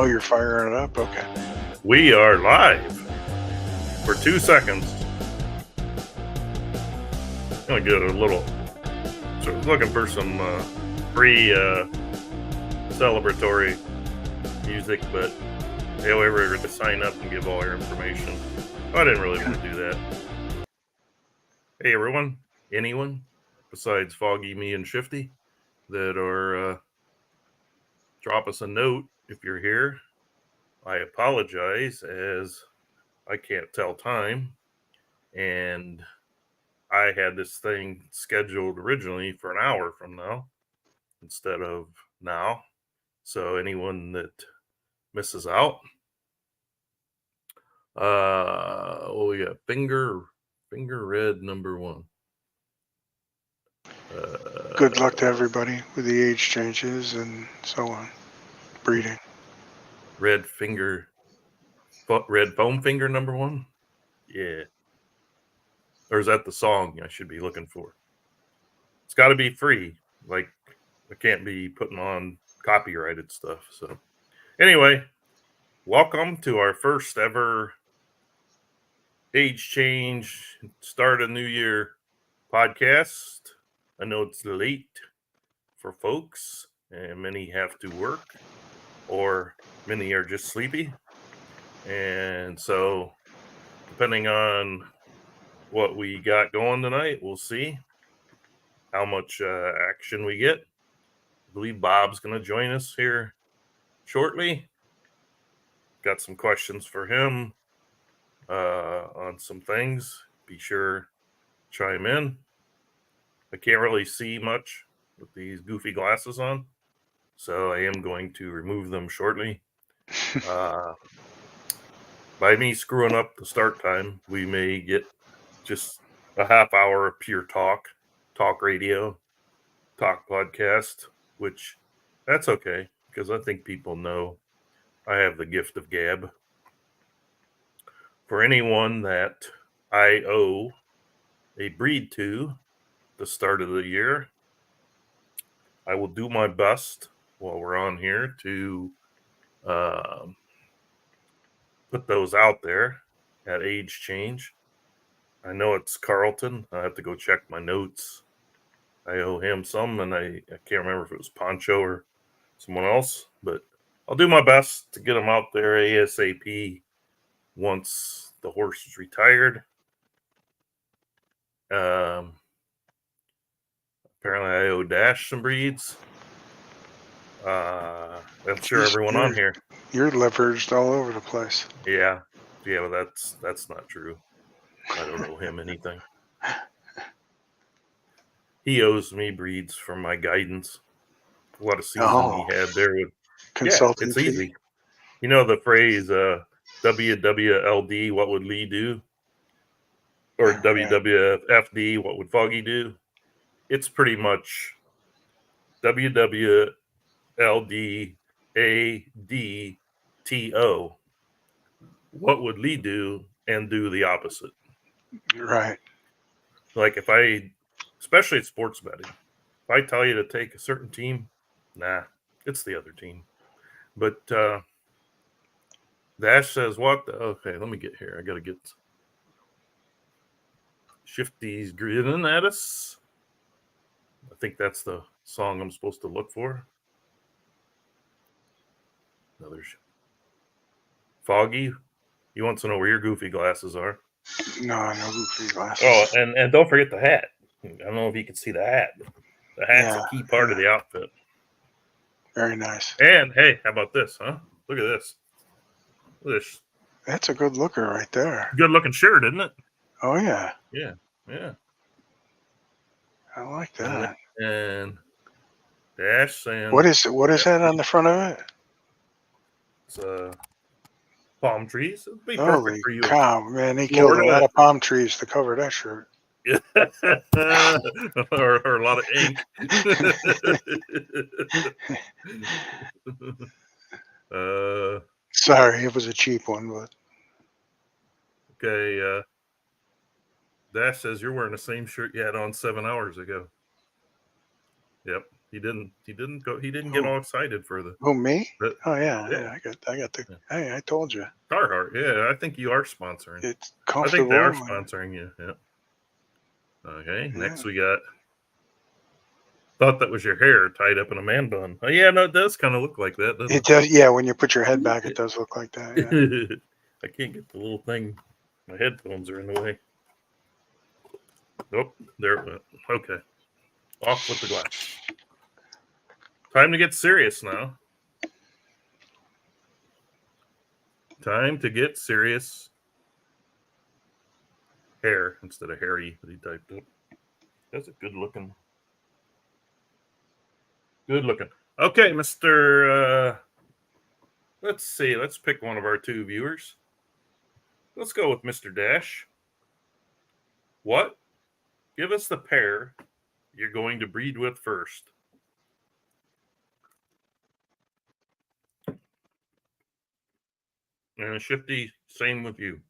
Oh, you're firing it up? Okay. We are live for 2 seconds. I'm going to get a little, so looking for some free celebratory music, but however to sign up and give all your information. I didn't really want to do that. Hey everyone, anyone besides Foggy, me, and Shifty that are drop us a note if you're here. I apologize as I can't tell time, and I had this thing scheduled originally for an hour from now instead of now. So anyone that misses out, we got finger red number 1. Good luck to everybody with the age changes and so on. Breeding. Red foam finger number 1. Yeah. Or is that the song I should be looking for? It's got to be free. Like, I can't be putting on copyrighted stuff. So, anyway, welcome to our first ever age change, start a new year podcast. I know it's late for folks, and many have to work, or many are just sleepy. And so, depending on what we got going tonight, we'll see how much action we get. I believe Bob's going to join us here shortly. Got some questions for him on some things. Be sure chime in. I can't really see much with these goofy glasses on, so I am going to remove them shortly. By me screwing up the start time, we may get just a half hour of pure talk radio, talk podcast, which that's okay because I think people know I have the gift of gab. For anyone that I owe a breed to the start of the year, I will do my best while we're on here to put those out there at age change. I know it's Carlton. I have to go check my notes. I owe him some, and I can't remember if it was Poncho or someone else, but I'll do my best to get them out there ASAP once the horse is retired. Apparently I owe Dash some breeds. I'm sure everyone on here. You're leveraged all over the place. Yeah, well, that's not true. I don't owe him anything. He owes me breeds for my guidance. What a season he had there with consulting. Yeah, it's easy. You know the phrase WWLD, what would Lee do? Or WWFD, what would Foggy do? It's pretty much WWLDADTO. What would Lee do and do the opposite? Right. Like if I, especially at sports betting, if I tell you to take a certain team, nah, it's the other team. But Dash says what? Okay, let me get here. I got to get Shifty's grinning at us. I think that's the song I'm supposed to look for. Another Foggy, you want to know where your goofy glasses are? No goofy glasses. Oh, and don't forget the hat. I don't know if you can see the hat. The hat's a key part of the outfit. Very nice. And hey, how about this, huh? Look at this. Look at this. That's a good looker right there. Good looking shirt, isn't it? Oh yeah. Yeah. I like that. And Dash saying, what is that on the front of it? It's palm trees. It'd be perfect for you. Cow, man, he killed a lot of palm trees to cover that shirt. or a lot of ink. Sorry, it was a cheap one, but okay. Dash says you're wearing the same shirt you had on 7 hours ago. Yep, He didn't go. He didn't get all excited for the. Who, me? But Oh yeah, yeah, yeah. I got the. yeah. Hey, I told you, Carhartt. Yeah, I think you are sponsoring. it's I think they are comfortable. sponsoring you. Yeah. Okay. Yeah. Next we got. Thought that was your hair tied up in a man bun. Oh yeah, no, it does kind of look like that, doesn't It does. Yeah, when you put your head back, it does look like that. Yeah. it? I can't get the little thing. My headphones are in the way. Oh, there it went. Okay. Off with the glass. Time to get serious now. Time to get serious. Hair instead of Harry that he typed up. That's a good looking. Good looking. Okay, Mr. Let's see. Let's pick one of our two viewers. Let's go with Mr. Dash. What? Give us the pair you're going to breed with first. And Shifty, same with you.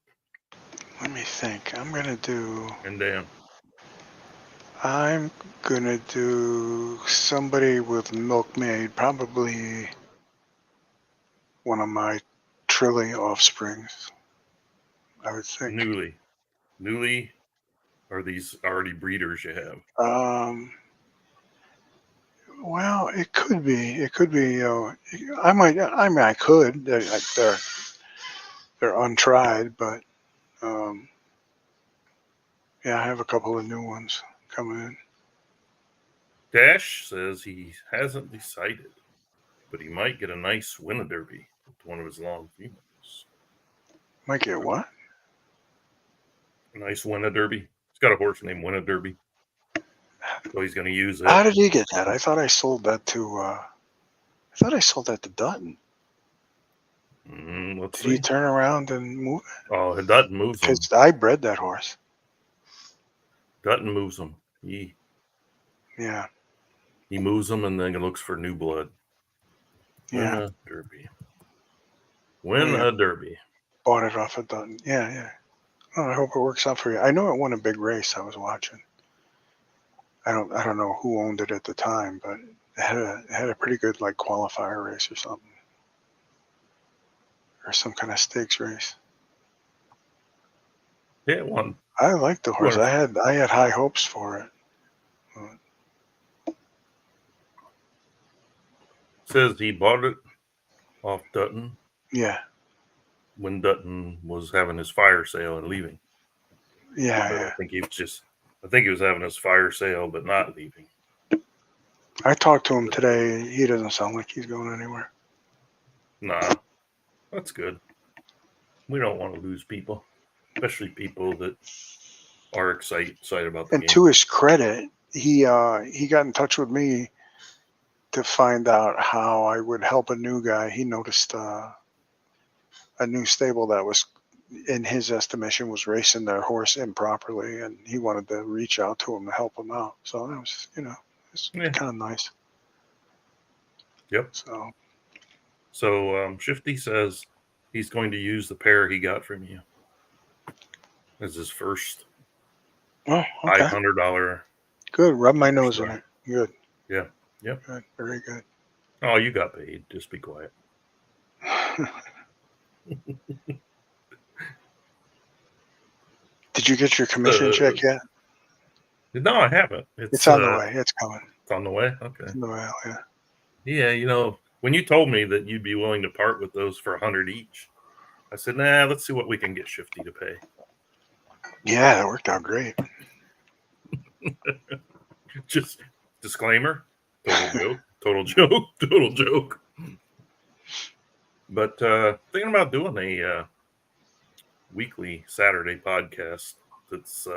Let me think. I'm gonna do somebody with milkmaid, probably one of my Trilly offsprings. I would think. Newly, or these already breeders you have? Well, it could be. It could be. I might. I mean, I could. They're untried, but yeah, I have a couple of new ones coming in. Dash says he hasn't decided, but he might get a nice Win-a-Derby with one of his long females. Might get what? A nice Win-a-Derby. He's got a horse named Win-a-Derby, so he's going to use it. How did he get that? I thought I sold that to. Dutton. Let's Did see. he turn around and move? Oh, Dutton moves him. Because I bred that horse. Dutton moves him. Yeah. He moves them and then looks for new blood. Yeah. Win-a-Derby. Win-a-Derby. Bought it off of Dutton. Yeah, yeah. Oh, I hope it works out for you. I know it won a big race I was watching. I don't know who owned it at the time, but it had a pretty good like qualifier race or something. Or some kind of stakes race. Yeah, it won. I liked the horse. I had high hopes for it. Says he bought it off Dutton. Yeah. When Dutton was having his fire sale and leaving. Yeah. I think he was having his fire sale but not leaving. I talked to him today. He doesn't sound like he's going anywhere. Nah. That's good. We don't want to lose people, especially people that are excited about the game. And to his credit, he got in touch with me to find out how I would help a new guy. He noticed a new stable that was, in his estimation, was racing their horse improperly, and he wanted to reach out to him to help him out. So that was, it's kind of nice. Yep. So Shifty says he's going to use the pair he got from you as his first $500. Good. Rub my nose in it. Good. Yeah. Yep. Good. Very good. Oh, you got paid. Just be quiet. Did you get your commission check yet? No, I haven't. It's on the way. It's coming. It's on the way? Okay. It's on the way, yeah. Yeah, when you told me that you'd be willing to part with those for $100 each, I said, nah, let's see what we can get Shifty to pay. Yeah, that worked out great. Just disclaimer, total joke. But thinking about doing a weekly Saturday podcast that's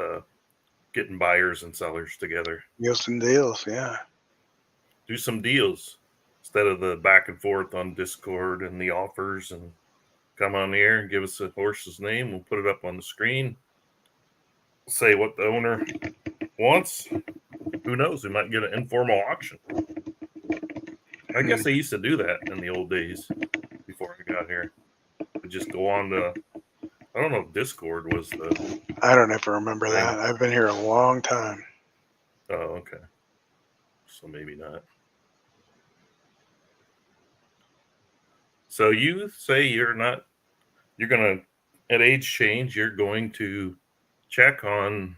getting buyers and sellers together. Some deals, yeah. Do some deals instead of the back and forth on Discord and the offers, and come on here and give us a horse's name. We'll put it up on the screen. Say what the owner wants. Who knows? We might get an informal auction. I guess they used to do that in the old days before I got here. They just go on the. I don't know if Discord was the. I don't ever remember that. I've been here a long time. Oh, okay. So maybe not. So you say you're going to, at age change, you're going to check on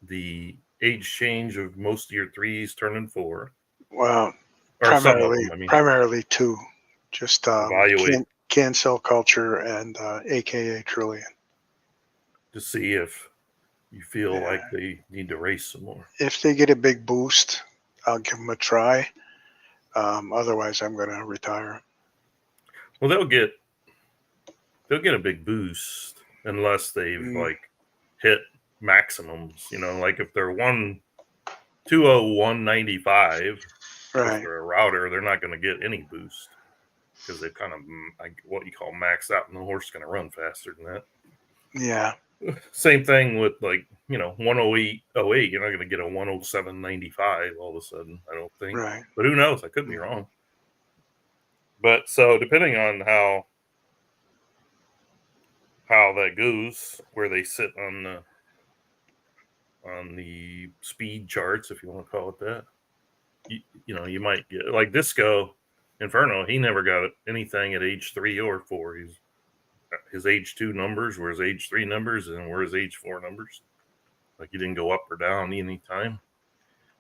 the age change of most of your 3s turning 4, Well, or some of them. I mean, primarily two, just evaluate can cell culture and AKA Trillion. to see if you feel Yeah. like they need to race some more. If they get a big boost, I'll give them a try. Otherwise, I'm going to retire. Well, they'll get a big boost unless they've like hit maximums. Like if they're 195, Right. if they're a router, they're not going to get any boost because they've kind of what you call maxed out, and the horse is going to run faster than that. Yeah. Same thing with 108.08. You're not going to get a 107.95 all of a sudden, I don't think. Right. But who knows? I could be wrong. But so depending on how that goes, where they sit on the speed charts, if you want to call it that, you might get like Disco Inferno. He never got anything at age 3 or 4. His age 2 numbers were his age 3 numbers, and were his age 4 numbers. Like he didn't go up or down any time.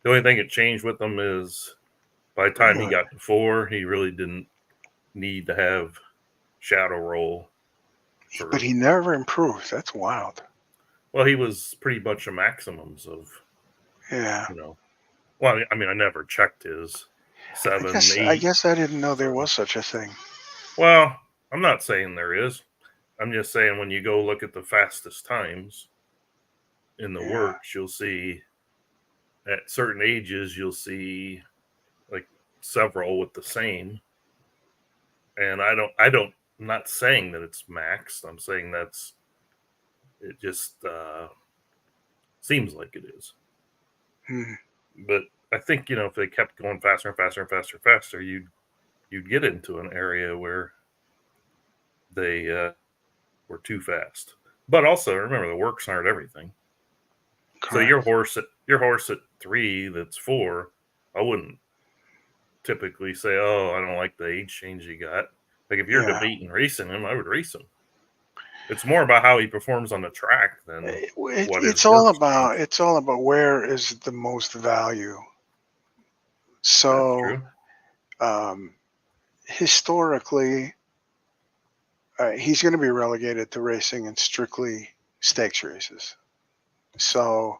The only thing that changed with him is by the time he got to 4, he really didn't need to have shadow roll. But he never improved. That's wild. Well, he was pretty much a maximums of. Yeah. Well, I mean, I never checked his 7, 8. I guess I didn't know there was such a thing. Well, I'm not saying there is. I'm just saying when you go look at the fastest times in the works, you'll see at certain ages, you'll see like several with the same. And I'm not saying that it's maxed. I'm saying it just seems like it is. But I think, if they kept going faster and faster and faster and faster, you'd get into an area where they were too fast. But also remember, the works aren't everything. Correct. So your horse at 3 that's 4, I wouldn't typically say, oh, I don't like the age change you got. Like if you're debating racing him, I would race him. It's more about how he performs on the track than it's all about where is the most value. So historically, he's going to be relegated to racing in strictly stakes races. So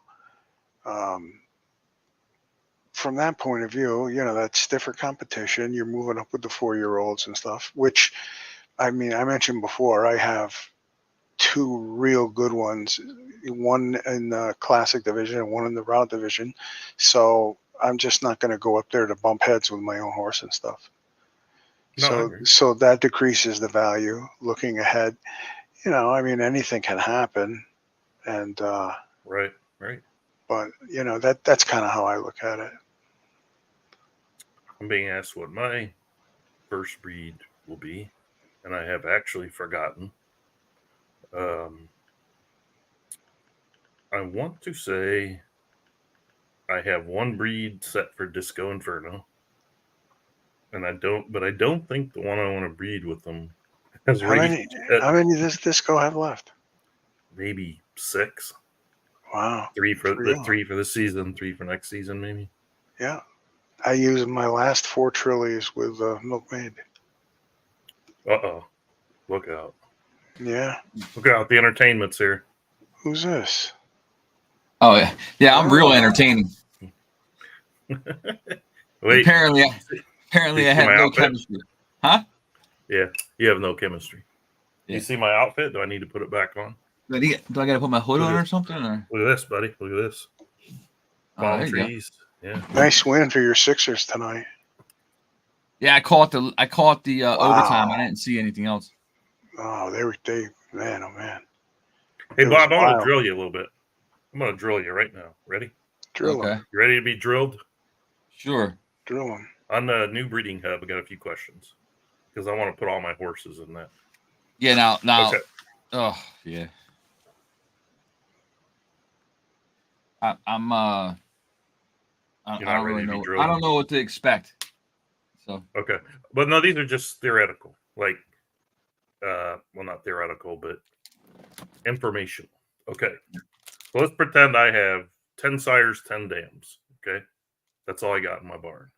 from that point of view, that's stiffer competition. You're moving up with the 4-year-olds and stuff, which, I mean, I mentioned before, I have 2 real good ones, one in the classic division and one in the route division. So I'm just not going to go up there to bump heads with my own horse and stuff. No, so that decreases the value looking ahead. I mean, anything can happen. And right. But that's kind of how I look at it. I'm being asked what my first breed will be, and I have actually forgotten. I want to say I have one breed set for Disco Inferno, and I don't think the one I want to breed with them has how many does Disco have left? Maybe 6. Wow. 3 for the season, 3 for next season, maybe. Yeah. I used my last 4 Trillies with Milkmaid. Uh-oh. Look out. Yeah. Look out. The entertainment's here. Who's this? Oh, yeah. I'm real entertaining. Wait. Apparently I have no chemistry. Huh? Yeah. You have no chemistry. Yeah. You see my outfit? Do I need to put it back on? Do I got to put my hood on or something? Or? Look at this, buddy. Look at this. Palm trees. Yeah. Nice win for your Sixers tonight. Yeah, I caught the overtime. I didn't see anything else. Oh, man, oh man. Hey, Bob, I want to drill you a little bit. I'm going to drill you right now. Ready? Drill him. You ready to be drilled? Sure. Drill him. On the new breeding hub, I got a few questions because I want to put all my horses in that. Yeah, now. Okay. Oh, yeah. I don't really know. I don't know what to expect. So Okay. But no, these are just theoretical. Like, well, not theoretical, but informational. Okay. So let's pretend I have 10 sires, 10 dams. Okay. That's all I got in my barn.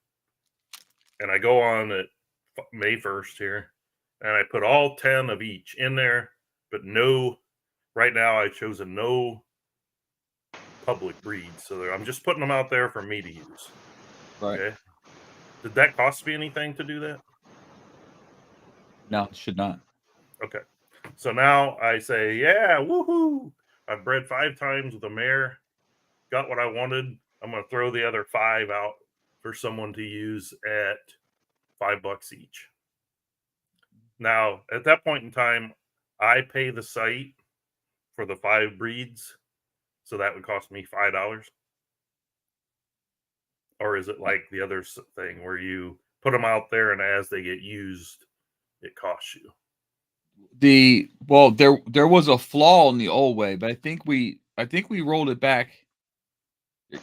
And I go on at May 1st here, and I put all 10 of each in there, but no, right now I've chosen no public breeds. So I'm just putting them out there for me to use. right. Okay. Did that cost me anything to do that? No, it should not. Okay. So now I say, yeah, woohoo. I've bred 5 times with a mare, got what I wanted. I'm going to throw the other 5 out for someone to use at $5 each. Now, at that point in time, I pay the site for the 5 breeds. So that would cost me $5. Or is it like the other thing where you put them out there and as they get used, it costs you? There was a flaw in the old way, but I think we rolled it back.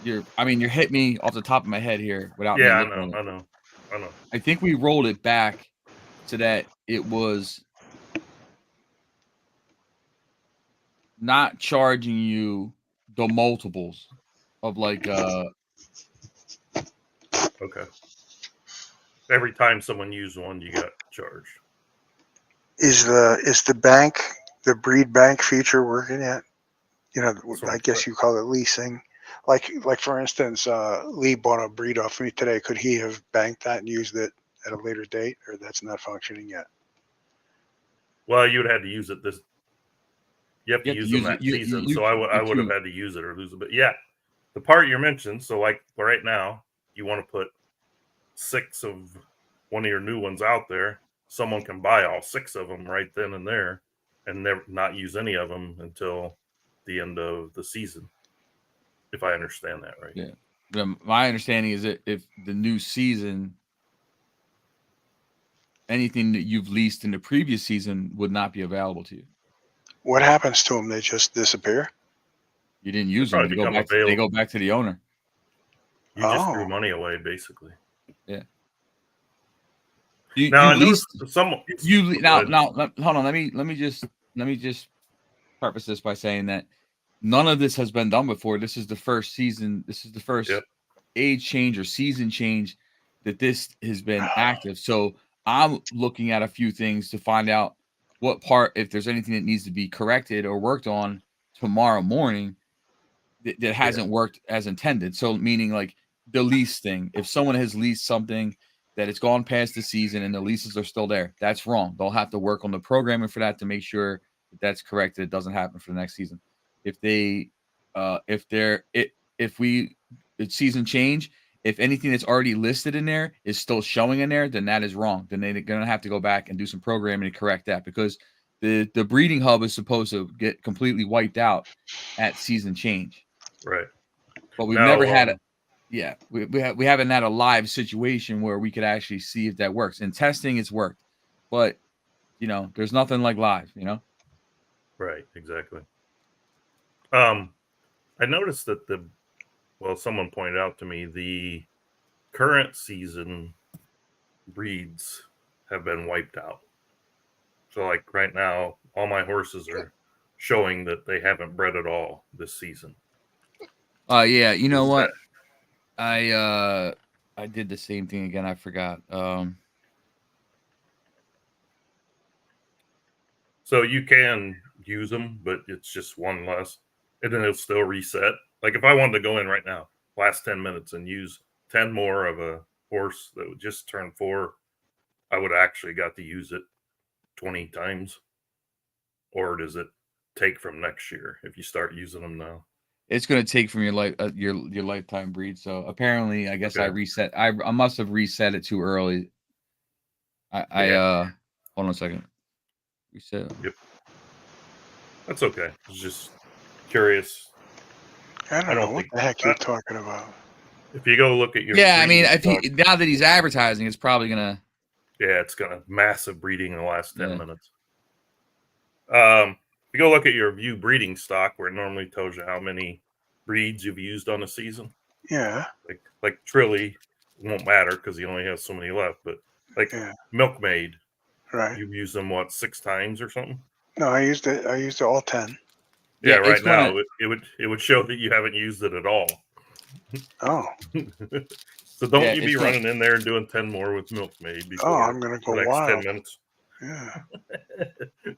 You're hit me off the top of my head here without me Yeah, looking at it. I know. I think we rolled it back so that it was not charging you the multiples of like Okay. Every time someone used one, you got charged. Is the breed bank feature working yet? You know, So, I guess you call it leasing. Like for instance, Lee bought a breed off me today. Could he have banked that and used it at a later date, or that's not functioning yet? well, you would have had to use it this. You have to use them that season, so I would have had to use it or lose it. But yeah, the part you mentioned. So like right now, you want to put 6 of one of your new ones out there. Someone can buy all 6 of them right then and there, and never not use any of them until the end of the season. If I understand that right. Yeah. My understanding is that if the new season, anything that you've leased in the previous season would not be available to you. What happens to them? They just disappear? You didn't use them. They go back to the owner. You just threw money away, basically. Yeah. Now hold on. Let me just preface this by saying that none of this has been done before. This is the first season. This is the first age change or season change that this has been active. So I'm looking at a few things to find out what part, if there's anything that needs to be corrected or worked on tomorrow morning that hasn't worked as intended. So meaning like the lease thing. If someone has leased something that it's gone past the season and the leases are still there, that's wrong. They'll have to work on the programming for that to make sure that that's correct, that it doesn't happen for the next season. If it's season change, if anything that's already listed in there is still showing in there, then that is wrong. Then they're going to have to go back and do some programming to correct that, because the breeding hub is supposed to get completely wiped out at season change. Right. But we've never had it. Yeah, we haven't had a live situation where we could actually see if that works. In testing, it's worked, but there's nothing like live. Right. Exactly. I noticed that someone pointed out to me the current season breeds have been wiped out. So like right now, all my horses are showing that they haven't bred at all this season. Yeah, you know what? I did the same thing again. I forgot. So you can use them, but it's just one less, and then it'll still reset. Like if I wanted to go in right now, last 10 minutes, and use 10 more of a horse that would just turn 4, I would actually got to use it 20 times. Or does it take from next year if you start using them now? It's going to take from your lifetime breed. So apparently, I guess I reset. I must have reset it too early. Hold on a second. Reset. Yep. That's okay. I was just curious. I don't know what the heck you're talking about. If you go look at your now that he's advertising, it's probably gonna. Yeah, it's gonna massive breeding in the last 10 minutes. If you go look at your view breeding stock, where it normally tells you how many breeds you've used on a season. Yeah. Like Trilly won't matter because he only has so many left. But like Yeah. Milkmaid, Right. you've used them what 6 times or something? No, I used it all 10. Yeah, Yeah, right it's gonna- now it would show that you haven't used it at all. Oh. So don't Yeah, you be it's gonna- running in there and doing 10 more with Milkmaid Oh, before I'm gonna the go next wild. 10 minutes. Yeah.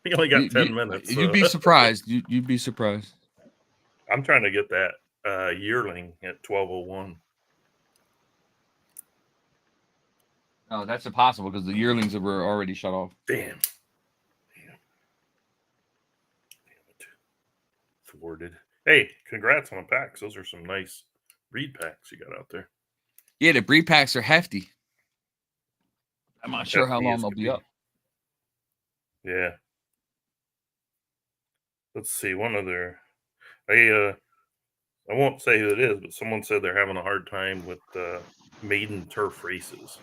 We only got 10 minutes. You'd So. be surprised. You'd be surprised. I'm trying to get that yearling at 1201. No, that's impossible because the yearlings were already shut off. Damn. It. Thwarted. Hey, congrats on the packs. Those are some nice breed packs you got out there. Yeah, the breed packs are hefty. I'm not sure how Hefty long as they'll could be be. up. Yeah. Let's see. One other. I won't say who it is, but someone said they're having a hard time with maiden turf races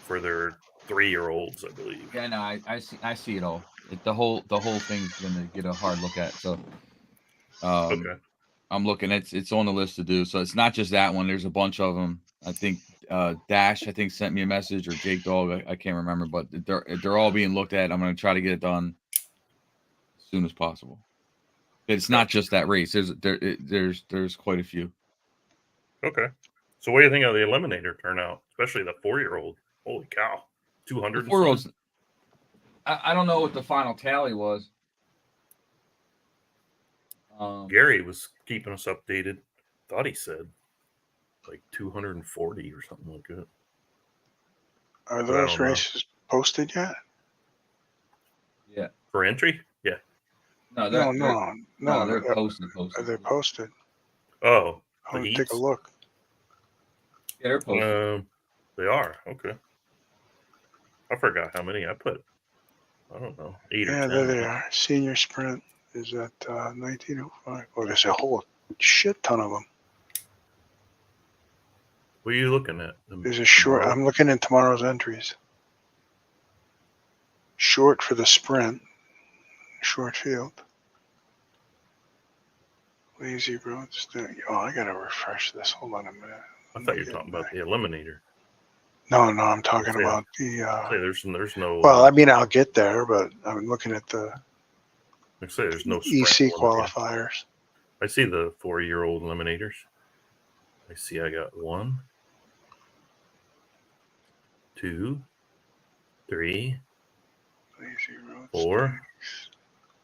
for their 3-year-olds, I believe. Yeah, no, I see it all. The whole thing's gonna get a hard look at. So, Okay. I'm looking. It's on the list to do. So it's not just that one. There's a bunch of them. I think Dash sent me a message, or Jake Dog. I can't remember, but they're all being looked at. I'm gonna try to get it done as soon as possible. It's not just that race. There's quite a few. Okay. So what do you think of the Eliminator turnout, especially the 4-year-old? Holy cow. 200 The 4-year-olds. I don't know what the final tally was. Gary was keeping us updated. Thought he said like 240 or something like that. Are But I those don't know. races posted yet? Yeah. For entry? Yeah. No, they're posted. Are they posted? Oh, I want the to take a heats? look. Yeah, they're posted. They are. Okay. I forgot how many I put. I don't know. 8 or Yeah, 10. there they are. Senior sprint is at 1905. Oh, there's a whole shit ton of them. What are you looking at? There's a short. Tomorrow? I'm looking at tomorrow's entries. Short for the sprint. Short field. Lazy roads. Oh, I gotta refresh this. Hold on a minute. I thought you were talking about the Eliminator. No, I'm talking Say- about Say the. there's no. Well, I mean, I'll get there, but I'm looking at the I say there's no sprint EC one again. qualifiers. I see the 4-year-old Eliminators. I see I got 1, 2, 3, Lazy roads. 4,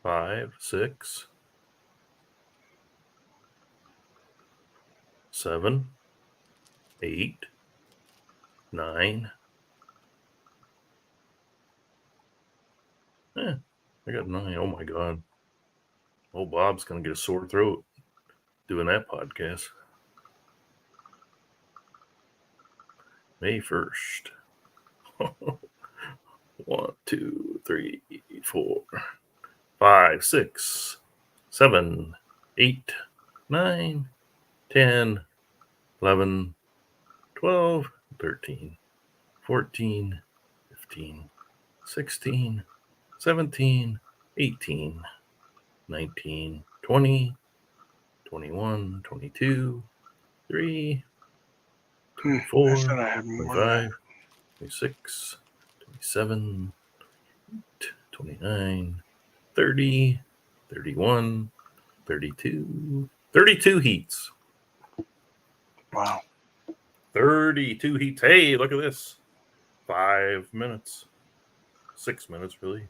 5, 6, 7, 8, 9. I got 9. Oh my god. Oh, Bob's gonna get a sore throat doing that podcast. May 1st. 1, 2, 3, 4, 5, 6, 7, 8, 9, 10, 11, 12, 13, 14, 15, 16, 17, 18, 19, 20, 21, 22, 3, I 24, thought I had more. 25, 26, 27, 29, 30, 31, 32, 32 heats. Wow. 32 heats. Hey, look at this. 5 minutes. 6 minutes, really.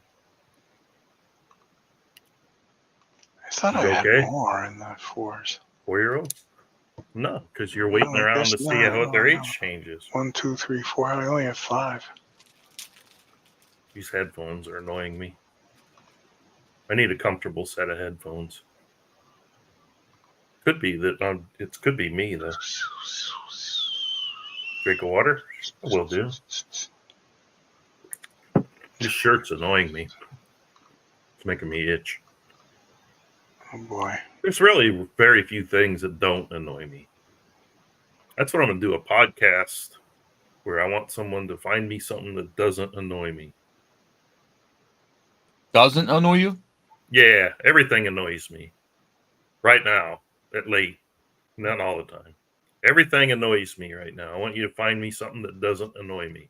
I thought You I had okay? more in the 4s. 4-year-old? No, because you're waiting I around guess to see not. what their No, age no. changes. 1, 2, 3, 4. I only have 5. These headphones are annoying me. I need a comfortable set of headphones. Could be that it could be me though. Drink of water? I will do. This shirt's annoying me. It's making me itch. Oh boy. There's really very few things that don't annoy me. That's what I'm going to do, a podcast where I want someone to find me something that doesn't annoy me. Doesn't annoy you? Yeah, everything annoys me. Right now, at late. Not all the time. Everything annoys me right now. I want you to find me something that doesn't annoy me.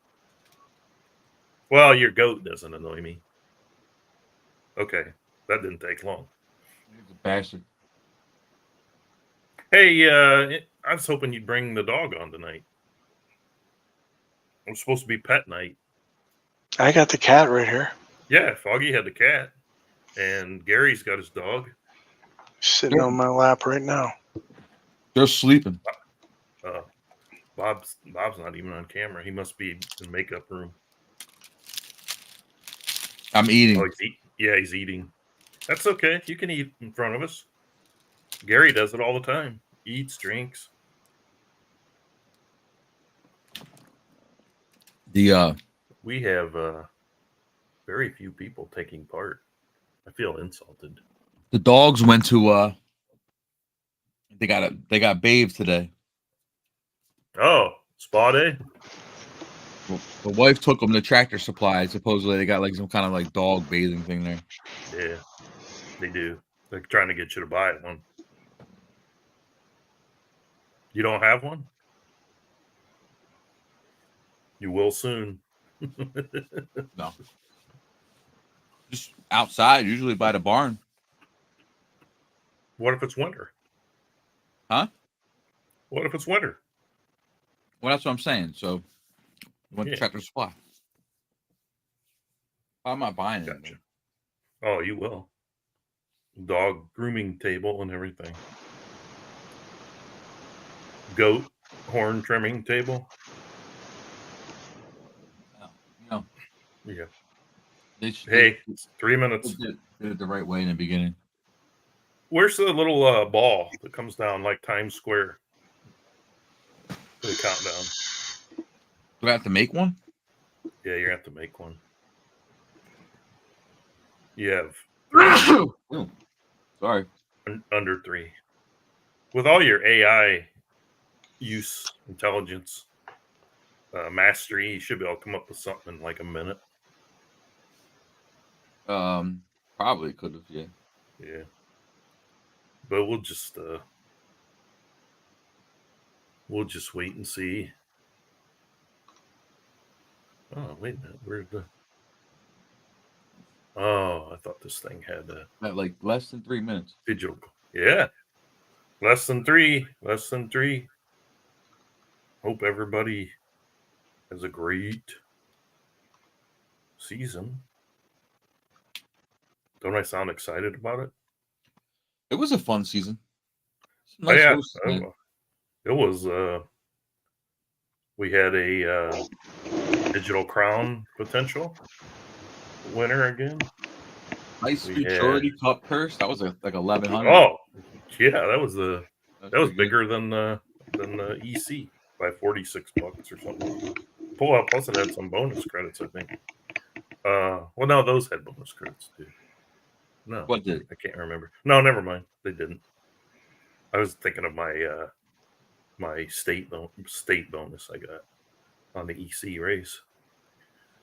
Well, your goat doesn't annoy me. Okay, that didn't take long. He's a bastard. Hey, I was hoping you'd bring the dog on tonight. It was supposed to be pet night. I got the cat right here, Yeah, Foggy had the cat, and Gary's got his dog. sitting on my lap right now. They're sleeping. Bob's not even on camera. He must be in the makeup room. I'm eating. Oh, he's eating. That's okay. You can eat in front of us. Gary does it all the time. Eats, drinks. We have very few people taking part. I feel insulted. The dogs went to they got bathed today. Oh, spa day? Well, the wife took them to Tractor Supply. Supposedly they got like some kind of like dog bathing thing there. Yeah, they do. They're trying to get you to buy one. You don't have one? You will soon. No. Just outside, usually by the barn. What if it's winter? Huh? What if it's winter? Well, that's what I'm saying. So, went to Tractor Supply. I'm not buying it. Gotcha. Oh, you will. Dog grooming table and everything. Goat horn trimming table. No. Yeah. Hey, it's 3 minutes. Did it the right way in the beginning. Where's the little ball that comes down like Times Square? For the countdown. Do I have to make one? Yeah, you have to make one. You have sorry. Under 3. With all your AI use, intelligence, mastery, you should be able to come up with something in like a minute. Probably could have, yeah. Yeah. But we'll just wait and see. Oh, wait a minute. Where's the... Oh, I thought this thing had a... Like less than 3 minutes. Digital. Yeah. Less than 3. Less than 3. Hope everybody has a great season. Don't I sound excited about it? It was a fun season. Nice it was. We had a Digital Crown potential winner again. Nice Futurity Cup purse. That was like 1,100. Oh, yeah, that was bigger than the EC by $46 or something. Pull out. Plus, it had some bonus credits, I think. Well, no, those had bonus credits too. No, what did? I can't remember. No, never mind. They didn't. I was thinking of my my state bonus I got on the EC race.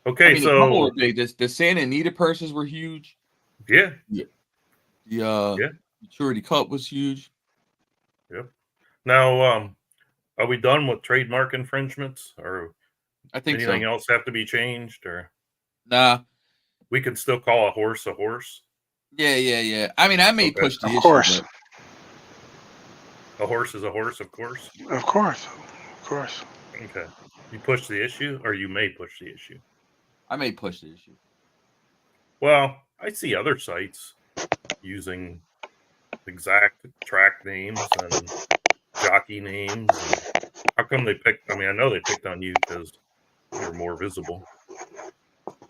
Okay, I mean, a couple were big. The Santa Anita purses were huge. Yeah. The Futurity Cup was huge. Yep. Now, are we done with trademark infringements, or I think anything else have to be changed, or nah? We can still call a horse a horse. Yeah. I mean, I may push the issue. Of course. A horse is a horse, of course. Of course. Okay. You push the issue, or you may push the issue. I may push the issue. Well, I see other sites using exact track names and jockey names. How come they picked? I mean, I know they picked on you because you're more visible.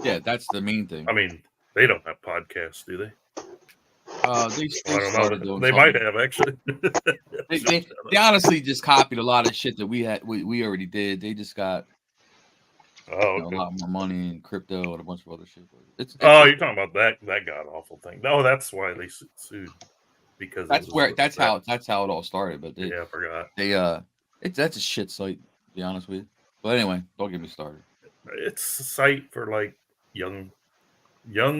Yeah, that's the main thing. I mean, they don't have podcasts, do they? They started doing. They might have actually. they honestly just copied a lot of shit that we already did. They just got a lot more money in crypto and a bunch of other shit. You're talking about that god awful thing. No, that's why they sued, because that's how it all started. But I forgot. That's a shit site, to be honest with you. But anyway, don't get me started. It's a site for like young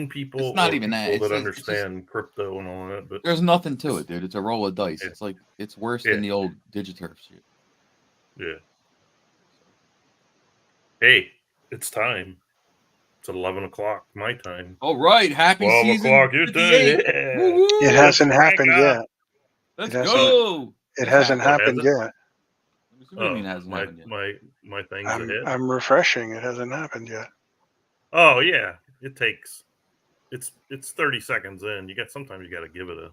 people. It's not even that. That understand crypto and all that. But there's nothing to it, dude. It's a roll of dice. It's worse than the old Digiturf shit. Yeah. Hey, it's time. It's 11 o'clock my time. All right, happy 12 season o'clock your time. 58. Yeah. Woo-hoo! It hasn't Crank happened up. yet. Let's it hasn't- go. It It's hasn't happened. happened Has it? yet. What do you mean it hasn't my, happened yet? my thing's ahead. I'm refreshing. It hasn't happened yet. Oh yeah, it takes. It's 30 seconds in. Sometimes you got to give it a.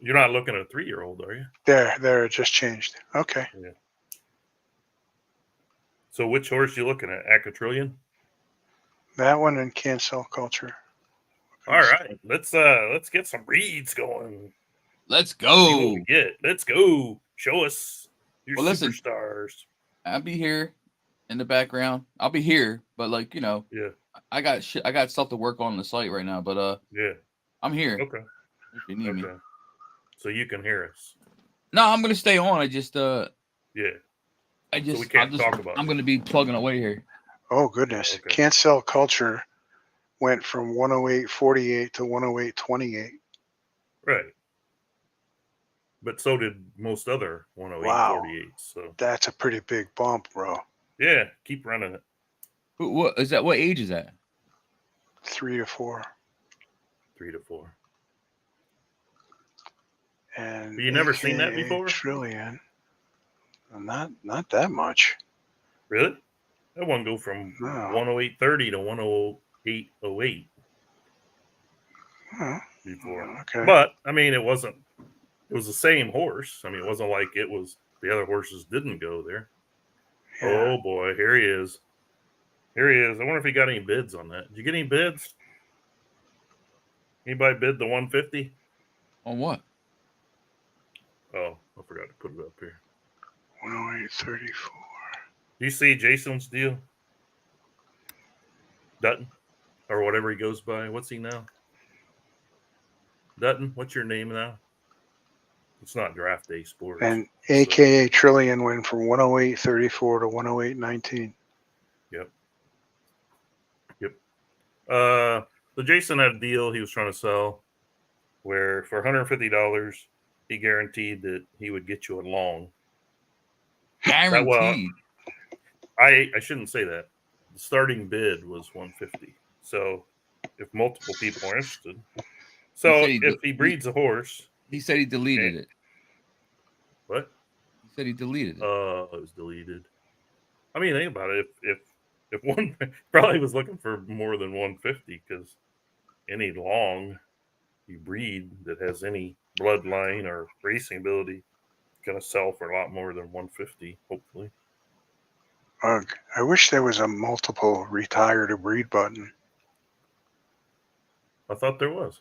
You're not looking at a 3-year-old, are you? There, it just changed. Okay. So which horse you looking at? Acatrillion? That one and cancel culture. All right, let's get some reads going. Let's See what go. we get. Let's go. Show us your Well, listen. superstars. I'll be here in the background. I'll be here, but like, Yeah. I got shit. I got stuff to work on the site right now, but Yeah. I'm here Okay. if you need me. Okay. So you can hear us. No, I'm gonna stay on. I just Yeah. we can't talk about I'm it. gonna be plugging away here. Oh goodness. Okay. Cancel culture went from 108.48 to 108.28. Right. But so did most other 108.48. Wow. So That's a pretty big bump, bro. yeah, keep running it. What is that? What age is that? 3 to 4. 3 to 4. And You never seen that AKA before? Trillion. Not that much. Really? That one go from No. 108.30 to 108.08 Huh. before. Okay. But I mean, it was the same horse. I mean, it wasn't like it was the other horses didn't go there. Yeah. Oh boy, here he is. Here he is. I wonder if he got any bids on that. Did you get any bids? Anybody bid the 150? On what? Oh, I forgot to put it up here. 108.34. Do you see Jason's deal? Dutton? Or whatever he goes by. What's he now? Dutton, what's your name now? It's not Draft Day Sports. And AKA Trillion went from 108.34 to 108.19. Yep. So Jason had a deal he was trying to sell where for $150 he guaranteed that he would get you a long. Guaranteed. I shouldn't say that. The starting bid was 150. So if multiple people are interested, so if he breeds a horse, he said he deleted it. What? He said he deleted it. It was deleted. I mean, think about it. If one probably was looking for more than 150 because any long you breed that has any bloodline or racing ability going to sell for a lot more than 150, hopefully. Ugh. I wish there was a multiple retire to breed button. I thought there was.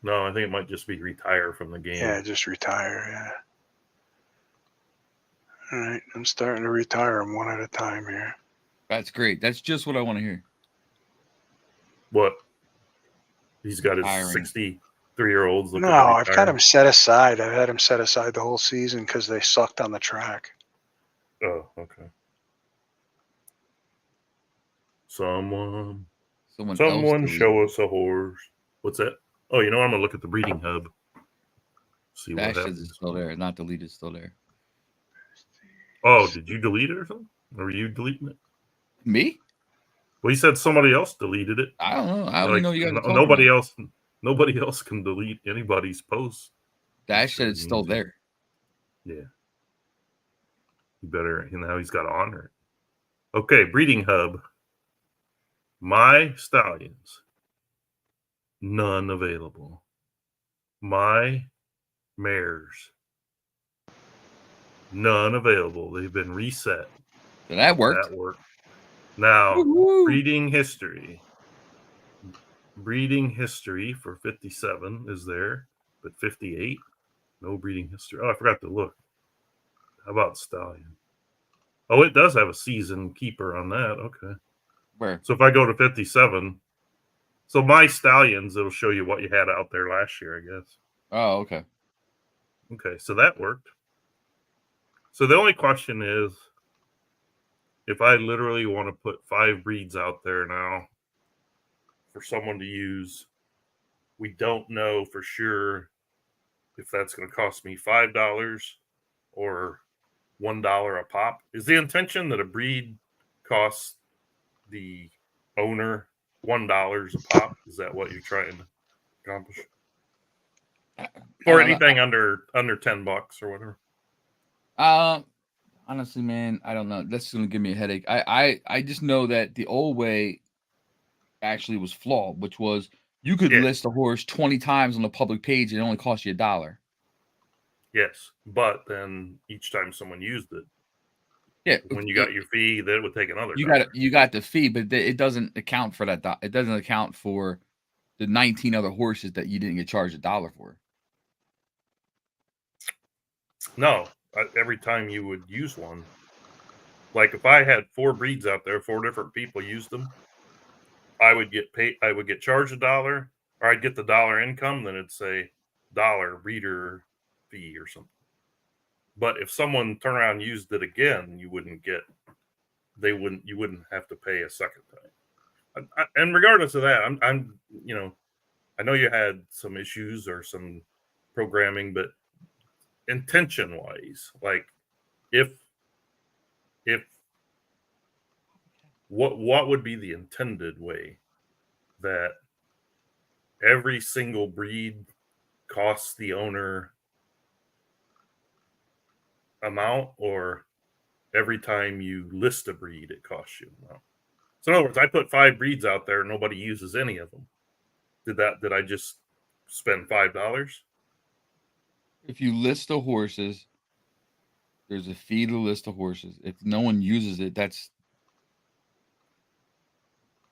No, I think it might just be retire from the game. Yeah, just retire. Yeah. All right, I'm starting to retire them one at a time here. That's great. That's just what I want to hear. What? He's got his Retiring. 63-year-olds. No, I've got them set aside. I've had them set aside the whole season because they sucked on the track. Oh, okay. Someone show us a horse. What's that? Oh, I'm gonna look at the breeding hub. See what happens. Is still there. Not deleted. Still there. Oh, did you delete it or something? Or were you deleting it? Me? Well, you said somebody else deleted it. I don't know. I don't know you guys. Nobody else can delete anybody's post. Dash said it's still there. Yeah. You better, he's got to honor it. Okay, breeding hub. My stallions. None available. My mares. None available. They've been reset. So that worked. Now, breeding history. Breeding history for 57 is there, but 58, no breeding history. Oh, I forgot to look. How about stallion? Oh, it does have a season keeper on that. Okay. Where? So if I go to 57, so my stallions, it'll show you what you had out there last year, I guess. Oh, okay. Okay, so that worked. So the only question is, if I literally want to put 5 breeds out there now for someone to use, we don't know for sure if that's going to cost me $5 or $1 a pop. Is the intention that a breed costs the owner $1 a pop? Is that what you're trying to accomplish? Or anything under $10 or whatever? Honestly, man, I don't know. That's gonna give me a headache. I just know that the old way actually was flawed, which was you could list a horse 20 times on the public page and it only cost you $1. Yes, but then each time someone used it, when you got your fee, then it would take another. You got the fee, but it doesn't account for that. It doesn't account for the 19 other horses that you didn't get charged $1 for. No, every time you would use one, like if I had 4 breeds out there, 4 different people used them, I would get paid. I would get charged $1, or I'd get the $1 income. Then it'd say $1 breeder fee or something. But if someone turned around and used it again, you wouldn't have to pay a second time. And regardless of that, I'm I know you had some issues or some programming, but intention wise, like if what would be the intended way that every single breed costs the owner amount, or every time you list a breed it costs you amount? So in other words, I put 5 breeds out there and nobody uses any of them. Did I just spend $5? If you list the horses, there's a fee to list the horses. If no one uses it, that's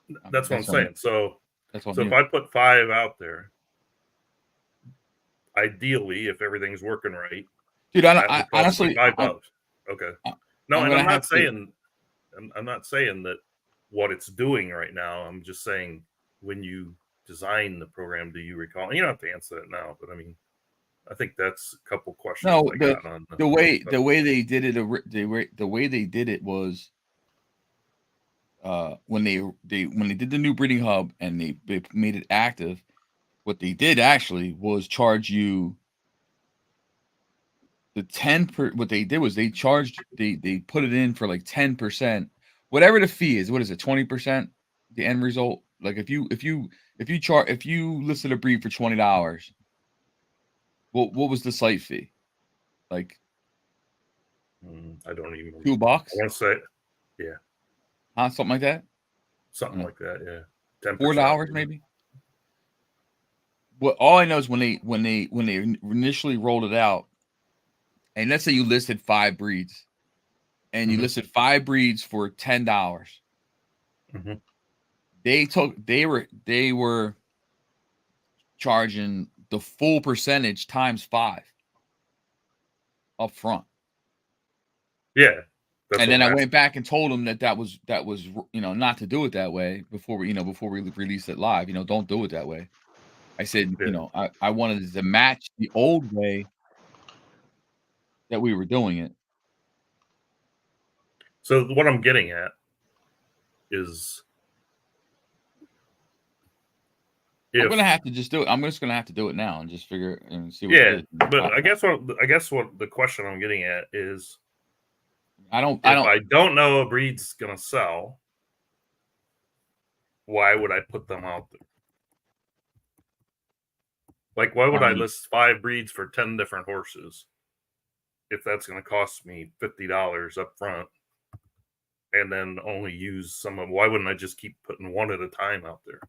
what I'm saying. So that's what if I put 5 out there, ideally, if everything's working right, dude, I honestly, $5. Okay. No, and I'm not saying that what it's doing right now. I'm just saying, when you design the program, do you recall? You don't have to answer that now, but I mean, I think that's a couple questions. No, the way they did it, the way they did it was when they did the new breeding hub and they made it active. What they did actually was charge you the 10%. What they did was they put it in for like 10%, whatever the fee is. What is it, 20%? The end result. Like if you listed a breed for $20, what was the site fee? Like, I don't even. $2. I want to say, yeah. Something like that. Something like that, yeah. $4 maybe. Well, all I know is when they initially rolled it out, and let's say you listed 5 breeds, and you listed 5 breeds for $10. Mm-hmm. They were charging the full percentage times 5 up front. Yeah. And then I went back and told them that was not to do it that way before we release it live. Don't do it that way. I said, I wanted to match the old way that we were doing it. So what I'm getting at is, I'm gonna have to just do it. I'm just gonna have to do it now and just figure and see what it is. But I guess what the question I'm getting at is, I don't know a breed's gonna sell, why would I put them out there? Like, why would I list 5 breeds for 10 different horses if that's going to cost me $50 up front, and then only use some of? Why wouldn't I just keep putting one at a time out there?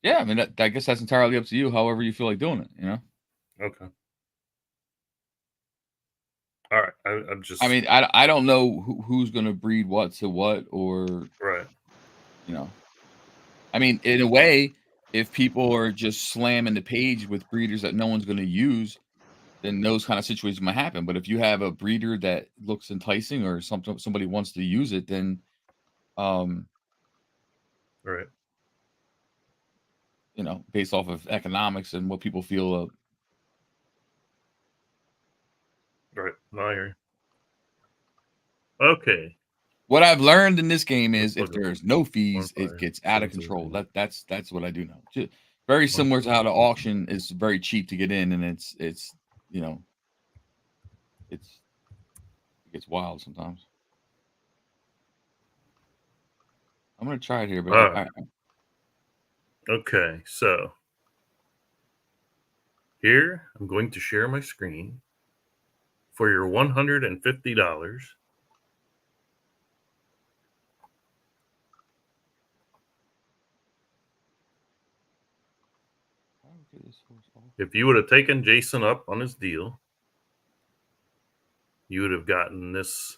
Yeah, I mean, I guess that's entirely up to you. However you feel like doing it, Okay. All right. I'm just. I mean, I don't know who's going to breed what to what, or right. I mean, in a way, if people are just slamming the page with breeders that no one's going to use, then those kind of situations might happen. But if you have a breeder that looks enticing, or somebody wants to use it, then, right. Based off of economics and what people feel. Right. No, I hear you. Okay. What I've learned in this game is if there's no fees, it gets out of control. That's what I do know. Just very similar to how the auction is very cheap to get in, and it's It gets wild sometimes. I'm gonna try it here, but All right. Okay, so here I'm going to share my screen for your $150. If you would have taken Jason up on his deal, you would have gotten this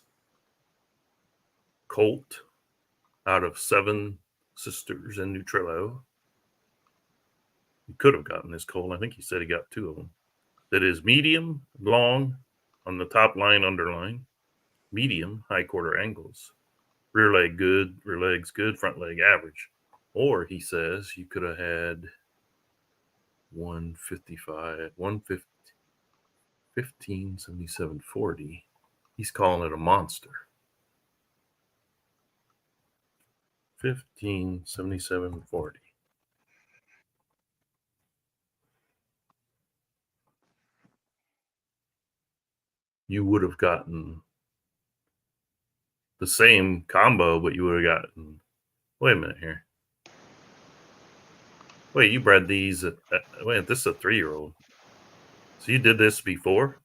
colt out of 7 Sisters in Nutrillo. You could have gotten this colt. I think he said he got 2 of them. That is medium, long on the top line, underline, medium, high quarter angles, rear leg good, rear legs good, front leg average. Or he says you could have had 155, 150, 15, 77, 40. He's calling it a monster. 15, 77, 40. You would have gotten the same combo, but you would have gotten. Wait a minute here. Wait, you bred these wait, this is a 3-year-old. So you did this before?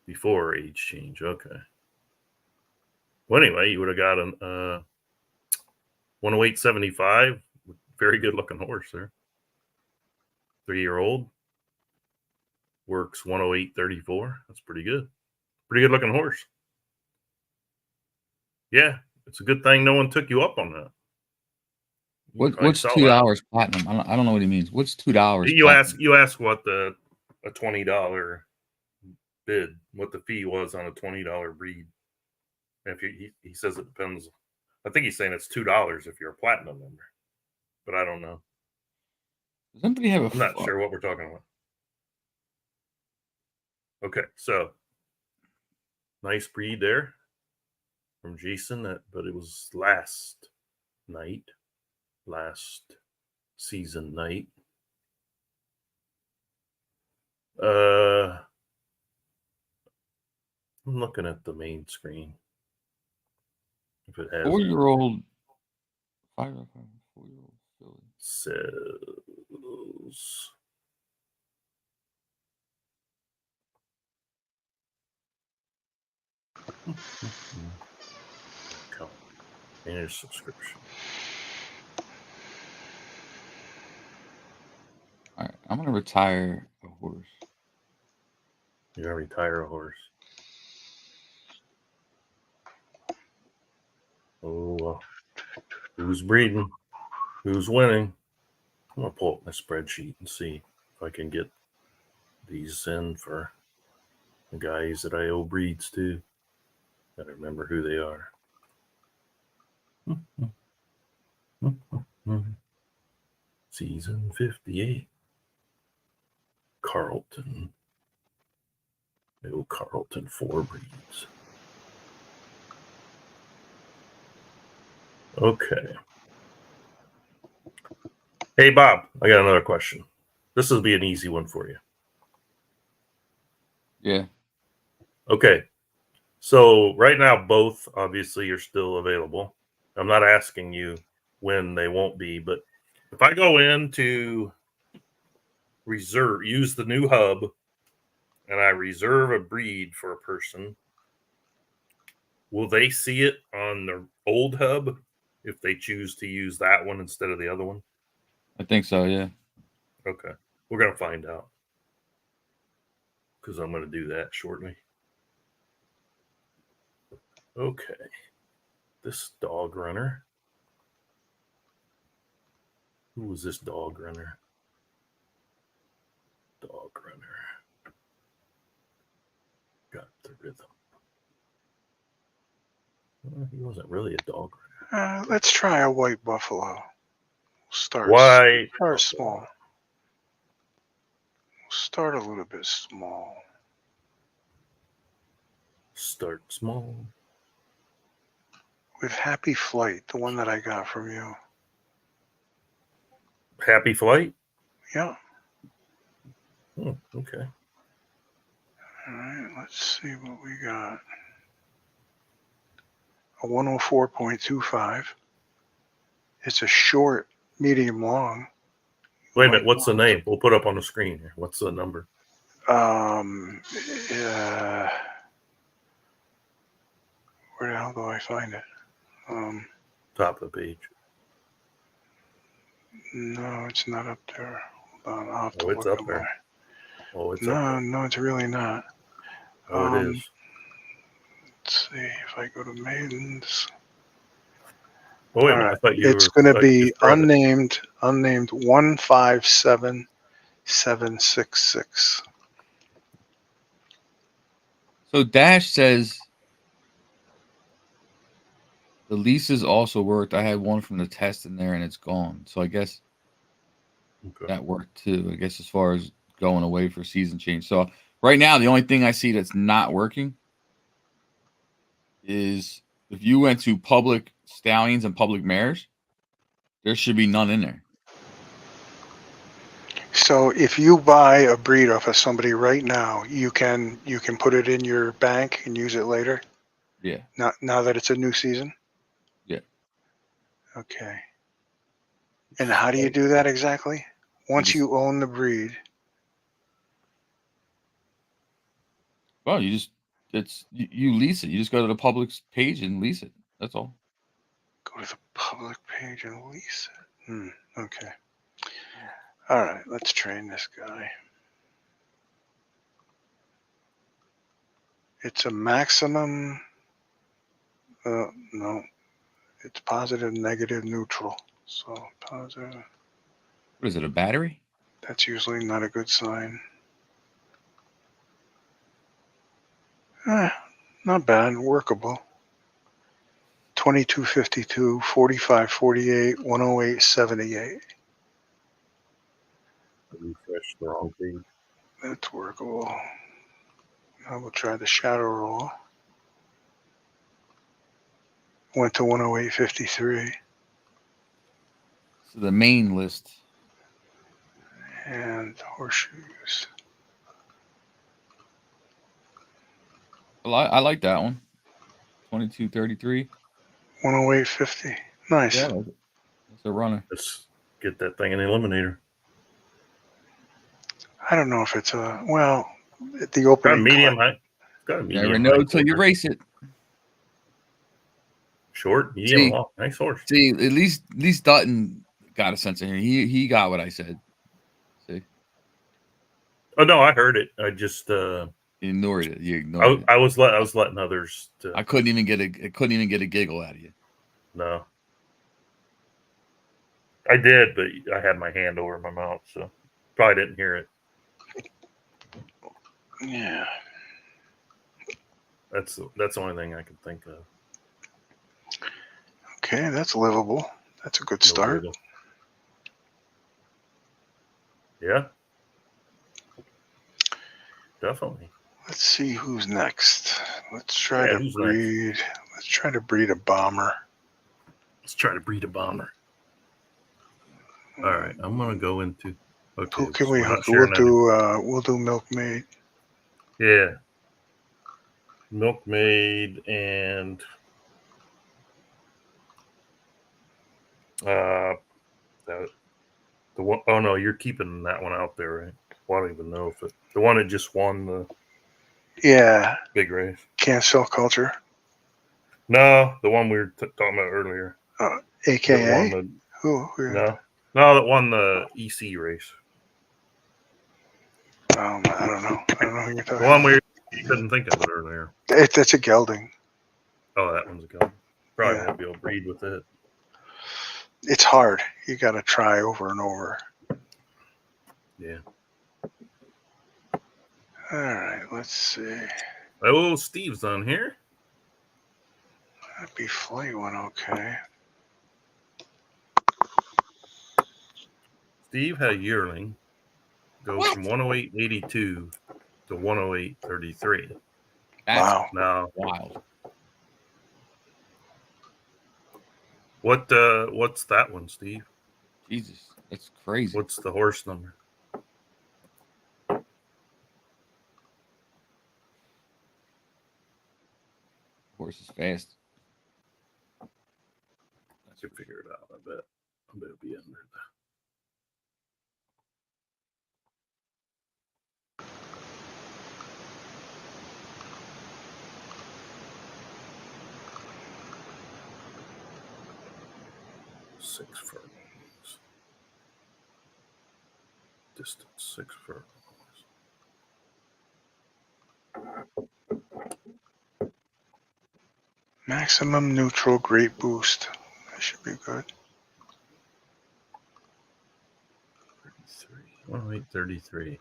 Before age change, okay. Well, anyway, you would have got an 108.75. Very good looking horse there. 3-year-old. Works 108.34. That's pretty good. Pretty good looking horse. Yeah, it's a good thing no one took you up on that. What's $2 platinum? I don't know what he means. What's $2? You ask what a $20 bid, what the fee was on a $20 breed. If he says it depends. I think he's saying it's $2 if you're a platinum member, but I don't know. Does anybody have I'm not sure what we're talking about. Okay, so nice breed there from Jason. But it was last season night. I'm looking at the main screen. If it has 4-year-old, 4-year-old filly says manage subscription. All right, I'm gonna retire a horse. You're gonna retire a horse. Oh, who's breeding? Who's winning? I'm gonna pull up my spreadsheet and see if I can get these in for the guys that I owe breeds to. Gotta remember who they are. Season 58. Carlton. No, Carlton 4 breeds. Okay. Hey, Bob, I got another question. This will be an easy one for you. Yeah. Okay. So right now, both obviously are still available. I'm not asking you when they won't be, but if I go into use the new hub, and I reserve a breed for a person, will they see it on the old hub if they choose to use that one instead of the other one? I think so, yeah. Okay. We're going to find out because I'm going to do that shortly. Okay. This dog runner. Who was this dog runner? Dog runner. Got the rhythm. Well, he wasn't really a dog runner. Let's try a white buffalo. Start small. Start a little bit small. Start small. With Happy Flight, the one that I got from you. Happy Flight? Yeah. Okay. All right, let's see what we got. A 104.25. It's a short, medium long. Wait a minute. What's the name? We'll put up on the screen here. What's the number? Where the hell do I find it? Top of the page. No, it's not up there. Hold on, I'll have to Oh, it's look up there. Oh, it's No, up there. no, it's really not. Oh, it is. Let's see if I go to maidens. Oh, wait a All minute. right. I thought you It's were. going to I thought you be just brought it. unnamed 157766. So Dash says the leases also worked. I had one from the test in there and it's gone. So I guess Okay. that worked too. I guess as far as going away for season change. So right now, the only thing I see that's not working is if you went to public stallions and public mares, there should be none in there. So if you buy a breed off of somebody right now, you can put it in your bank and use it later. Yeah. Now that it's a new season. Yeah. Okay. And how do you do that exactly? Once you own the breed. Well, you lease it. You just go to the public page and lease it. That's all. Go to the public page and lease it. Okay. All right, let's train this guy. It's a maximum. No, it's positive, negative, neutral. So positive. What is it? A battery? That's usually not a good sign. Not bad, workable. 2252, 4548, 10878. Refresh the wrong page. That's workable. I will try the shadow roll. Went to 10853. So the main list. And horseshoes. I like that one. 2233. 10850. Nice. Yeah, that's a runner. Let's get that thing in the eliminator. I don't know if it's the Got a opening. medium height. Got a medium. Never know height until you quarter. race it. Short, medium, long. Nice horse. See, at least Dutton got a sense of hearing. He got what I said. See, Oh no, I heard it. I just ignored it. You ignored it. I was letting others. I couldn't even get a giggle out of you. No, I did, but I had my hand over my mouth, so probably didn't hear it. Yeah. That's the only thing I can think of. Okay, that's livable. That's a good start. Yeah. Definitely. Let's see who's next. Let's try to breed. Next? Let's try to breed a bomber. Let's try to breed a bomber. All right, I'm gonna go into. Okay, Who can we hook? We'll do milkmaid. Yeah. Milkmaid and the one. Oh no, you're keeping that one out there, right? Well, I don't even know if the one that just won the big race. Cancel culture. No, the one we were talking about earlier. AKA who? No, that won the EC race. I don't know. I don't know who you're talking. The one we couldn't think of it earlier. That's a gelding. Oh, that one's a gelding. Probably won't be able to breed with it. It's hard. You got to try over and over. Yeah. All right. Let's see. Oh, Steve's on here. That'd be flight one. Okay. Steve had a yearling go from 108.82 to 108.33. Wow. Now, wild. What's that one, Steve? Jesus, that's crazy. What's the horse number? horse is fast. I could figure it out. I bet it'll be under that. Six furlongs. Distance 6 furlongs. Maximum neutral, great boost. That should be good. 33. 108.33.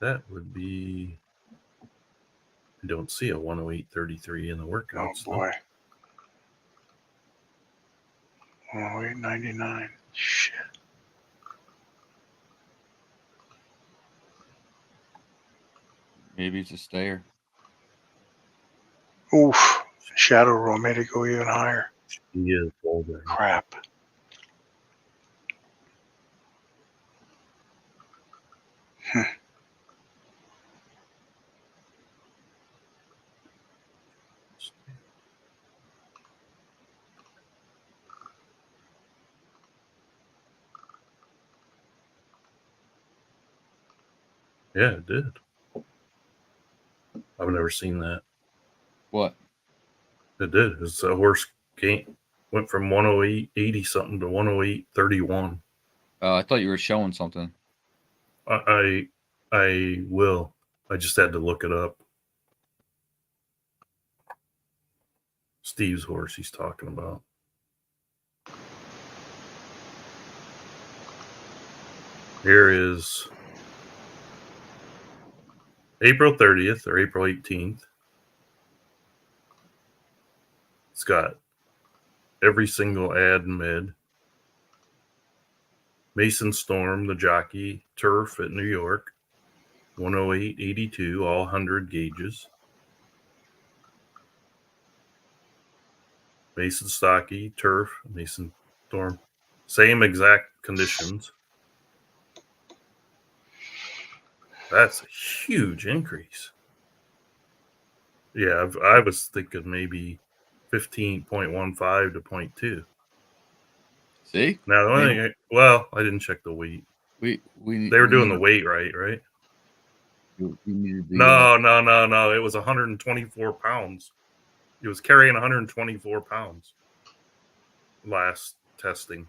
That would be. I don't see a 108.33 in the Oh workouts. boy. 108.99. Shit. Maybe it's a stayer. Oof. Shadow roll made it go even higher. He is older. Crap. Yeah, it did. I've never seen that. What? It did. It's a horse went from 108.80 something to 108.31. I thought you were showing something. I will. I just had to look it up. Steve's horse he's talking about. Here is April 30th or April 18th. It's got every single ad and mid. Mason Storm, the jockey, turf at New York, 108.82, all 100 gauges. Mason Stocky, turf, Mason Storm, same exact conditions. That's a huge increase. Yeah, I was thinking maybe 15.15 to 0.2. See? Now the only thing, I didn't check the weight. We They were doing the weight right? We needed the, No. It was 124 pounds. It was carrying 124 pounds last testing.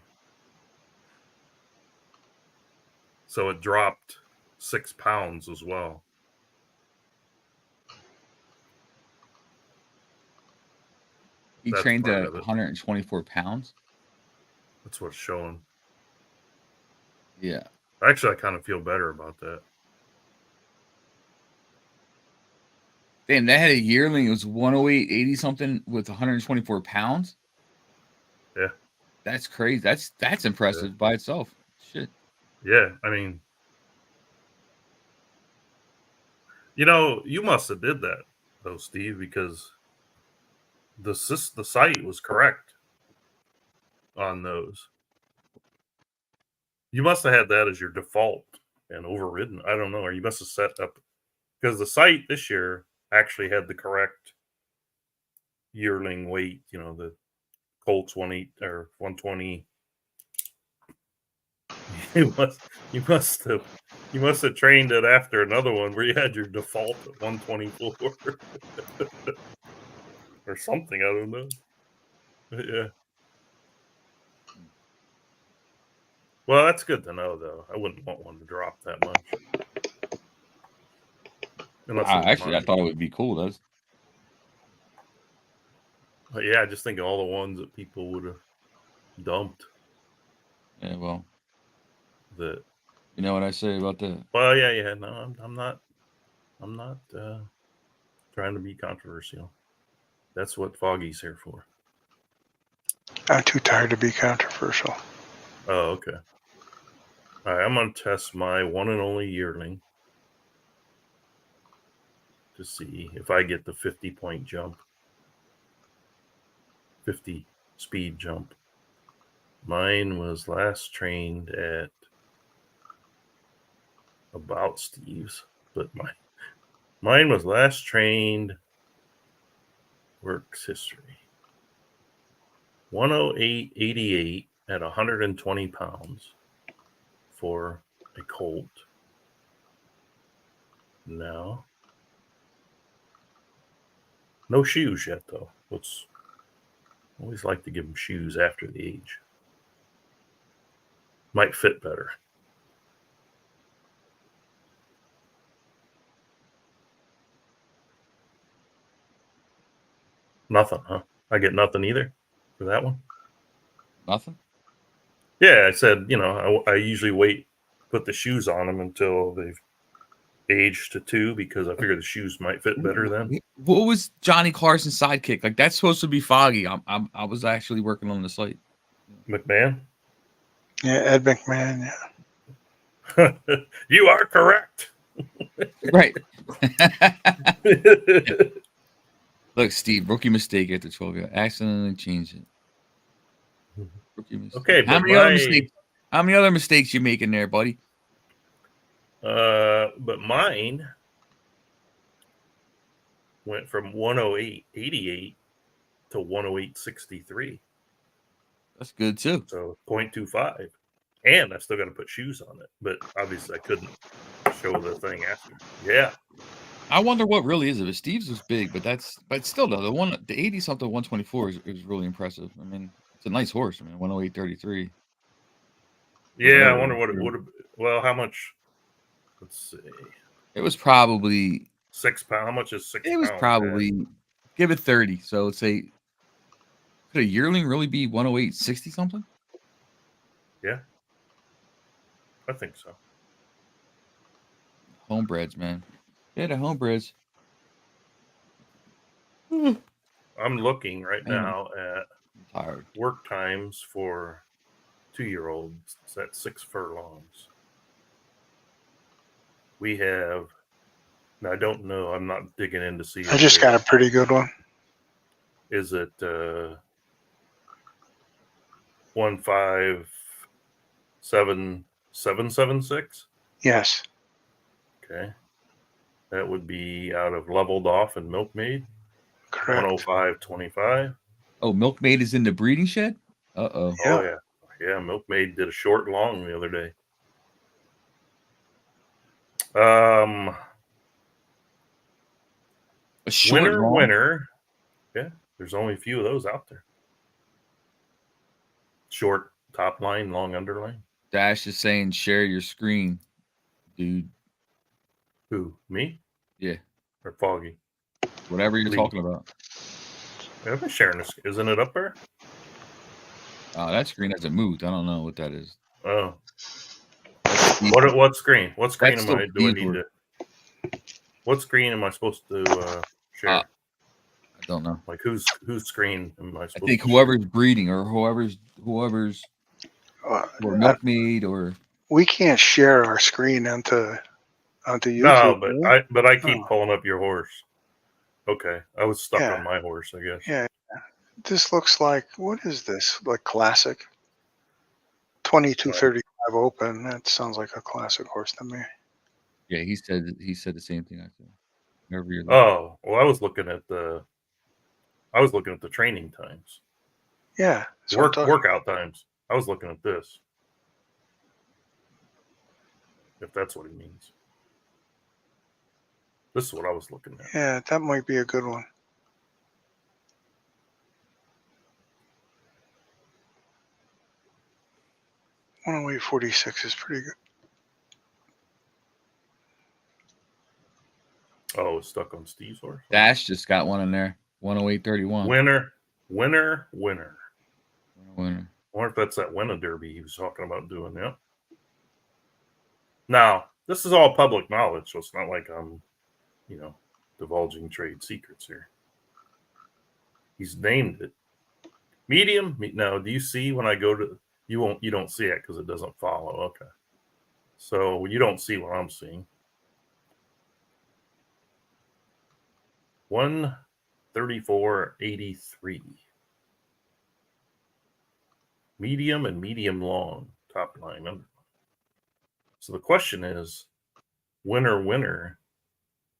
So it dropped 6 pounds as well. He That's trained part at of it. 124 pounds. That's what's showing. Yeah. Actually, I kind of feel better about that. Damn, that had a yearling. It was 108.80 something with 124 pounds. Yeah. That's crazy. That's impressive by itself. Shit. Yeah, I mean, you must have did that though, Steve, because the site was correct on those. You must have had that as your default and overridden. I don't know, or you must have set up because the site this year actually had the correct yearling weight. The Colts 18 or 120. You must have trained it after another one where you had your default at 124 or something. I don't know. Yeah. Well, that's good to know, though. I wouldn't want one to drop that much. I thought it would be cool. That's. But yeah, I just think of all the ones that people would have dumped. Yeah, well. That. You know what I say about that? Well, yeah. No, I'm not trying to be controversial. That's what Foggy's here for. I'm too tired to be controversial. Oh, okay. All right, I'm going to test my one and only yearling to see if I get the 50-point jump. 50 speed jump. Mine was last trained at about Steve's, but mine was last trained Works history. 108.88 at 120 pounds for a colt. No. No shoes yet, though. Let's always like to give them shoes after the age. Might fit better. Nothing, huh? I get nothing either for that one. Nothing. Yeah, I said, I usually wait, put the shoes on them until they've aged to 2 because I figure the shoes might fit better then. What was Johnny Carson's sidekick? Like, that's supposed to be Foggy. I was actually working on the site. McMahon? Yeah, Ed McMahon. Yeah. You are correct. Right. Look, Steve, rookie mistake after 12 years. Accidentally change it. Rookie mistake. Okay, How but many other mistakes you making there, buddy? But mine went from 108.88 to 108.63. That's good too. So 0.25. And I still got to put shoes on it. But obviously I couldn't show the thing after. Yeah. I wonder what really is it. Steve's was big, but still though, the 80 something 124 is really impressive. I mean, it's a nice horse. I mean, 108.33. Yeah, I wonder what it would have. Well, how much? Let's see. It was probably 6 pounds. How much is 6 pounds? It was probably give it 30. So let's say, could a yearling really be 108.60 something? Yeah, I think so. Homebreds, man. Yeah, the homebreds. I'm looking right now at work times for 2-year-olds. It's at 6 furlongs. We have. Now I don't know. I'm not digging in to see. I just got a pretty good one. Is it 157,776? Yes. Okay. That would be out of Leveled Off and Milkmaid. Correct. 105.25. Oh, Milkmaid is in the breeding shed? Uh-oh. Yeah. Oh, yeah. Yeah, Milkmaid did a short long the other day. A short winner. Yeah, there's only a few of those out there. Short top line, long underline. Dash is saying share your screen, dude. Who? Me? Yeah. Or Foggy? Whatever you're talking about. I've been sharing this. Isn't it up there? That screen hasn't moved. I don't know what that is. Oh. What screen? What screen do I need to? What screen am I supposed to share? I don't know. Like whose screen am I supposed to? I think whoever's breeding or whoever's or Milkmaid or. We can't share our screen onto YouTube. No, but I keep pulling up your horse. Okay, I was stuck on my horse, I guess. Yeah, this looks like, what is this? Like classic 2235 open. That sounds like a classic horse to me. Yeah, he said the same thing. I think. Oh, well, I was looking at the training times. Yeah, workout times. I was looking at this. If that's what he means. This is what I was looking at. Yeah, that might be a good one. $108.46 is pretty good. Oh, it's stuck on Steve's horse. Dash just got one in there. 108.31. Winner. Winner. I wonder if that's that Winner Derby he was talking about doing. Yeah. Now, this is all public knowledge, so it's not like I'm, divulging trade secrets here. He's named it. Medium. Now, do you see when I go to? You don't see it because it doesn't follow. Okay. So you don't see what I'm seeing. 134.83. Medium and medium long top line under. So the question is, winner,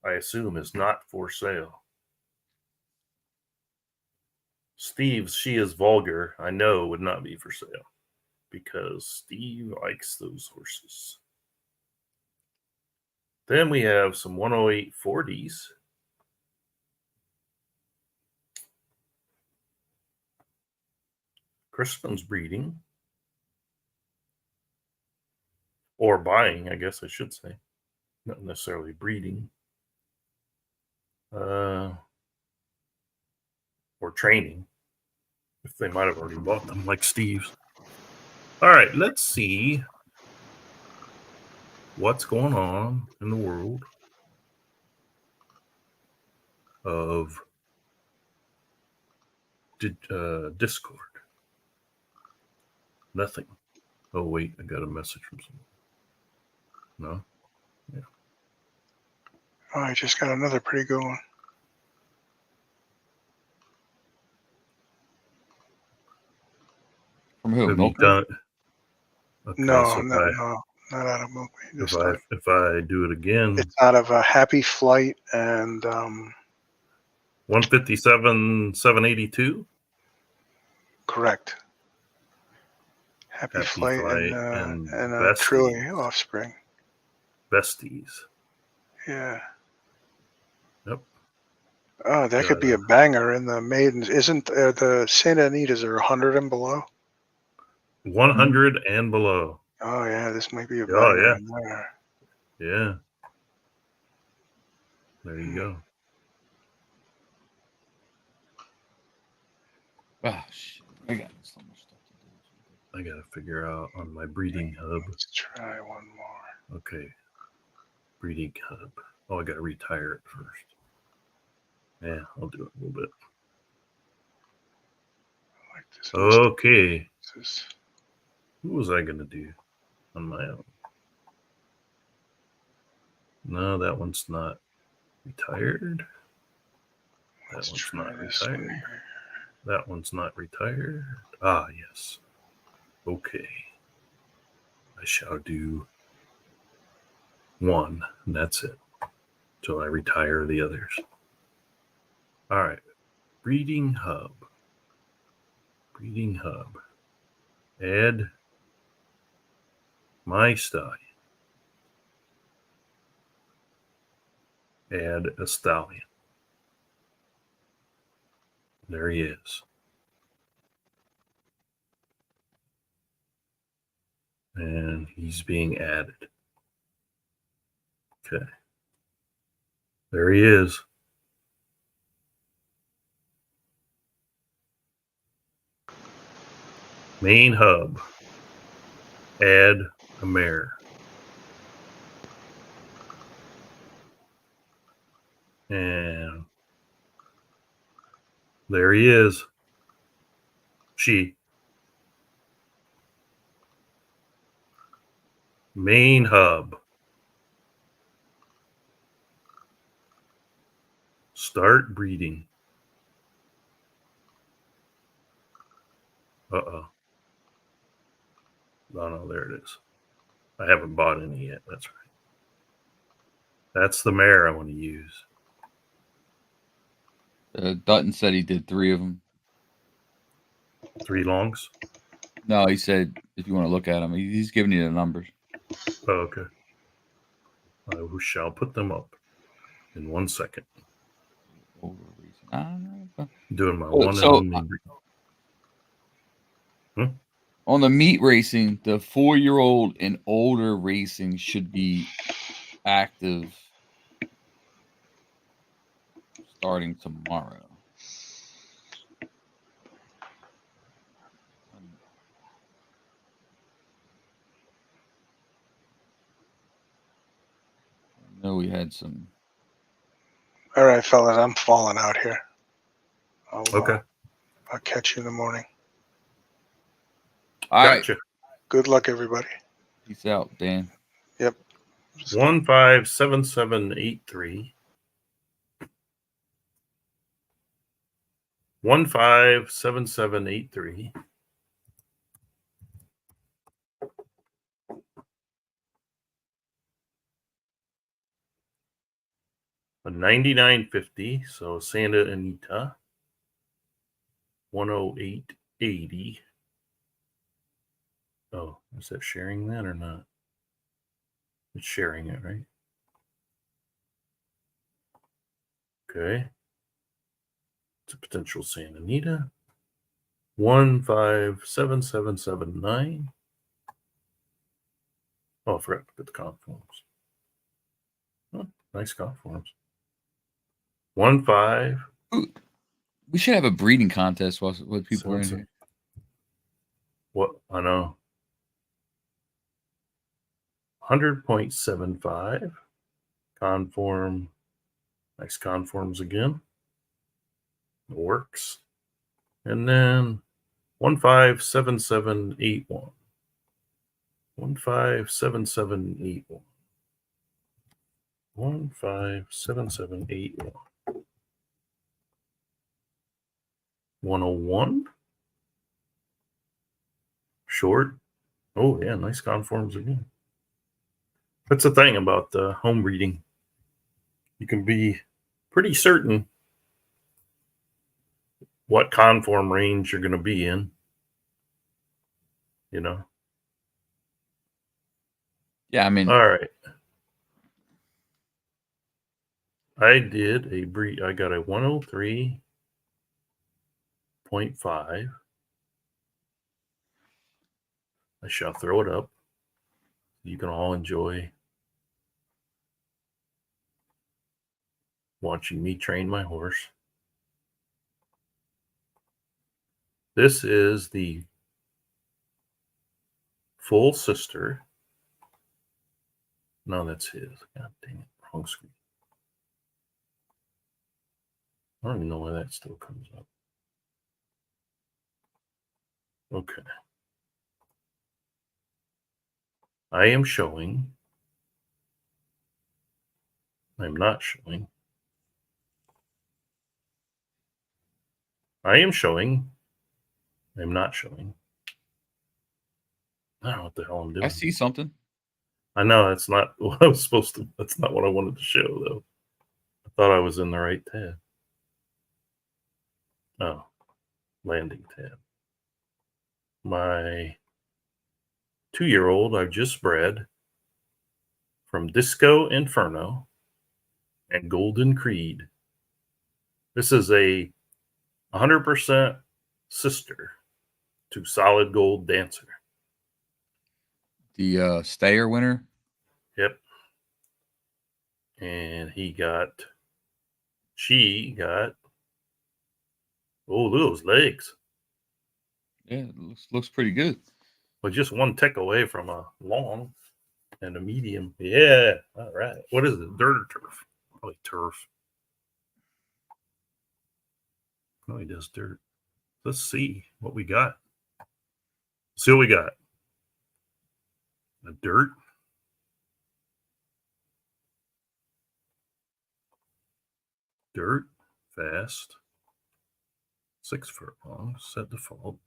I assume, is not for sale. Steve's She Is Vulgar, I know, would not be for sale because Steve likes those horses. Then we have some 108 40s. Crispin's breeding. Or buying, I guess I should say. Not necessarily breeding. Or training. If they might have already bought them, like Steve's. All right, let's see what's going on in the world of Discord. Nothing. Oh, wait, I got a message from someone. No? Yeah. Oh, I just got another pretty good one. From who? Have you Milk? done? Okay, No, so no, not out of Milky this time. if I do it again, It's out of a Happy Flight and 157 782. correct. Happy Flight and Truly Offspring. Besties. Yeah. Yep. Oh, that could be a banger in the maidens. Isn't the Santa Anitas are 100 and below? 100 and below. Oh yeah, this might be a banger. Yeah. In there. Yeah. There you go. Oh, shit. I got so much stuff to do. I got to figure out on my breeding hub. Let's try one more. Okay. Breeding hub. Oh, I got to retire it first. Yeah, I'll do it a little bit. I like this. Okay. This is... What was I going to do on my own? No, that one's not retired. That one's not retired. That one's not retired. Ah, yes. Okay. I shall do one, and that's it. Till I retire the others. All right. Breeding hub. Breeding hub. Add my stallion. Add a stallion. There he is. And he's being added. Okay. There he is. Main hub. Add a mare. And there he is. She. Main hub. Start breeding. Uh-oh. No, there it is. I haven't bought any yet. That's right. That's the mare I want to use. Dutton said he did 3 of them. 3 longs? No, he said if you want to look at them, he's giving you the numbers. Oh, okay. I shall put them up in 1 second. Doing my one and only. On the meat racing, the 4-year-old and older racing should be active starting tomorrow. I know we had some. All right, fellas, I'm falling out here. Okay. I'll catch you in the morning. All gotcha. Right. Good luck, everybody. Peace out, Dan. Yep. 157783. 157783. A 99.50. So Santa Anita. 108.80. Oh, is that sharing that or not? It's sharing it, right? Okay. It's a potential Santa Anita. 157779. Oh, I forgot to put the conforms. Oh, nice conforms. 15. Ooh, we should have a breeding contest while people are in Seven, here. What? I know. 100.75. Conform. Nice conforms again. It works. And then 157781. 157781. 157781. 101. Short. Oh, yeah, nice conforms again. That's the thing about home breeding. You can be pretty certain what conform range you're going to be in. You know? Yeah, I mean, All right. I did a breed. I got a 103.5. I shall throw it up. You can all enjoy watching me train my horse. This is the full sister. No, that's his. God dang it. Wrong screen. I don't even know why that still comes up. Okay. I am showing. I'm not showing. I am showing. I'm not showing. I don't know what the hell I'm doing. I see something. I know that's not what I was supposed to. That's not what I wanted to show, though. I thought I was in the right tab. Oh, landing tab. My 2-year-old I've just bred from Disco Inferno and Golden Creed. This is a 100% sister to Solid Gold Dancer. The stayer winner. Yep. And she got, oh, look at those legs. Yeah, it looks pretty good. But just one tick away from a long and a medium. Yeah. All right. What is it? Dirt or turf? Probably turf. No, he does dirt. Let's see what we got. See what we got. A dirt. Dirt. Fast. 6 furlongs. Set default.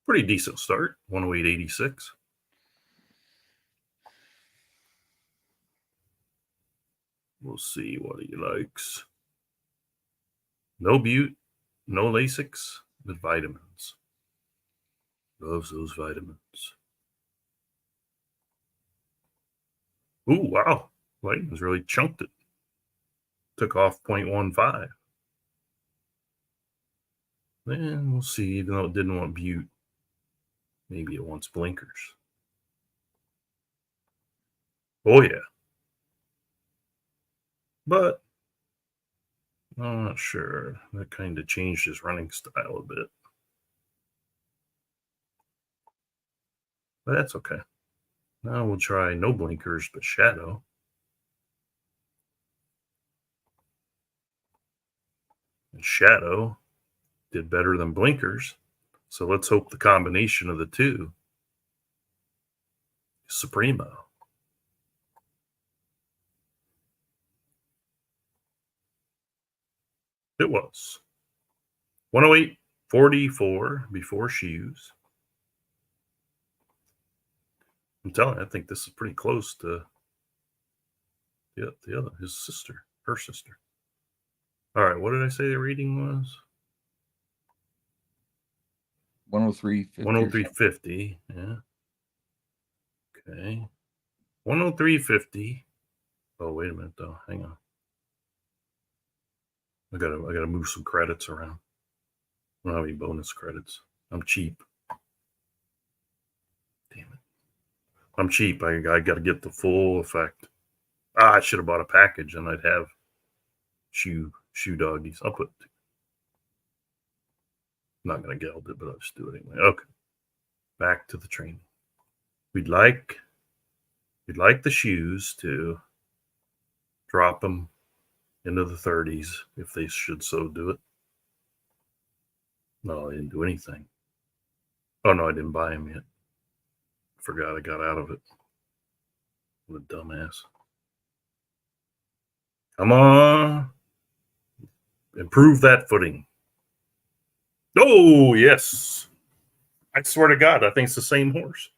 Pretty decent start. 108.86. We'll see what he likes. No Butte, no Lasix, but vitamins. Loves those vitamins. Ooh, wow. Vitamins really chunked it. Took off 0.15. Then we'll see, even though it didn't want Butte. Maybe it wants blinkers. Oh, yeah. But I'm not sure. That kind of changed his running style a bit. But that's okay. Now we'll try no blinkers, but shadow. And shadow did better than blinkers. So let's hope the combination of the two is Supremo. It was 108.44 before shoes. I'm telling you, I think this is pretty close to the other, his sister, her sister. All right, what did I say the reading was? 103.50. 103.50. Yeah. Okay. 103.50. Oh, wait a minute though. Hang on. I gotta move some credits around. I don't have any bonus credits. I'm cheap. Damn it. I'm cheap. I gotta get the full effect. I should have bought a package and I'd have shoe doggies. I'll put I'm not gonna geld it, but I'll just do it anyway. Okay. Back to the training. We'd like the shoes to drop them into the 30s if they should so do it. No, I didn't do anything. Oh no, I didn't buy them yet. Forgot I got out of it. What a dumbass. Come on. Improve that footing. Oh, yes. I swear to God, I think it's the same horse.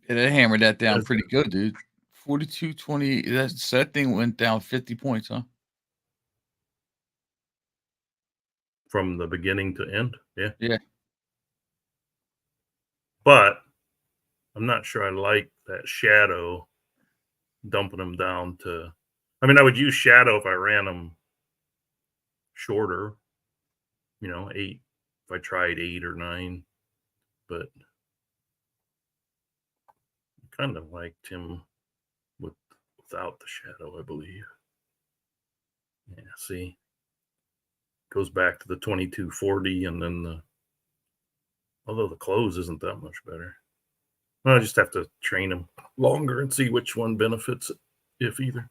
Yeah, they hammered that down That's pretty good, dude. 42-20. That thing went down 50 points, huh? From the beginning to end. Yeah. Yeah. But I'm not sure I like that shadow dumping them down to. I mean, I would use shadow if I ran them shorter, 8. If I tried 8 or 9, but I kind of liked him without the shadow, I believe. Yeah, see, goes back to the 2240, and then although the close isn't that much better. Well, I just have to train them longer and see which one benefits it, if either.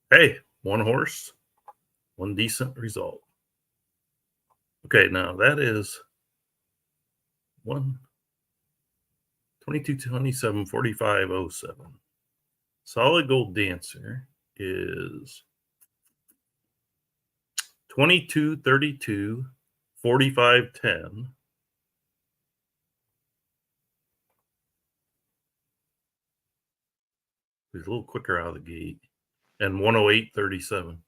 Hey, one horse, one decent result. Okay, now that is 22-27-45-07. Solid Gold Dancer is 22-32-45-10. He's a little quicker out of the gate. And 108-37.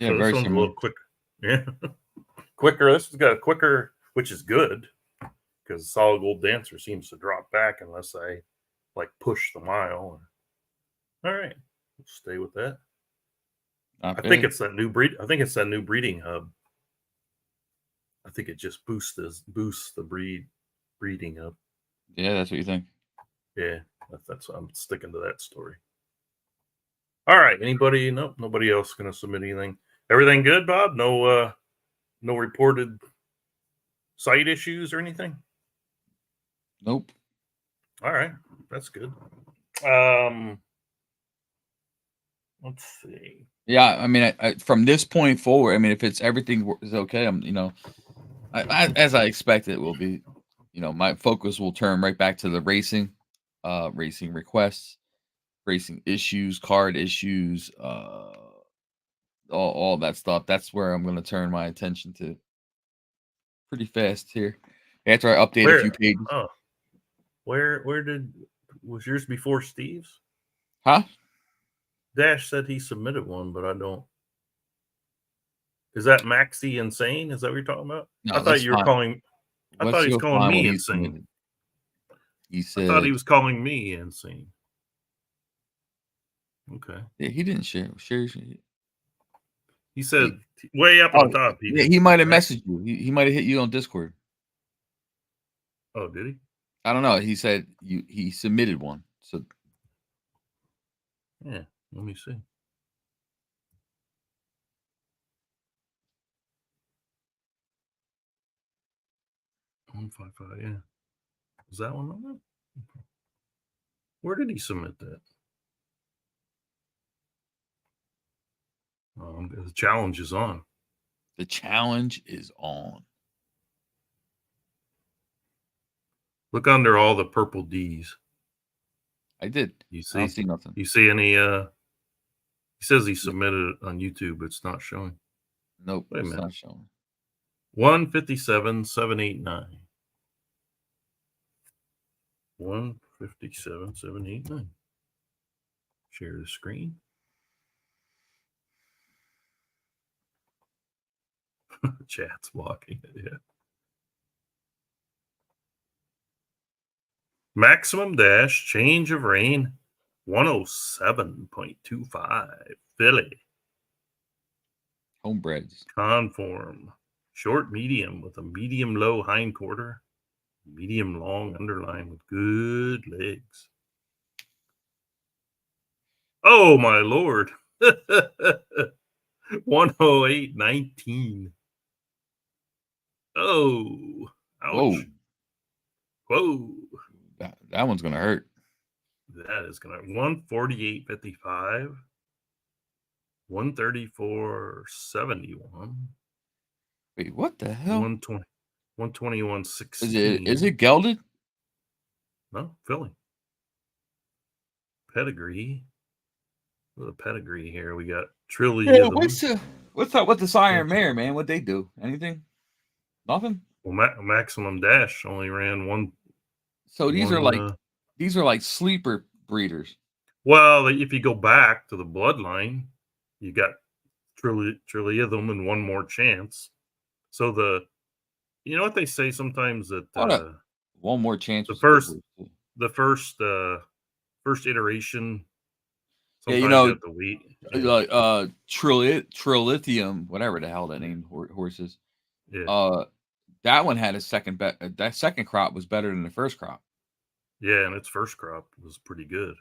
Yeah, So this very one's a similar. little quicker. Yeah. Quicker. This has got a quicker, which is good because Solid Gold Dancer seems to drop back unless I push the mile. All right. We'll stay with that. I think it's that new breed. I think it's that new breeding hub. I think it just boosts the breeding up. Yeah, that's what you think. Yeah, that's I'm sticking to that story. All right. Anybody? Nope. Nobody else going to submit anything. Everything good, Bob? No reported site issues or anything? Nope. All right. That's good. Let's see. Yeah, I mean, I, from this point forward, I mean, if it's everything is okay, as I expect it will be, my focus will turn right back to the racing requests, racing issues, card issues, all that stuff. That's where I'm going to turn my attention to pretty fast here. After I update a few pages. Oh, where was yours before Steve's? Huh? Dash said he submitted one, but I don't. Is that Maxi Insane? Is that what you're talking about? No, I thought you were calling. I thought he was calling me insane. He said. I thought he was calling me insane. Okay. Yeah, he didn't share. He said way up on top. He might have messaged you. He might have hit you on Discord. Oh, did he? I don't know. He said he submitted one. So yeah, let me see. $155, yeah. Is that one on there? Where did he submit that? The challenge is on. The challenge is on. Look under all the purple D's. I did. You see? I don't see nothing. You see any? He says he submitted it on YouTube, but it's not showing. Nope, it's not showing. 157,789. 157,789. Share the screen. Chat's blocking it. Yeah. Maximum dash, change of rain, 107.25. Philly. Homebreds. Conform. Short medium with a medium low hind quarter. Medium long underline with good legs. Oh my lord. 108.19. Oh. Ouch. Whoa. Whoa. That one's gonna hurt. That is gonna 148.55. 134.71. Wait, what the hell? 120. 121.16. Is it gelded? No, Philly. Pedigree. With a pedigree here, we got Trillium. What's up with the Sire Mare, man? What'd they do? Anything? Nothing. Well, Maximum Dash only ran one. So these are like sleeper breeders. Well, if you go back to the bloodline, you got Trillium and One More Chance. So you know what they say sometimes that One More Chance. The first iteration. Yeah, you have the wheat. Trilithium, whatever the hell that name horses. Yeah. That one had a second bet. That second crop was better than the first crop. Yeah, and its first crop was pretty good.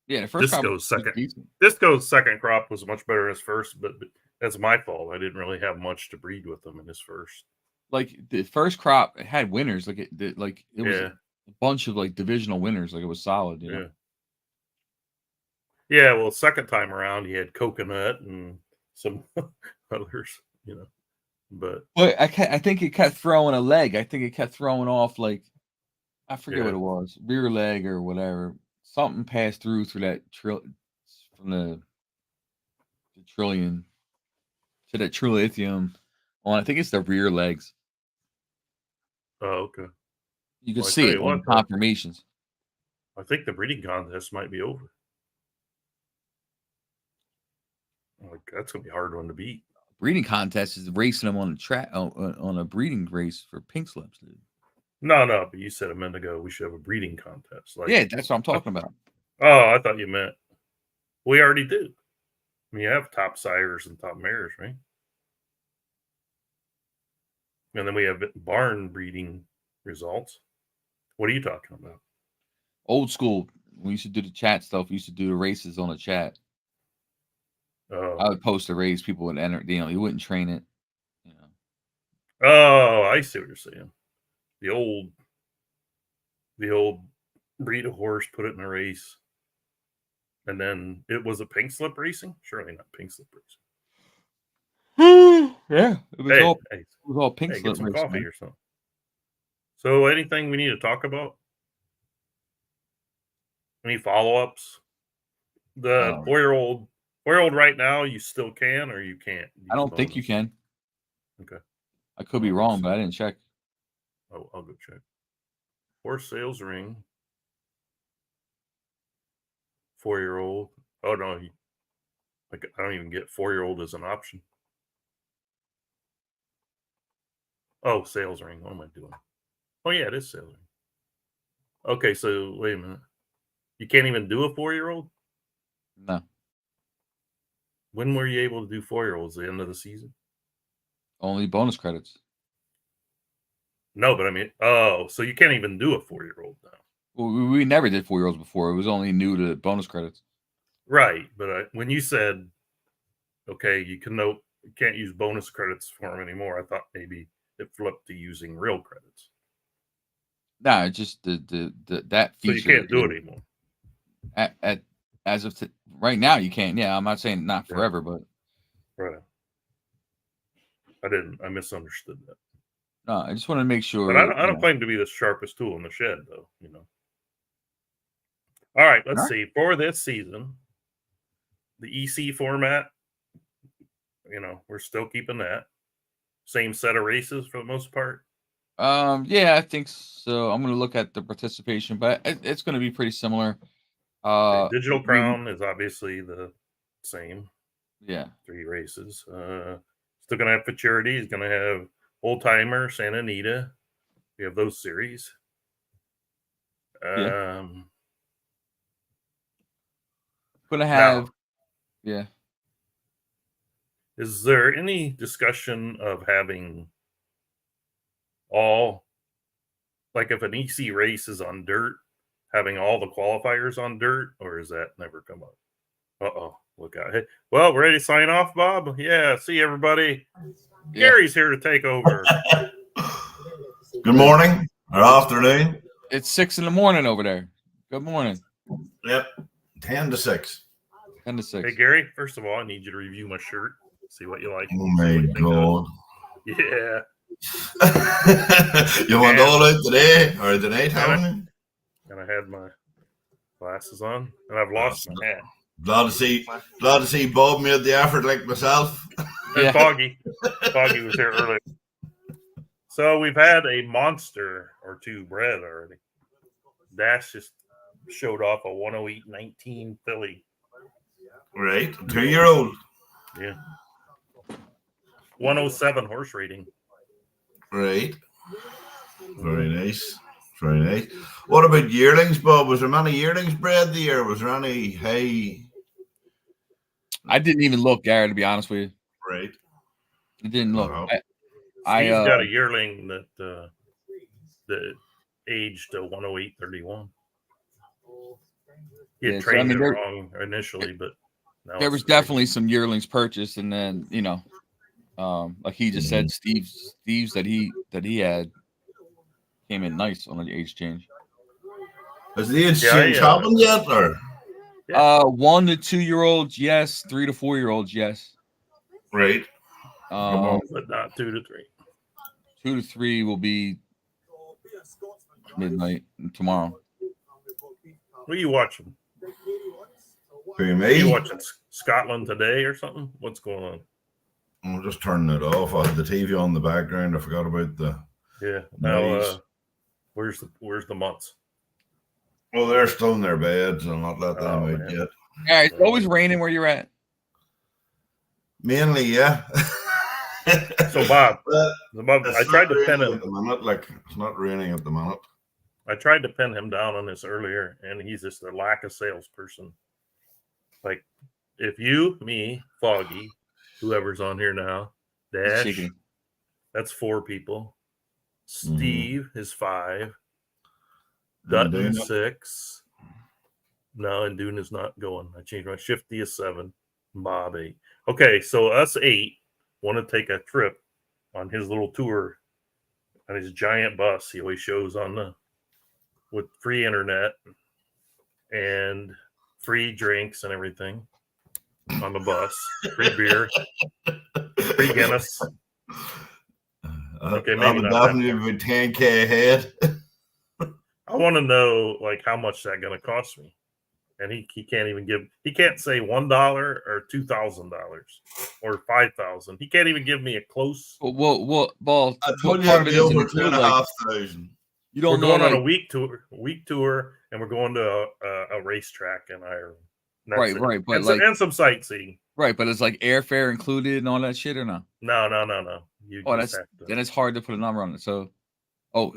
Yeah, the first crop was second. Disco's second crop was much better than his first, but that's my fault. I didn't really have much to breed with them in his first. Like the first crop had winners. It was a bunch of like divisional winners. Like it was solid. You know? Yeah. Well, second time around, he had Coconut and some others. You know, but I think it kept throwing a leg. I think it kept throwing off like I forget what it was, rear leg or whatever. Something passed through that from the Trillium to that Trilithium on. I think it's the rear legs. Oh, okay. You can see it on confirmations. I think the breeding contest might be over. Like that's gonna be a hard one to beat. Breeding contest is racing them on the track on a breeding race for pink slips, dude. No, but you said a minute ago we should have a breeding contest. Yeah, that's what I'm talking about. Oh, I thought you meant we already do. We have top sires and top mares, right? And then we have barn breeding results. What are you talking about? Old school. We used to do the chat stuff. We used to do the races on the chat. I would post a race. People would enter. You wouldn't train it. You know. Oh, I see what you're saying. The old breed a horse, put it in a race, and then it was a pink slip racing. Surely not pink slip racing. Yeah, it was all pink slip get some racing, coffee man. or something. So, anything we need to talk about? Any follow-ups? The 4-year-old right now, you still can or you can't? I don't think you can. Okay. I could be wrong, but I didn't check. Oh, I'll go check. Horse sales ring. 4-year-old. Oh no, I don't even get 4-year-old as an option. Oh, sales ring. What am I doing? Oh yeah, it is sales ring. Okay, so wait a minute. You can't even do a 4-year-old? No. When were you able to do 4-year-olds? The end of the season? Only bonus credits. No, but I mean, so you can't even do a 4-year-old now. Well, we never did 4-year-olds before. It was only new to bonus credits. Right, but when you said, okay, you can't use bonus credits for them anymore, I thought maybe it flipped to using real credits. Nah, it's just that feature. So you can't do it anymore. As of right now, you can. Yeah, I'm not saying not forever, but right. I misunderstood that. No, I just want to make sure. But I don't claim to be the sharpest tool in the shed, though. You know. All right, let's see. For this season, the EC format, we're still keeping that same set of races for the most part. Yeah, I think so. I'm going to look at the participation, but it's going to be pretty similar. Digital Crown is obviously the same. Yeah, 3 races. Still gonna have Futurity. He's gonna have Old Timer, Santa Anita. We have those series. Yeah. Um, Gonna have, now, yeah. is there any discussion of having all, like if an EC race is on dirt, having all the qualifiers on dirt, or is that never come up? Look out. Hey, well, ready to sign off, Bob? Yeah, see everybody. Yeah. Gary's here to take over. Good morning or afternoon. It's 6 a.m. over there. Good morning. Yep. 10 to 6. 10 to 6. Hey, Gary, first of all, I need you to review my shirt. See what you like. Oh my God. Yeah. You want all out today or tonight, Helen? And I had my glasses on, and I've lost my hat. Glad to see Bob made the effort like myself. And Foggy was here earlier. So we've had a monster or two bred already. Dash just showed off a 108-19 filly. Right. 2-year-old. Yeah. 107 horse rating. Right. Very nice. Very nice. What about yearlings, Bob? Was there many yearlings bred the year? Was there any hay? I didn't even look, Gary, to be honest with you. Right. I didn't look. Wow. He's got a yearling that aged 108-31. He had trained it wrong initially, but now there was definitely some yearlings purchased, and then like he just said, Steve's that he had came in nice on the age change. Has the age change happened yet, or? 1 to 2 year olds, yes. 3 to 4 year olds, yes. Right. But not 2 to 3. 2 to 3 will be midnight tomorrow. What are you watching? Who, Are me? you watching Scotland Today or something? What's going on? I'm just turning it off. I had the TV on the background. I forgot about the. Yeah. Now, where's the mutts? Well, they're still in their beds. I'll not let them out yet. Yeah, it's always raining where you're at. Mainly, yeah. So, Bob, I tried to pin him. At the minute, like it's not raining at the minute. I tried to pin him down on this earlier, and he's just a lack of salesperson. Like, if you, me, Foggy, whoever's on here now, Dash, that's 4 people. Steve is 5. Dutton 6. No, and Dune is not going. I changed my Shifty is 7. Bob 8. Okay, so us 8 want to take a trip on his little tour on his giant bus he always shows on with free internet and free drinks and everything on the bus, free beer, free Guinness. Okay, maybe not. Definitely 10K ahead. I want to know like how much that's going to cost me, and he can't even give. He can't say $1 or $2,000 or $5,000. He can't even give me a close. Well, I told you I'd be over 2,500. You don't we're know, going on a week tour, and we're going to a racetrack in Ireland. Right, but and some sightseeing. Right, but it's like airfare included and all that shit, or no? No. Then it's hard to put a number on it. So,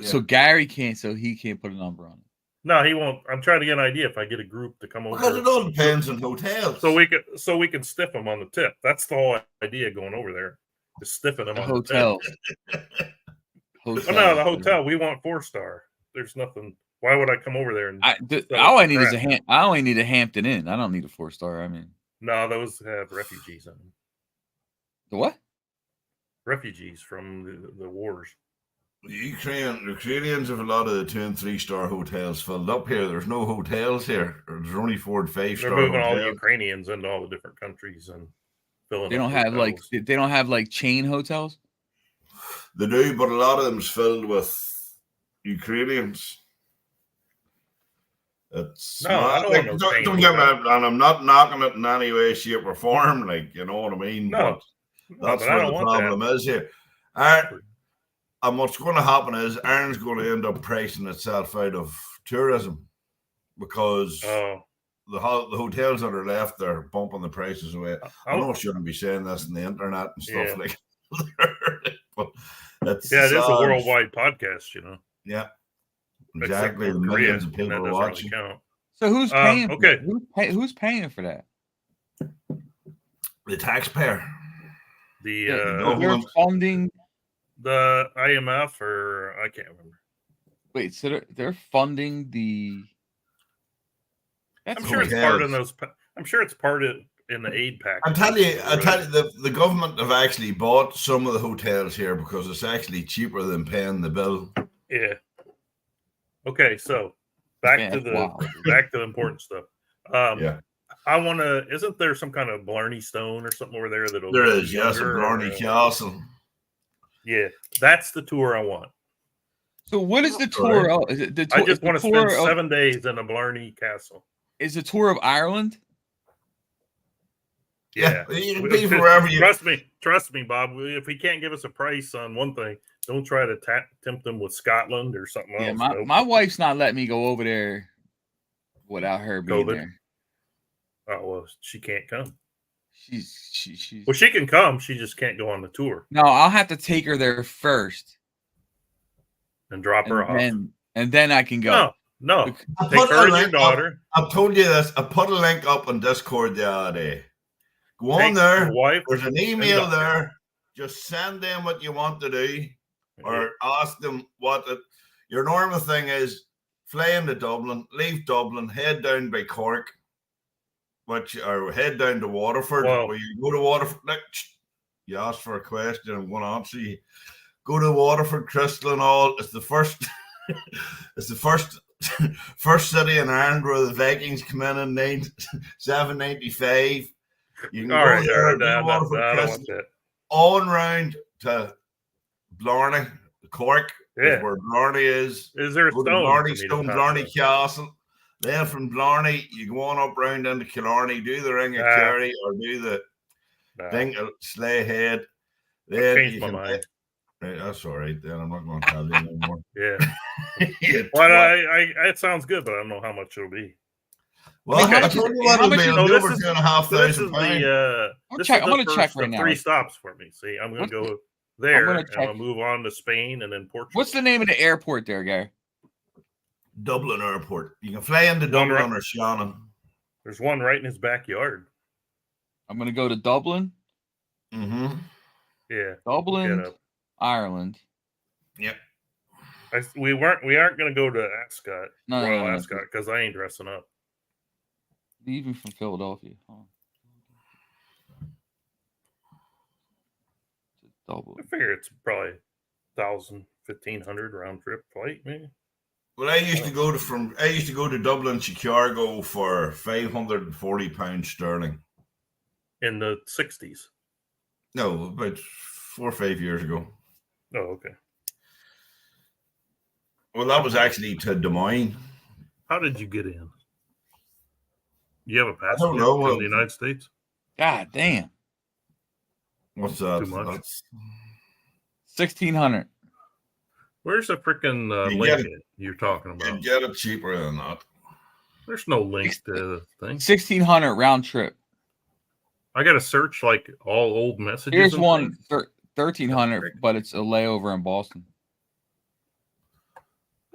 so Gary can't, so he can't put a number on it. No, he won't. I'm trying to get an idea if I get a group to come over. Because it all depends on hotels. So we can stiff them on the tip. That's the whole idea going over there. Is stiffing them on hotel. the tip. Hotel. No, the hotel. We want 4-star. There's nothing. Why would I come over there? And all I need is I only need a Hampton Inn. I don't need a 4-star. I mean, no, those have refugees in them. The what? Refugees from the wars. The Ukrainians have a lot of the 2- and 3-star hotels filled up here. There's no hotels here. There's only 4- and 5-star. They're moving all the Ukrainians into all the different countries and filling. They don't have like chain hotels. They do, but a lot of them is filled with Ukrainians. It's I don't want no don't get me, and I'm not knocking it in any way, shape, or form. Like, you know what I mean? No, but that's where the problem is here. And what's going to happen is Ireland's going to end up pricing itself out of tourism because the hotels that are left, they're bumping the prices away. I know I shouldn't be saying this on the internet and stuff like. But that's Yeah, it is a sad. worldwide podcast, you know. Yeah, Except exactly. North The Korea, millions of and people that are doesn't really watching. count. So who's paying? For okay. that? Who's paying for that? The taxpayer. They're funding the IMF, or I can't remember. Wait, so they're funding the. I'm sure it's part of those. I'm sure it's part of in the aid package. I tell you, the government have actually bought some of the hotels here because it's actually cheaper than paying the bill. Yeah. Okay, so back to the important stuff. Yeah. I want to. Isn't there some kind of Blarney Stone or something over there that'll? There is, yes, a Blarney Castle. Yeah, that's the tour I want. So what is the tour? Of, is it the tour, I just want to spend 7 days in a Blarney Castle. Is the tour of Ireland? Yeah, you can pay for wherever you. Trust me, Bob. If he can't give us a price on one thing, don't try to tempt them with Scotland or something else. My wife's not letting me go over there without her being there. Oh well, she can't come. She's. Well, she can come. She just can't go on the tour. No, I'll have to take her there first and drop her off, and then I can go. No. Take her and your daughter. I've told you this. I put a link up on Discord the other day. Go on there. There's an email there. Just send them what you want to do, or ask them what your normal thing is. Fly into Dublin, leave Dublin, head down by Cork, or head down to Waterford. Where you go to Waterford. You ask for a question, I'm going to answer you. Go to Waterford, Crystal, and all. It's the first. It's the first city in Ireland where the Vikings come in 795. You can go there, Waterford, on round to Blarney, Cork, where Blarney is. Is there a stone? Blarney Castle. Then from Blarney, you go on up round into Killarney, do the Ring of Kerry, or do the thing at Slay Head. Then changed my mind. Right, that's all right. Then I'm not going to tell you anymore. Yeah. Well, it sounds good, but I don't know how much it'll be. Well, I told you what it'll be. It'll be over £2,500. I'm going to check right now. 3 stops for me. See, I'm going to go there, and I'll move on to Spain and then Portugal. What's the name of the airport there, Gary? Dublin Airport. You can fly into Dublin or Shannon. There's one right in his backyard. I'm going to go to Dublin. Mm-hmm. Yeah. Dublin, Ireland. Yep. We aren't going to go to Ascot, Royal Ascot, because I ain't dressing up. Even from Philadelphia. I figure it's probably 1,000, 1,500 round trip flight, maybe. Well, I used to go to Dublin, Chicago for £540 sterling. In the 60s. No, about 4 or 5 years ago. Oh, okay. Well, that was actually to Des Moines. How did you get in? You have a passport to the United States? God damn. What's that? Too much. That's... 1,600. Where's the freaking link you're talking about? You get it cheaper than that. There's no link to the thing. 1,600 round trip. I got to search like all old messages. Here's one 1,300, but it's a layover in Boston.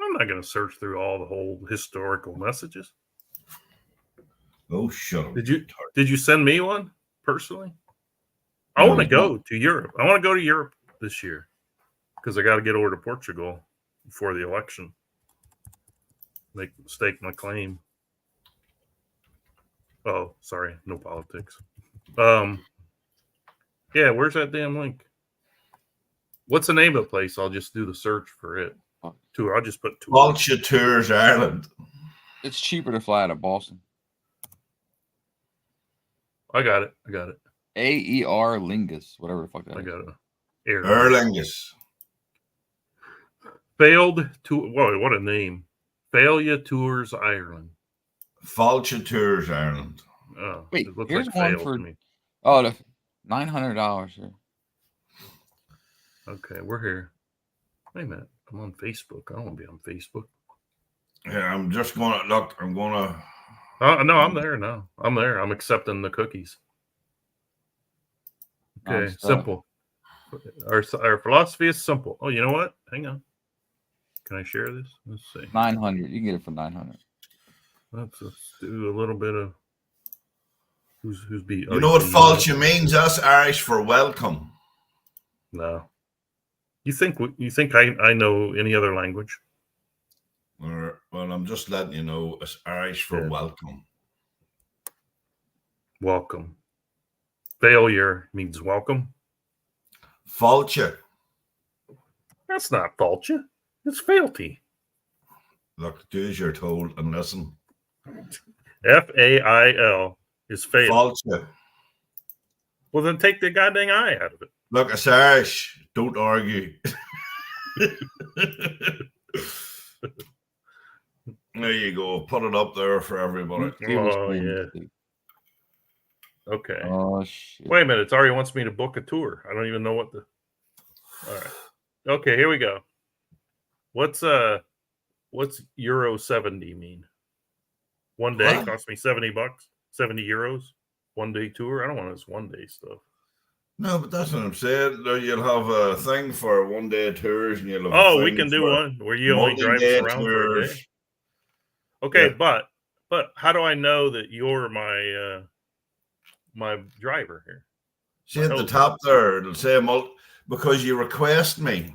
I'm not going to search through all the whole historical messages. Oh, shut up. Did you send me one personally? I want to go to Europe. I want to go to Europe this year because I got to get over to Portugal before the election. Stake my claim. Oh, sorry, no politics. Yeah, where's that damn link? What's the name of the place? I'll just do the search for it. Tour. I'll just put tour. Vulture Tours Ireland. It's cheaper to fly out of Boston. I got it. Aer Lingus, whatever the fuck that is. I got it. Aer Lingus. Failed to. Whoa, what a name. Failure Tours Ireland. Vulture Tours Ireland. Oh, wait, it looks here's like one for me. Oh, the $900 here. Okay, we're here. Wait a minute. I'm on Facebook. I don't want to be on Facebook. Yeah, I'm just going to look. I'm going to. Oh, no, I'm there now. I'm there. I'm accepting the cookies. Okay, simple. Our philosophy is simple. Oh, you know what? Hang on. Can I share this? Let's see. 900. You can get it for 900. Let's do a little bit of who's beat. You know what false means? Us Irish for welcome. No. You think I know any other language? Well, I'm just letting you know it's Irish for welcome. Welcome. Failure means welcome. Falcha. That's not falcha. It's failty. Look, do as you're told and listen. Fail is fail. Falcha. Well, then take the goddamn I out of it. Look, it's Irish. Don't argue. There you go. Put it up there for everybody. Oh, yeah. Okay. Oh, shit. Wait a minute. Ari wants me to book a tour. I don't even know what the... All right. Okay, here we go. What's Euro 70 mean? One day cost me $70. 70 euros. 1 day tour. I don't want this 1 day stuff. No, but that's what I'm saying. You'll have a thing for 1 day tours, and you'll have we can do one where you only drive us around for a day. Okay, yeah. but how do I know that you're my my driver here? See at the top there, it'll say because you request me.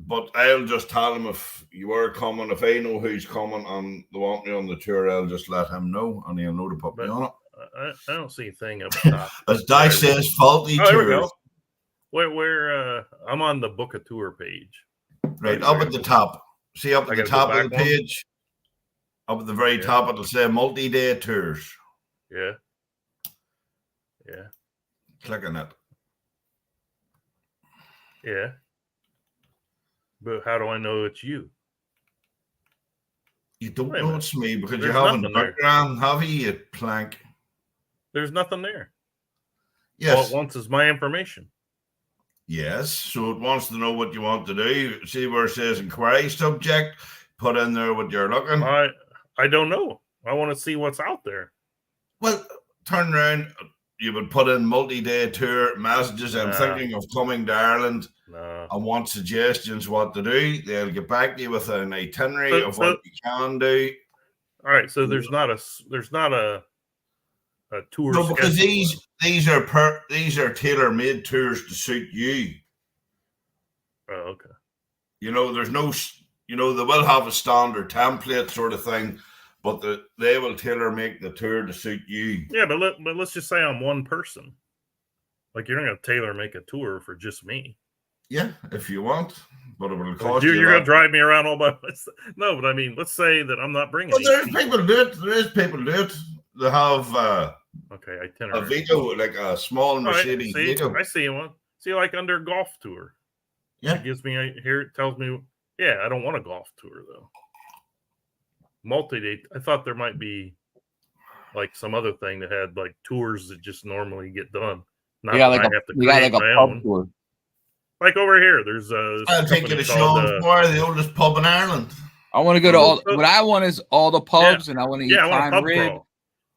But I'll just tell him if you are coming. If I know who's coming and they want me on the tour, I'll just let him know, and he'll know to put me on it. I don't see a thing up top. As Dice says, faulty tours. There we go. Where I'm on the book a tour page. Right up at the top. See up at the top of the page. Up at the very top, it'll say multi-day tours. Yeah. Click on it. Yeah. But how do I know it's you? You don't know it's me because you haven't the background, have you plank? There's nothing there. Yes. All it wants is my information. Yes. So it wants to know what you want to do. See where it says inquiry subject. Put in there what you're looking. I don't know. I want to see what's out there. Well, turn around. You would put in multi-day tour messages. I'm thinking of coming to Ireland. I want suggestions what to do. They'll get back to you with an itinerary of what you can do. All right. So there's not a tour. No, because these are tailor-made tours to suit you. Oh, okay. You know, there's no. You know, they will have a standard template sort of thing, but they will tailor-make the tour to suit you. Yeah, but let's just say I'm one person. Like, you're not going to tailor-make a tour for just me. Yeah, if you want, but it will cost you. You're going to drive me around all by myself. No, but I mean, let's say that I'm not bringing. Well, there's people do it. There is people do it. They have itinerary. A Vito, like a small Mercedes Vito. I see one. See, like under golf tour. Yeah, it gives me here. It tells me. Yeah, I don't want a golf tour though. Multi-day. I thought there might be like some other thing that had like tours that just normally get done. Not like a pub tour. Like over here, there's I'll take you to Sean's Bar, the oldest pub in Ireland. I want to go to all. What I want is all the pubs, and I want to eat prime rib.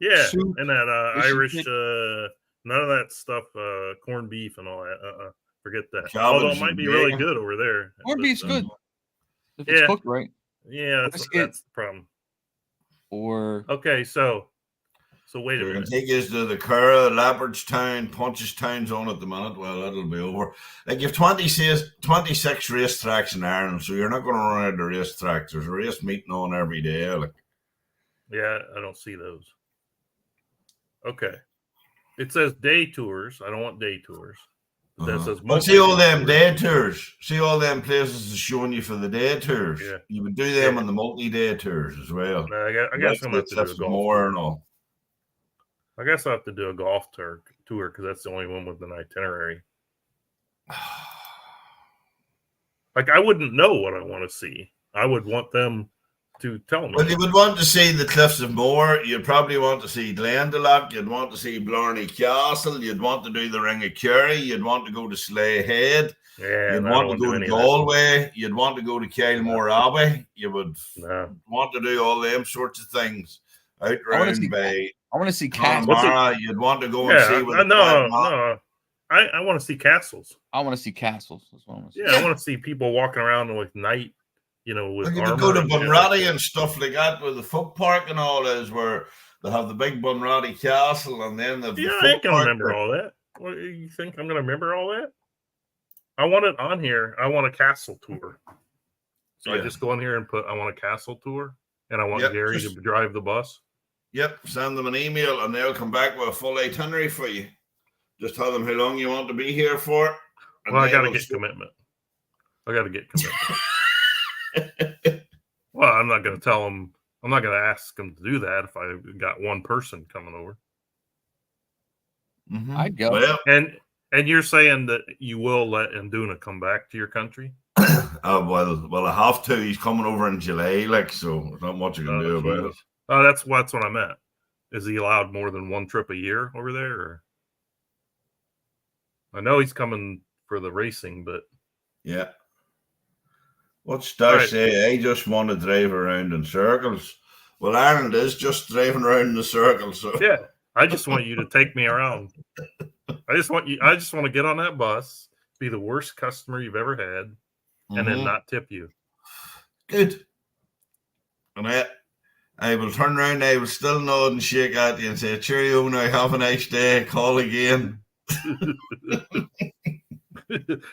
Yeah, soup, and that Irish, none of that stuff, corned beef and all that. Forget that. Although it might be really good over there. Corned beef's good. If it's cooked right. Yeah, that's the problem. Or okay, so wait a minute. We're going to take you to the Curra, Leopardstown, Punchestown's on at the minute. Well, that'll be over. Like, you have 26 racetracks in Ireland, so you're not going to run out of racetracks. There's a race meeting on every day. Like. Yeah, I don't see those. Okay. It says day tours. I don't want day tours. That says see all them day tours. See all them places is showing you for the day tours. Yeah. You would do them on the multi-day tours as well. I guess I'm going to have to do a golf more and all. I guess I'll have to do a golf tour because that's the only one with an itinerary. Like, I wouldn't know what I want to see. I would want them to tell me. Well, you would want to see the Cliffs of Moher. You'd probably want to see Glendalough. You'd want to see Blarney Castle. You'd want to do the Ring of Kerry. You'd want to go to Slay Head. Yeah, you'd want to go to Galway. You'd want to go to Kylemore Abbey. You would want to do all them sorts of things out around by. I want to see Cats. You'd want to go and see what. No. I want to see castles. I want to see castles. That's what I want to see. Yeah, I want to see people walking around with knight, with Like if armor. you go to and shit Bunratty like and stuff like that, where the folk park and all is, where they have the big Bunratty castle, and then the I folk ain't gonna park remember there. all that. What you think I'm gonna remember all that? I want it on here. I want a castle tour. So I just go in here and put I want a castle tour, and I want Gary to drive the bus. Yep, send them an email, and they'll come back with a full itinerary for you. Just tell them how long you want to be here for. Well, I got to get commitment. I got to get commitment. Well, I'm not going to tell them. I'm not going to ask them to do that if I got one person coming over. Mm-hmm. I'd go. Well, and you're saying that you will let Induna come back to your country? Well, I have to. He's coming over in July, so there's not much you can do about it. Oh, that's what I meant. Is he allowed more than one trip a year over there? Or? I know he's coming for the racing, but yeah. What's Dash say? I just want to drive around in circles. Well, Ireland is just driving around in a circle. So yeah, I just want you to take me around. I just want to get on that bus, be the worst customer you've ever had, and then not tip you. Good. And I will turn around. I will still nod and shake at you and say, "Cheerio, now have a nice day. Call again."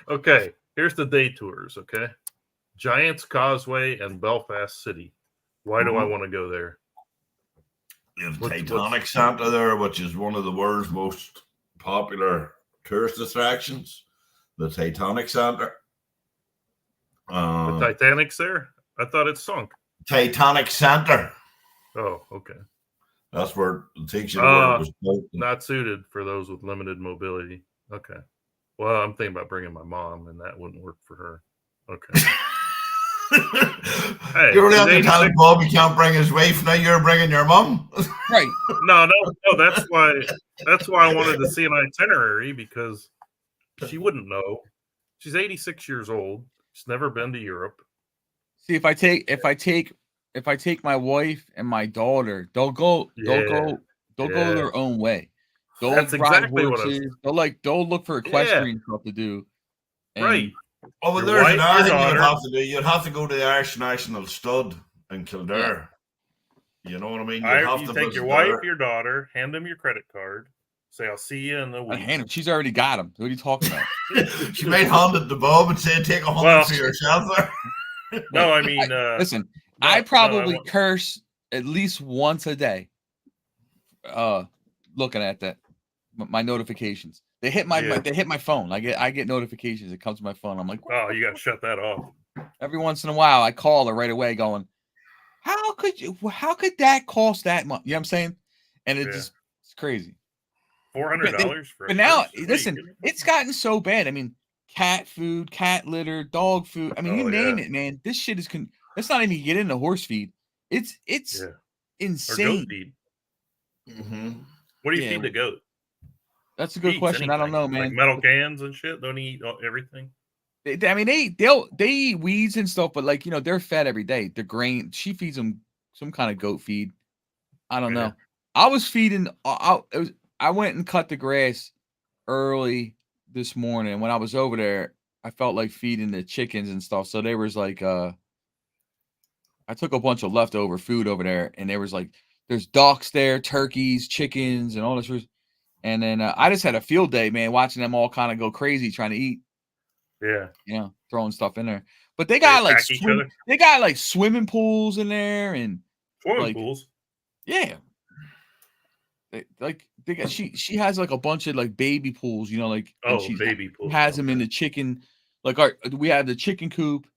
Okay, here's the day tours. Okay, Giants Causeway and Belfast City. Why do I want to go there? You have Titanic Santa there, which is one of the world's most popular tourist attractions. The Titanic Santa. The Titanic's there? I thought it sunk. Titanic Center. Oh, okay. That's where it takes you to where it was built. Not suited for those with limited mobility. Okay. Well, I'm thinking about bringing my mom, and that wouldn't work for her. Okay. Hey, you're really telling Bob he can't bring his wife. Now you're bringing your mom. Right. No. That's why I wanted to see an itinerary, because she wouldn't know. She's 86 years old. She's never been to Europe. See, if I take my wife and my daughter, they'll go their own way. That's exactly what I was. They'll look for equestrian stuff to do. Right. Oh, well, there's another thing you'd have to do. You'd have to go to the Irish National Stud in Kildare. Yeah. You know what I mean? You take your wife, your daughter, hand them your credit card, say, "I'll see you in the week." She's already got them. What are you talking about? She might hand it to Bob and say, "Take 100 for yourself." No, I mean, listen. I probably curse at least once a day. Looking at that, my notifications. They hit my phone. I get notifications. It comes to my phone. I'm like, oh, you got to shut that off. Every once in a while, I call her right away, going, How could that cost that much? You know what I'm saying? And it's crazy. $400 for. But now, listen, it's gotten so bad. I mean, cat food, cat litter, dog food. I mean, you name it, man. This shit is. Let's not even get into horse feed. It's insane. Or goat feed. Mm-hmm. What do you feed the goat? That's a good question. Anything. I don't know, man. Like metal cans and shit. Don't eat everything. I mean, they eat weeds and stuff, but they're fed every day. The grain. She feeds them some kind of goat feed. I don't know. I was feeding. I went and cut the grass early this morning. When I was over there, I felt like feeding the chickens and stuff. So there was like, I took a bunch of leftover food over there, and there was like, there's ducks there, turkeys, chickens, and all this. And then I just had a field day, man, watching them all kind of go crazy trying to eat. Yeah. Throwing stuff in there. But they got like swimming pools in there and swimming pools. Yeah. She has like a bunch of like baby pools, baby pools. Has them in the chicken. We have the chicken coop,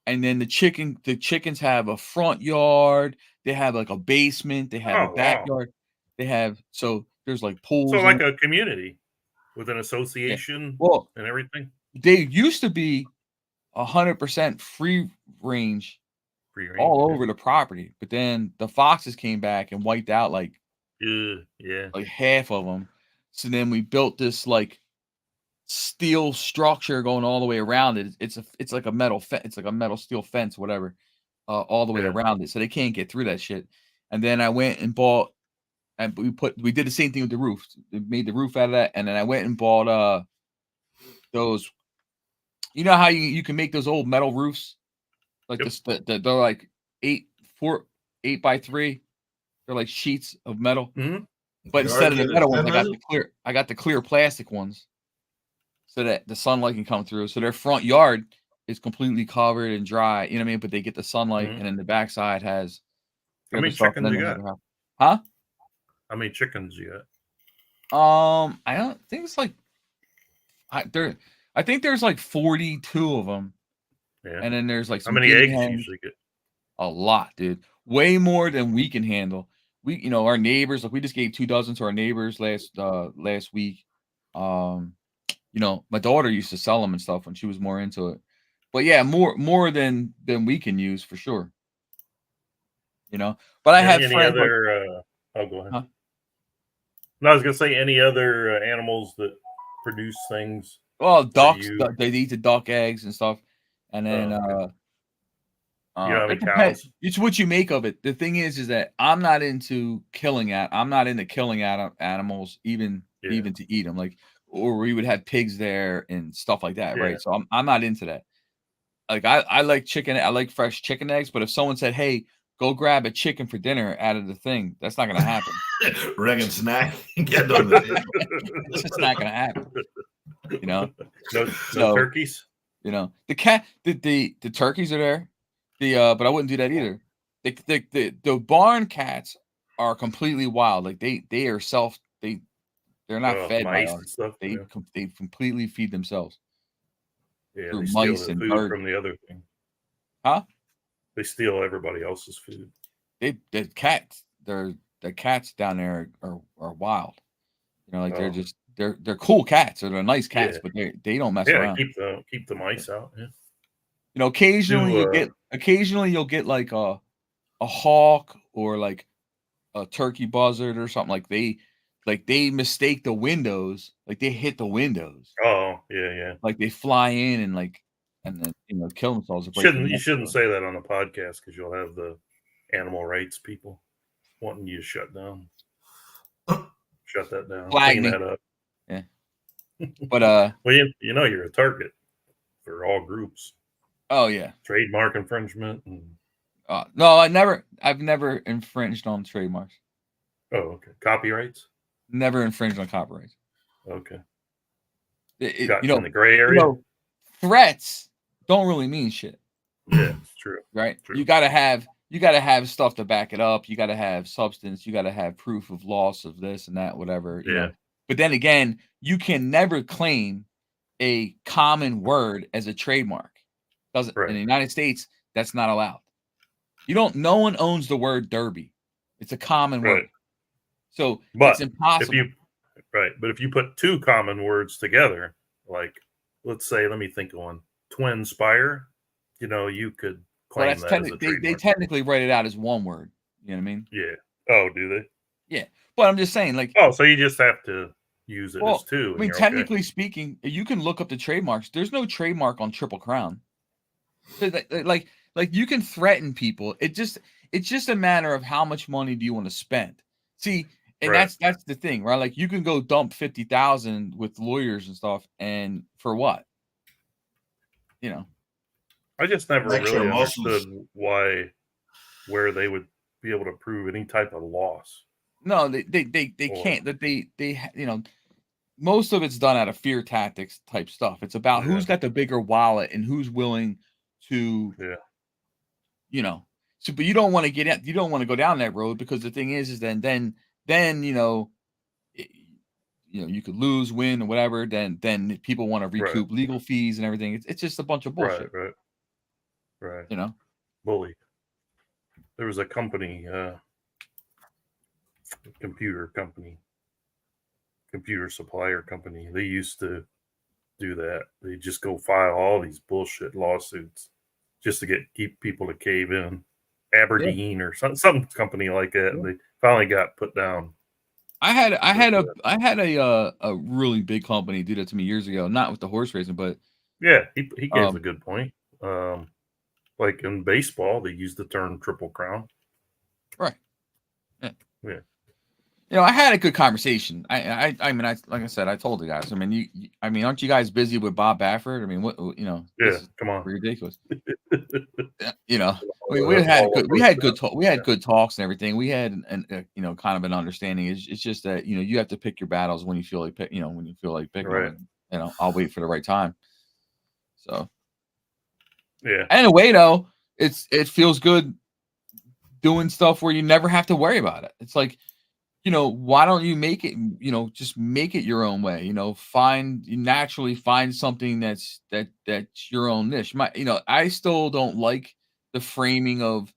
and then the chickens have a front yard. They have like a basement. They have a backyard. They have there's like pools. So like a community with an association and everything. They used to be 100% free range all over the property, but then the foxes came back and wiped out like half of them. So then we built this like steel structure going all the way around it. It's like a metal it's like a metal steel fence, whatever, all the way around it, so they can't get through that shit. And then I went and bought. And we did the same thing with the roof. We made the roof out of that, and then I went and bought those. You know how you can make those old metal roofs, like they're like 8 by 3. They're like sheets of metal. Mm-hmm. But instead of the metal ones, I got the clear plastic ones, so that the sunlight can come through. So their front yard is completely covered and dry. You know what I mean? But they get the sunlight, and then the backside has. How many chickens you got? Huh? How many chickens you got? I don't think it's like. I think there's like 42 of them. Yeah. And then there's like some how many eggs you usually get? A lot, dude. Way more than we can handle. We, our neighbors, like we just gave 2 dozen to our neighbors last week. My daughter used to sell them and stuff when she was more into it. But yeah, more than we can use for sure. But I have any friends. Other, go ahead. Huh? No, I was gonna say any other animals that produce things. Well, ducks. They eat the duck eggs and stuff, and then you don't have any cows? It's what you make of it. The thing is that I'm not into killing animals, even to eat them. Like, or we would have pigs there and stuff like that, right? So I'm not into that. Like I like chicken. I like fresh chicken eggs. But if someone said, "Hey, go grab a chicken for dinner out of the thing," that's not going to happen. Regan snack. Get on the table. It's just not going to happen. No turkeys. The turkeys are there. But I wouldn't do that either. The barn cats are completely wild. Like they're not fed by us. Stuff, they completely feed themselves. Yeah, they steal the food birds. From the other thing. Huh? They steal everybody else's food. The cats down there are wild. They're cool cats. They're nice cats, but they don't mess around. Keep the mice out. Yeah. Occasionally you'll get like a hawk or like a turkey buzzard or something. Like they mistake the windows, like they hit the windows. Oh yeah. Like they fly in and then kill themselves. You shouldn't say that on the podcast because you'll have the animal rights people wanting you to shut that down. Flag me. That up. Yeah. But well, you're a target for all groups. Oh yeah. Trademark infringement. No, I've never infringed on trademarks. Oh, okay. Copyrights? Never infringed on copyrights. Okay. In the gray area. Threats don't really mean shit. Yeah, it's true. Right? True. You gotta have stuff to back it up. You gotta have substance. You gotta have proof of loss of this and that, whatever. Yeah. But then again, you can never claim a common word as a trademark. In the United States, that's not allowed. No one owns the word derby. It's a common word. So it's impossible. But if you put 2 common words together, like let's say, let me think of one, Twin Spire, you could claim that as a trademark. They technically write it out as one word. You know what I mean? Yeah. Oh, do they? Yeah. But I'm just saying, like, so you just have to use it as 2. I mean, technically speaking, you can look up the trademarks. There's no trademark on Triple Crown. Like you can threaten people. It's just a matter of how much money do you want to spend. See, and that's the thing, right? Like you can go dump 50,000 with lawyers and stuff, and for what? I just never really understood where they would be able to prove any type of loss. No, they can't. That they most of it's done out of fear tactics type stuff. It's about who's got the bigger wallet and who's willing to, So, but you don't want to go down that road because the thing is then you could lose, win, or whatever. Then people want to recoup legal fees and everything. It's just a bunch of bullshit. Right. Bully. There was a company, computer supplier company. They used to do that. They just go file all these bullshit lawsuits just to keep people to cave in. Aberdeen or some company like that. Yeah. They finally got put down. I had a really big company do that to me years ago. Not with the horse racing, but yeah, he gave a good point. Like in baseball, they use the term Triple Crown. Right. Yeah. I had a good conversation. I mean, like I said, I told the guys. I mean, aren't you guys busy with Bob Baffert? I mean, what Yeah, this is come on. ridiculous. We had good talks and everything. We had kind of an understanding. It's just that you have to pick your battles when you feel like picking Right. them. I'll wait for the right time. So yeah. Anyway, though, it feels good doing stuff where you never have to worry about it. It's like, why don't you make it, just make it your own way, naturally find something that's your own niche. I still don't like the framing of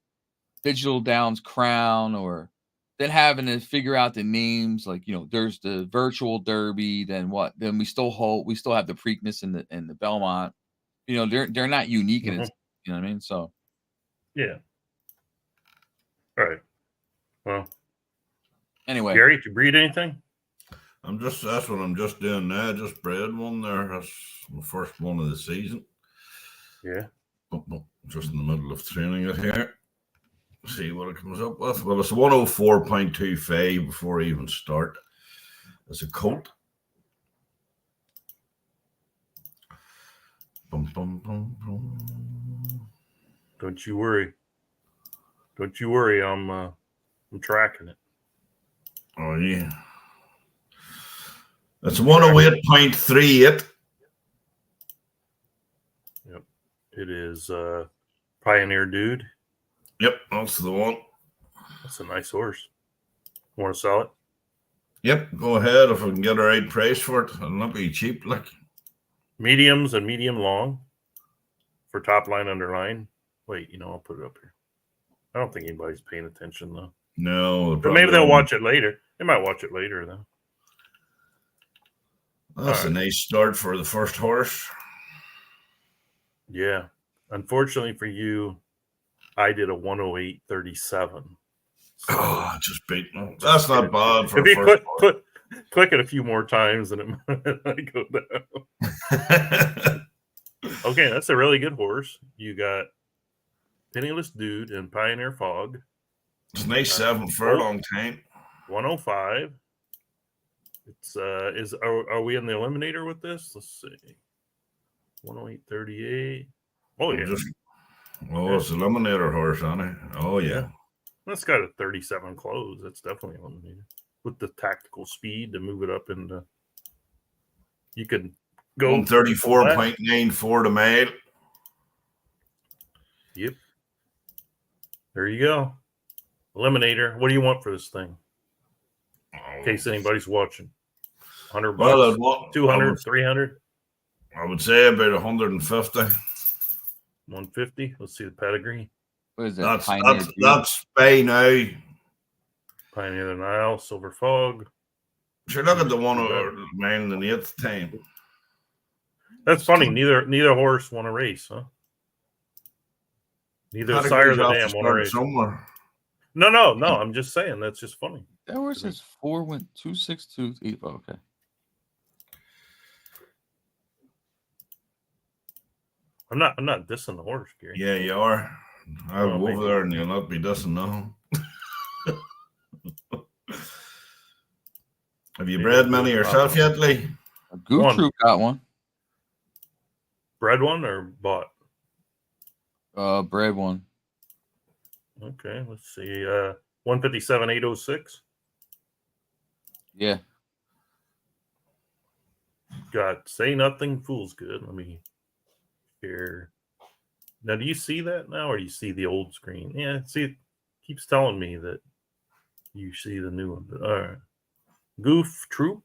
Digital Downs Crown, or then having to figure out the names. Like, there's the virtual derby, then we still have the Preakness and the Belmont. They're not unique in it. You know what I mean? So yeah. Right. Well, anyway, Gary, did you breed anything? That's what I'm just doing now. Just bred one there. That's the first one of the season. Yeah. Just in the middle of training it here. See what it comes up with. Well, it's 104.25 before I even start. It's a colt. Bum, bum, bum, bum. Don't you worry. I'm tracking it. Oh yeah. It's 108.38. Yep. It is Pioneer Dude. Yep, that's the one. That's a nice horse. Want to sell it? Yep, go ahead if I can get a right price for it. It'll not be cheap, like. Mediums and medium long for top line, underline. Wait, I'll put it up here. I don't think anybody's paying attention though. No, but maybe they'll watch it later. They might watch it later though. That's a nice start for the first horse. Yeah. Unfortunately for you, I did a 108.37. So just beat me. That's not bad for if you click it a few more times and it might go down. Okay, that's a really good horse. You got Penniless Dude and Pioneer Fog. It's nice 7 furlong time. 105. It's are we in the eliminator with this? Let's see. 108.38. Oh yeah. It's eliminator horse on it. Oh yeah. That's got a 37 close. That's definitely eliminated. With the tactical speed to move it up into, you could go 134.94 to mile. Yep. There you go. Eliminator. What do you want for this thing? In case anybody's watching. $100, well, 200, 300. I would say about 150. 150. Let's see the pedigree. What is that? That's Bay now. Pioneer of the Nile, Silver Fog. Sure, look at the one over man in the 8th time. That's funny. Neither horse won a race, huh? Neither sire of the dam won a race. Somewhere. No. I'm just saying that's just funny. That horse is 4 went 262 8. Okay. I'm not dissing the horse, Gary. Yeah, you are. I'll go over there and you'll not be dissing now. Have you bred many yourself yet, Lee? Goof Troop got one. Bred one or bought? Bred one. Okay, let's see. 157.806. Yeah. Got Say Nothing, Fool's Good. Let me share. Now, do you see that now, or do you see the old screen? Yeah, see, it keeps telling me that you see the new one. But, all right. Goof Troop.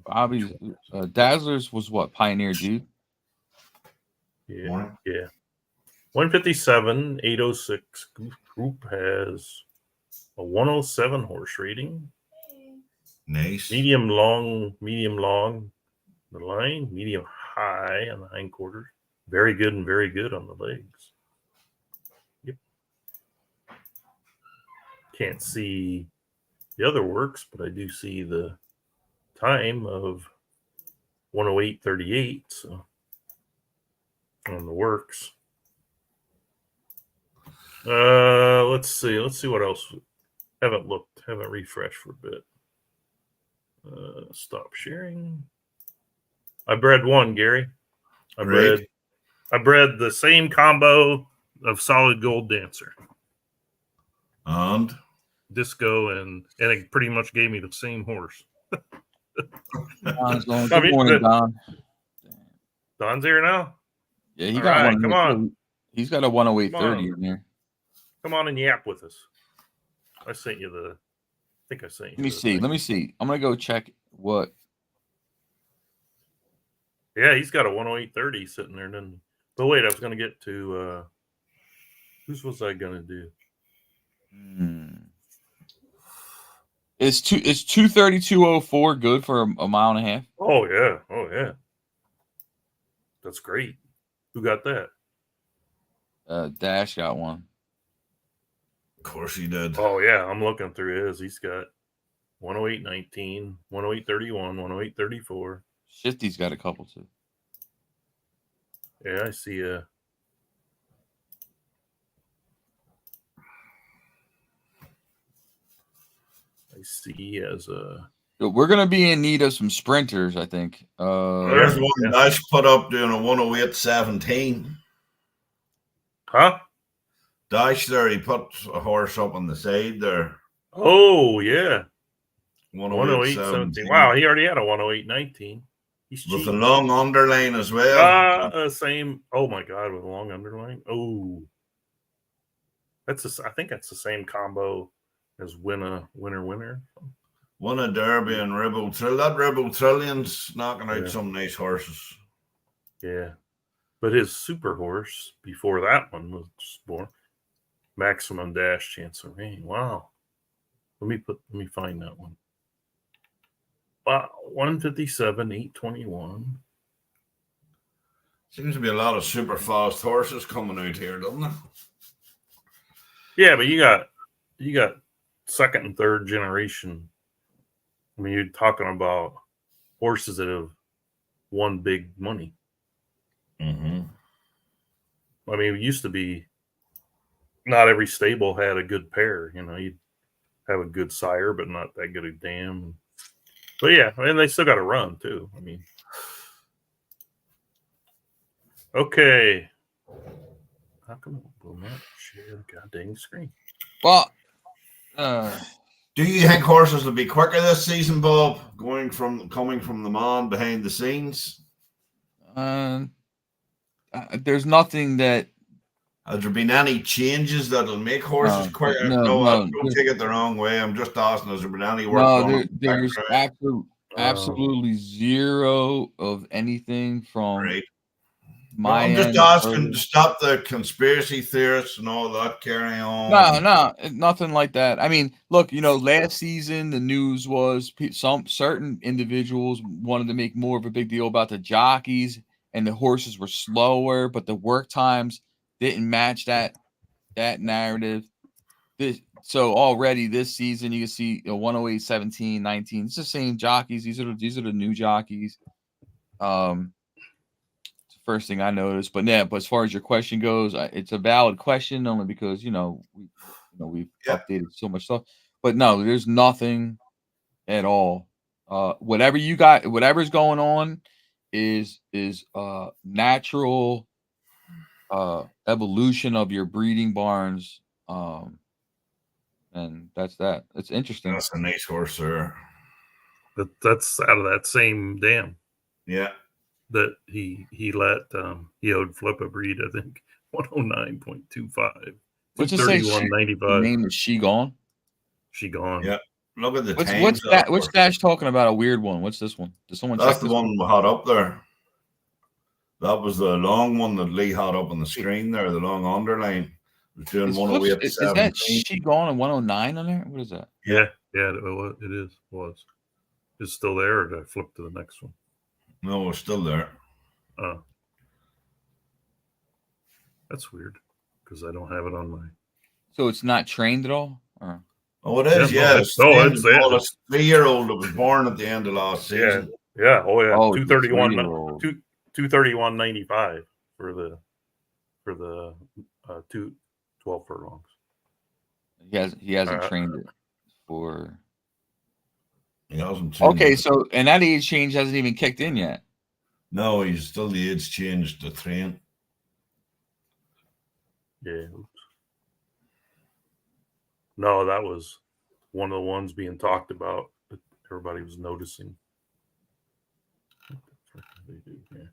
Bobby's Dazzlers was what? Pioneer Dude? Yeah. 157.806. Goof Troop has a 107 horse rating. Nice. Medium long, the line, medium high on the hindquarters. Very good and very good on the legs. Yep. Can't see the other works, but I do see the time of 108.38. So on the works. Let's see. Let's see what else. Haven't refreshed for a bit. Stop sharing. I bred one, Gary. I bred the same combo of Solid Gold Dancer. And Disco, and it pretty much gave me the same horse. Good morning, Don. Don's here now? Yeah, he got one. Come on. He's got a 108.30 in there. Come on and yap with us. I sent you I think I sent you. Let me see. I'm going to go check what. Yeah, he's got a 108.30 sitting there. But wait, I was going to get to whose was I going to do? It's 232.04 good for a mile and a half? Oh yeah. That's great. Who got that? Dash got one. Of course he did. Oh yeah, I'm looking through his. He's got 108.19, 108.31, 108.34. Shifty's got a couple too. Yeah, I see. I see he has a. We're gonna be in need of some sprinters, I think. There's one Dash put up doing a 108.17. Huh? Dash there, he put a horse up on the side there. Oh yeah. 108.17. Wow, he already had a 108.19. He's cheap. With a long underline as well. Same. Oh my God, with a long underline. Oh, I think that's the same combo as Winner. One a Derby and Rebel Trill. That Rebel Trillion's knocking out some nice horses. Yeah. But his super horse before that one was born, Maximum Dash Chance of Rain. Wow. Let me find that one. Wow, 157, 821. Seems to be a lot of super fast horses coming out here, doesn't it? Yeah, but you got second and third generation. I mean, you're talking about horses that have won big money. Mm-hmm. I mean, it used to be not every stable had a good pair. You know, you'd have a good sire, but not that good a dam. But yeah, and they still got to run too. I mean, okay. How come it will not share the goddamn screen? Well, do you think horses will be quicker this season, Bob? Coming from the man behind the scenes? There's nothing that. Has there been any changes that'll make horses quicker? No, don't take it the wrong way. I'm just asking, has there been any work? No, there's absolutely zero of anything from my end. I'm just asking to stop the conspiracy theorists and all that carrying on. No, nothing like that. I mean, look, last season the news was some certain individuals wanted to make more of a big deal about the jockeys and the horses were slower, but the work times didn't match that narrative. So already this season you can see 108, 17, 19. It's the same jockeys. These are the new jockeys. It's the first thing I noticed. But as far as your question goes, it's a valid question only because we've updated so much stuff. But no, there's nothing at all. Whatever you got, whatever's going on is natural evolution of your breeding barns. And that's that. It's interesting. That's a nice horse, sir. That's out of that same dam. Yeah. That he let he owed Flip a breed, I think 109.25. What's it say? 31.95. Name is She Gone? She Gone. Yeah. Look at the what's that? Which Dash talking about a weird one? What's this one? Did someone? That's the one we had up there. That was the long one that Lee had up on the screen there. The long underline. Doing 108. Is that She Gone and 109 on there? What is that? Yeah, it is. Was it's still there, or did I flip to the next one? No, it's still there. Oh, that's weird because I don't have it on my. So it's not trained at all. Or? Oh, it is. Yeah, it's 3-year-old that was born at the end of last season. Yeah. Oh, yeah. 231. 231.95 for the 12 furlongs. He hasn't trained it for. He hasn't. Okay, so and that age change hasn't even kicked in yet. No, he's still the age change to train. Yeah. No, that was one of the ones being talked about that everybody was noticing. What the frick did they do here?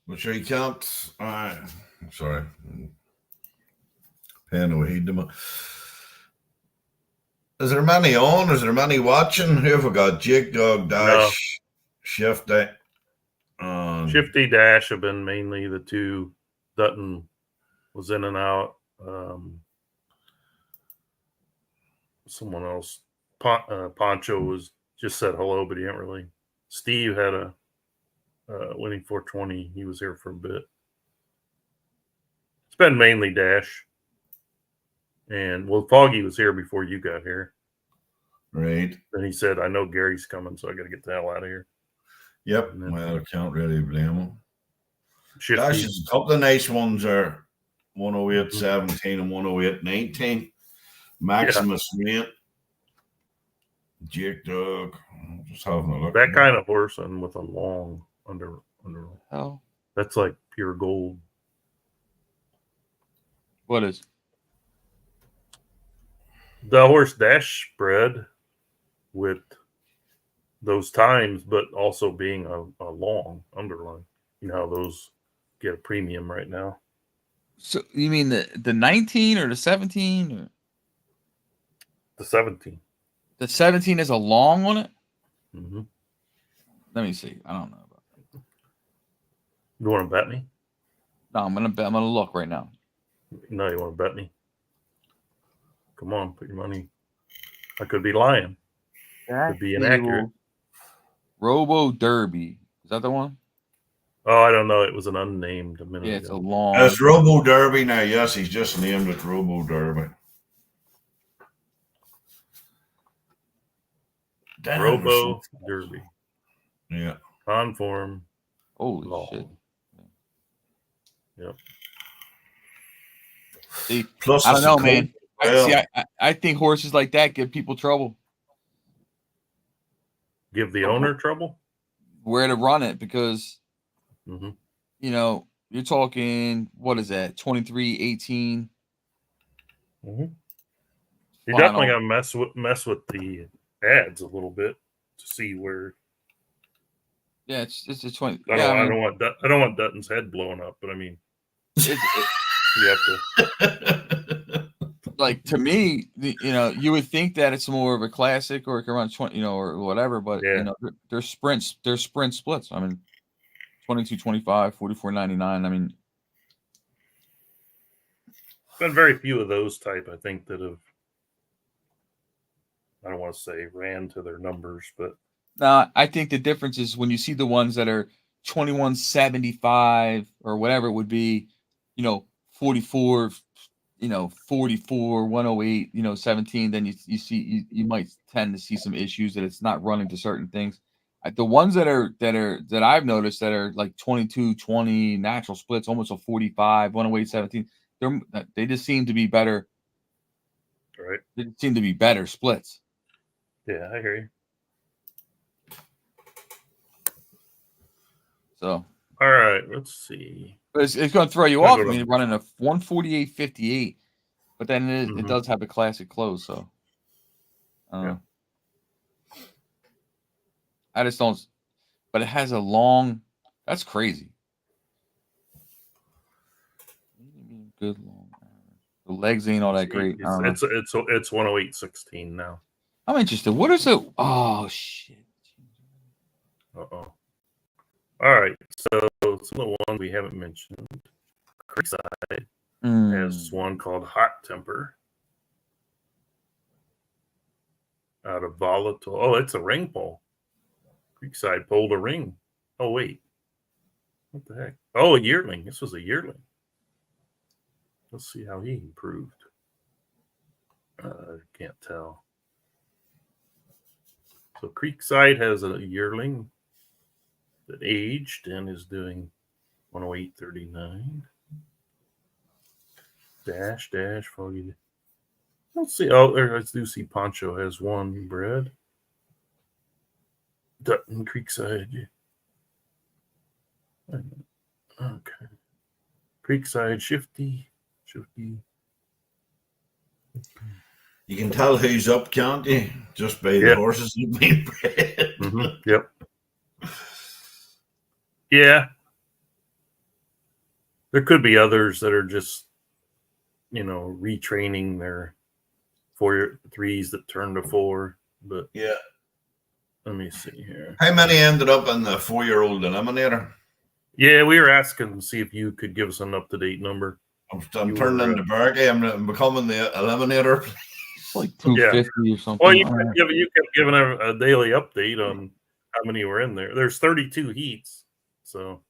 But sure, he can't. Sorry. Pen away. Is there many on? Is there many watching? Who have we got? Jake Dog, Dash, Shifty. Shifty, Dash have been mainly the two. Dutton was in and out. Someone else. Poncho was just said hello, but he didn't really. Steve had a winning 420. He was here for a bit. It's been mainly Dash. And well, Foggy was here before you got here. Right. Then he said, I know Gary's coming, so I got to get the hell out of here. Yep. Well, I can't really blame him. Shifty's a couple of nice ones are 108.17 and 108.19. Maximus Rate. Jake Dog. Just having a look. That kind of horse and with a long under. Oh. That's like pure gold. What is? The horse Dash spread with those times, but also being a long underline. You know how those get a premium right now. So you mean the 19 or the 17? Or? The 17. The 17 is a long on it? Mm-hmm. Let me see. I don't know about that. You want to bet me? No, I'm gonna look right now. No, you want to bet me? Come on, put your money. I could be lying. Could be inaccurate. Robo Derby. Is that the one? Oh, I don't know. It was an unnamed a minute ago. It's a long. It's Robo Derby now. Yes, he's just named it Robo Derby. Damn, Robo Derby. Yeah. Conform. Holy long. shit. Yep. See, Plus, I don't know, man. Well, I think horses like that give people trouble. Give the owner trouble? Where to run it because, Mm-hmm. you know, you're talking, what is that, 23-18? Mm-hmm. You definitely got to mess with the ads a little bit to see where. Yeah, it's a 20. I don't want Dutton's head blowing up, but I mean, you have to. Like to me, you would think that it's more of a classic or it can run 20, or whatever, but they're sprint splits. I mean, 22.25, 44.99. I mean, been very few of those type, I think, that have. I don't want to say ran to their numbers, but I think the difference is when you see the ones that are 21.75 or whatever it would be, 44. 44, 108, 17, then you might tend to see some issues that it's not running to certain things. The ones that I've noticed that are like 22-20 natural splits, almost a 45, 108, 17, they just seem to be better. Right. They seem to be better splits. Yeah, I hear you. So. All right, let's see. But it's going to throw you off. I mean, running a 148.58, but then it does have a classic close. So, I just don't. But it has a long. That's crazy. Good long. The legs ain't all that great. It's 108.16 now. I'm interested. What is it? Oh shit. Uh-oh. All right, so some of the ones we haven't mentioned. Creekside has one called Hot Temper out of Volatile. Oh, it's a ring pole. Creekside pulled a ring. Oh, wait. What the heck? Oh, a yearling. This was a yearling. Let's see how he improved. Can't tell. So Creekside has a yearling that aged and is doing 108.39. Dash, Foggy. Let's see. Oh, there I do see Poncho has one bred. Dutton Creekside. Okay. Creekside Shifty. You can tell who's up, can't you? Just by the horses that have been bred. Mm-hmm. Yep. Yeah. There could be others that are just, retraining their 4-3s that turn to 4. But yeah. Let me see here. How many ended up in the 4-year-old eliminator? Yeah, we were asking to see if you could give us an up-to-date number. I'm turning into Berkey. I'm becoming the eliminator. It's like 250 or something. Well, you could give a daily update on how many were in there. There's 32 heats, so,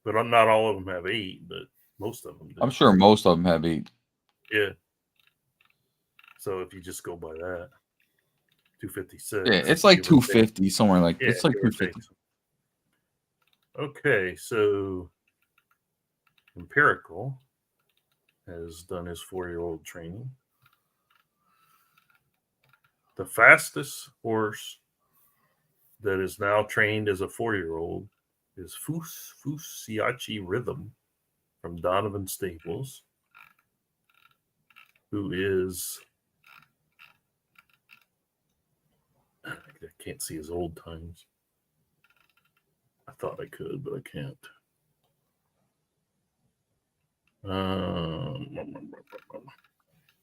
but not all of them have 8, but most of them do. I'm sure most of them have 8. Yeah. So if you just go by that, 256. Yeah, it's like 250 somewhere like it's like 250. Okay, so Empirical has done his 4-year-old training. The fastest horse that is now trained as a 4-year-old is Fusiachi Rhythm from Donovan Stables, who is, I can't see his old times. I thought I could, but I can't.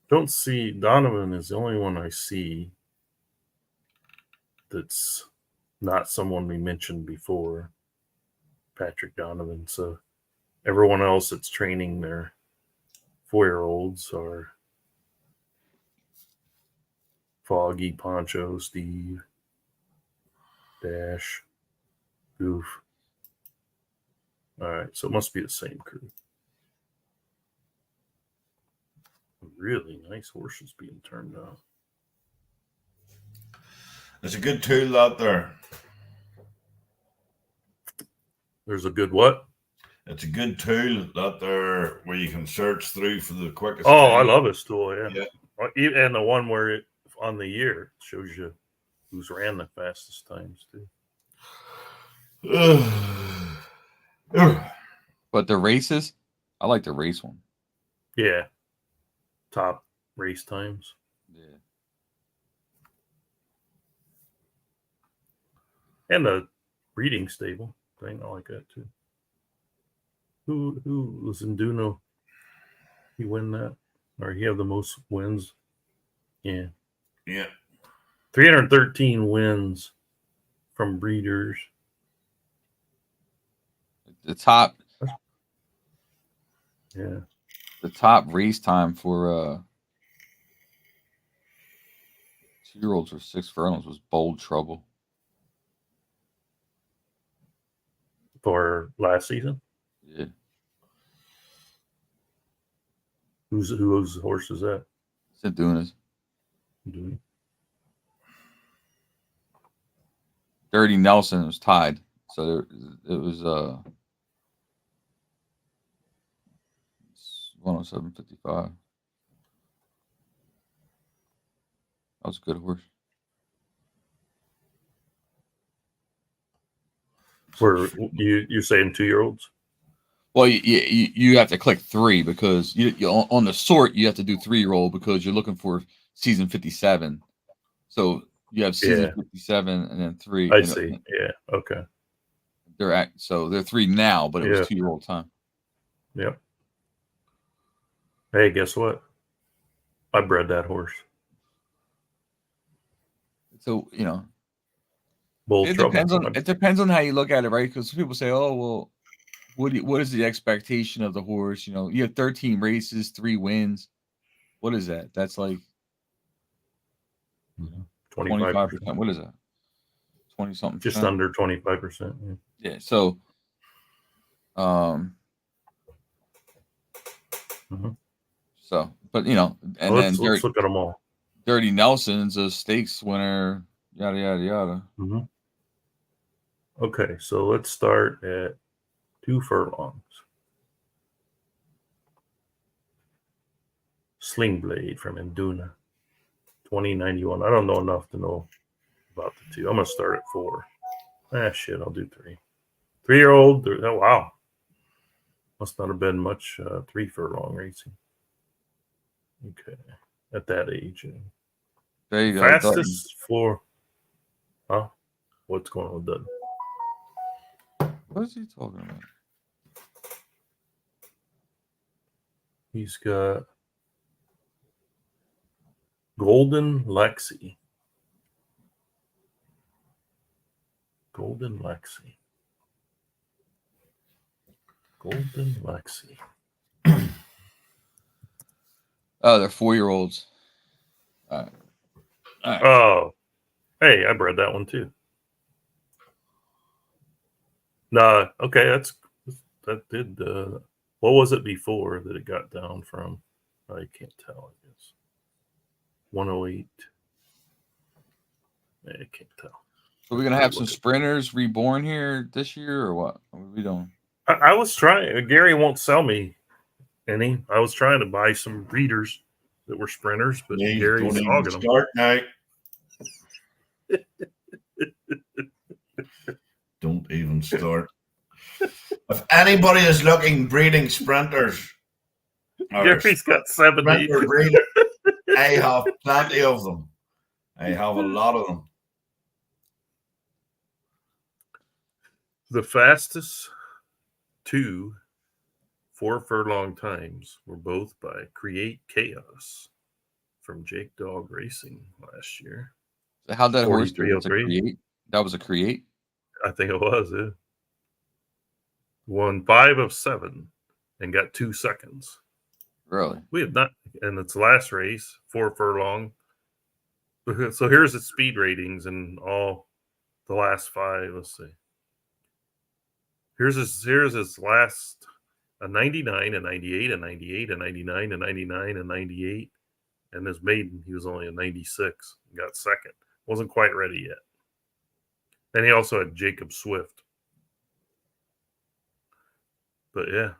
Don't see, Donovan is the only one I see that's not someone we mentioned before, Patrick Donovan. So everyone else that's training their 4-year-olds are Foggy, Poncho, Steve, Dash, Goof. All right, so it must be the same crew. Really nice horses being turned out. There's a good tool out there. There's a good what? It's a good tool out there where you can search through for the quickest. Oh, time. I love this tool, yeah. And the one where it on the year shows you who's ran the fastest times too. But the races, I like the race one. Yeah. Top race times. Yeah. And the breeding stable thing, I like that too. Who was in Duno? He win that? Or he have the most wins? Yeah. Yeah. 313 wins from breeders. The top. Yeah. The top race time for 2-year-olds or 6 furlongs was Bold Trouble. For last season? Yeah. Whose horse is that? It's Dunas. Dirty Nelson was tied. So it was 107.55. That was a good horse. For you're saying 2-year-olds? Well, you have to click 3 because you on the sort you have to do 3-year-old because you're looking for season 57. So you have season 57 and then 3. I see. Yeah. Okay. They're 3 now, but it was 2-year-old time. Yep. Hey, guess what? I bred that horse. So Bold Trouble. It depends on how you look at it, right? Because people say, "Oh, well, what is the expectation of the horse?" You have 13 races, 3 wins. What is that? That's like 25%. What is that? 20-something. Just under 25%. Yeah. So, So, but and let's look at them all. Dirty Nelson's a stakes winner. Yada yada yada. Mm-hmm. Okay, so let's start at 2 furlongs. Sling Blade from Induna, 2091. I don't know enough to know about the 2. I'm gonna start at 4. Shit, I'll do 3. 3-year-old. Oh wow, must not have been much 3 furlong racing. Okay, at that age. There you go. Fastest floor. Huh? What's going on with Dutton? What is he talking about? He's got Golden Lexi. Golden Lexi. Golden Lexi. Oh, they're 4-year-olds. All right. Oh, hey, I bred that one too. No, okay, that did. What was it before that it got down from? I can't tell. I guess 108. I can't tell. So we're gonna have some sprinters reborn here this year, or what? What are we doing? I was trying. Gary won't sell me any. I was trying to buy some breeders that were sprinters, but Gary's hogging them. Start now. Don't even start. If anybody is looking breeding sprinters, Gary's got 70. I have plenty of them. I have a lot of them. The fastest 2 4 furlong times were both by Create Chaos from Jake Dog Racing last year. How'd that horse do? That was a Create? I think it was, yeah. Won 5 of 7 and got 2 seconds. Really? We have not, and its last race, 4 furlong. So here's its speed ratings and all the last 5. Let's see. Here's his last: a 99, a 98, a 98, a 99, a 99, a 98, and his maiden he was only a 96. Got second. Wasn't quite ready yet. And he also had Jacob Swift. But yeah,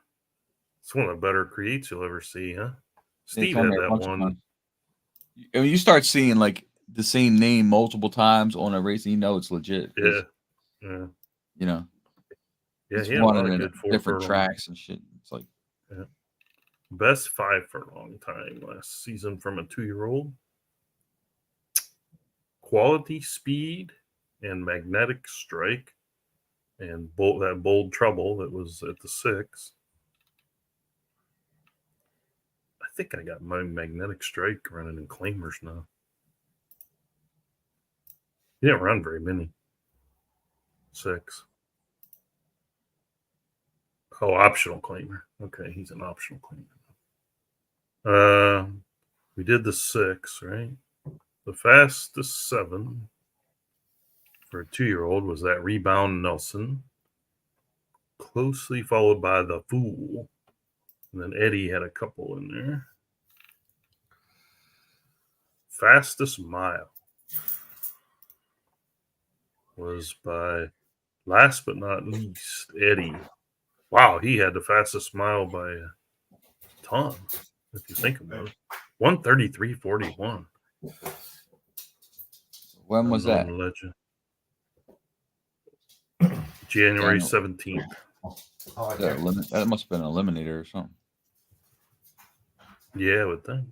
it's one of the better creates you'll ever see, huh? Steve had that one. I mean, you start seeing like the same name multiple times on a race, and you know it's legit. Yeah. You know. Yeah, he won it in different tracks and shit. It's like best 5 furlong time last season from a 2-year-old. Quality Speed and Magnetic Strike and that Bold Trouble that was at the 6. I think I got my Magnetic Strike running in claimers now. He didn't run very many. 6. Oh, optional claimer. Okay, he's an optional claimer. We did the 6, right? The fastest 7 for a 2-year-old was that Rebound Nelson, closely followed by the Fool. And then Eddie had a couple in there. Fastest mile was by, last but not least, Eddie. Wow, he had the fastest mile by a ton, if you think about it. 1:33:41. When was that? Legend. January 17th. That must have been an eliminator or something. Yeah, I would think.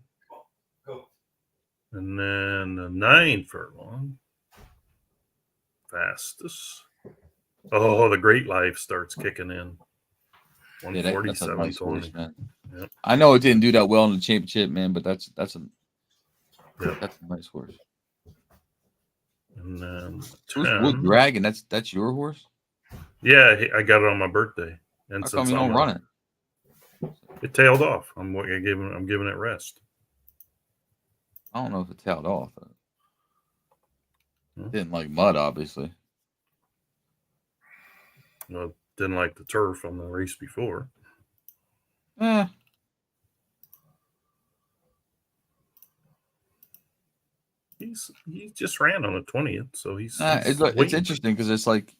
And then the 9 furlong. Fastest. Oh, the Great Life starts kicking in. 147 nice horse, man. Yep. I know it didn't do that well in the championship, man, but that's a nice horse. And then Wood Dragon, that's your horse? Yeah, I got it on my birthday. And how come you don't run it? It tailed off. I'm giving it rest. I don't know if it tailed off. It didn't like mud, obviously. Well, didn't like the turf on the race before. He just ran on the 20th, so he's it's interesting because it's like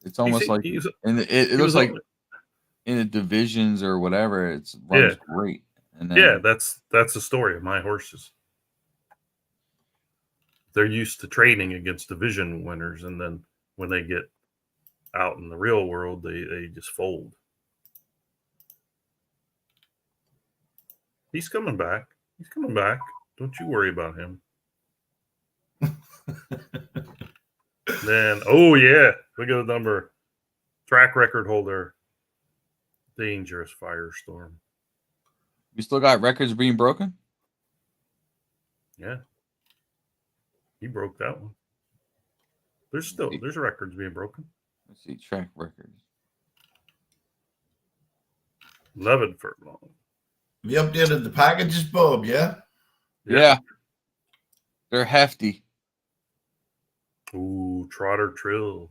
It's almost like, and it looks like in the divisions or whatever, it's runs great. And then, that's the story of my horses. They're used to training against division winners, and then when they get out in the real world, they just fold. He's coming back. He's coming back. Don't you worry about him. Then, oh yeah, look at the number. Track record holder. Dangerous Firestorm. We still got records being broken? Yeah. He broke that one. There's records being broken. Let's see, track records. 11 furlong. You updated the packages, Bob, yeah? Yeah. They're hefty. Ooh, Trotter Trill.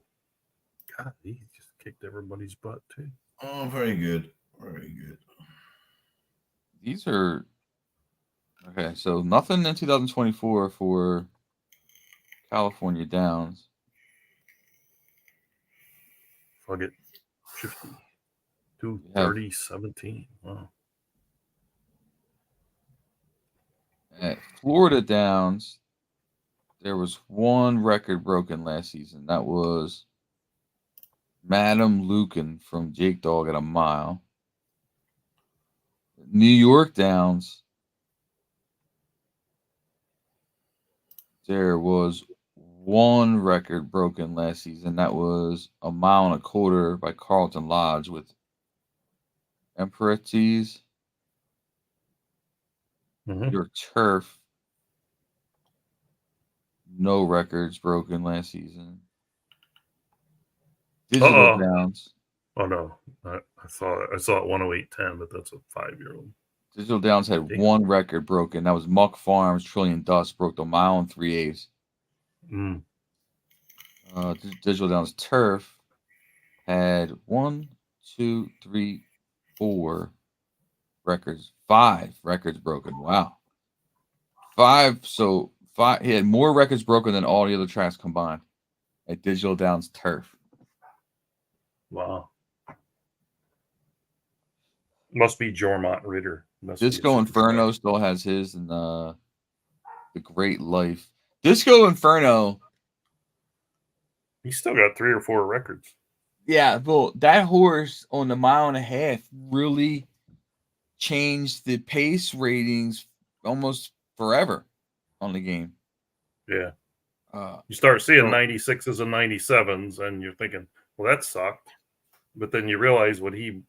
God, he just kicked everybody's butt too. Oh, very good. Very good. These are okay. So nothing in 2024 for California Downs. Fuck it. 50. 230, 17. Wow. At Florida Downs, there was one record broken last season. That was Madam Lucan from Jake Dog at a mile. New York Downs, there was one record broken last season. That was a mile and a quarter by Carlton Lodge with Emperatriz. Your turf. No records broken last season. Digital Downs. Oh no, I saw it 108.10, but that's a 5-year-old. Digital Downs had one record broken. That was Muck Farms. Trillion Dust broke the mile and 3/8. Digital Downs turf had 1, 2, 3, 4 records. 5 records broken. Wow. 5. So 5. He had more records broken than all the other tracks combined at Digital Downs turf. Wow. Must be Jormont Ritter. Disco Inferno still has his and the Great Life. Disco Inferno. He's still got 3 or 4 records. Yeah, well, that horse on the mile and a half really changed the pace ratings almost forever on the game. Yeah. You start seeing 96s and 97s, and you're thinking, well, that sucked. But then you realize when he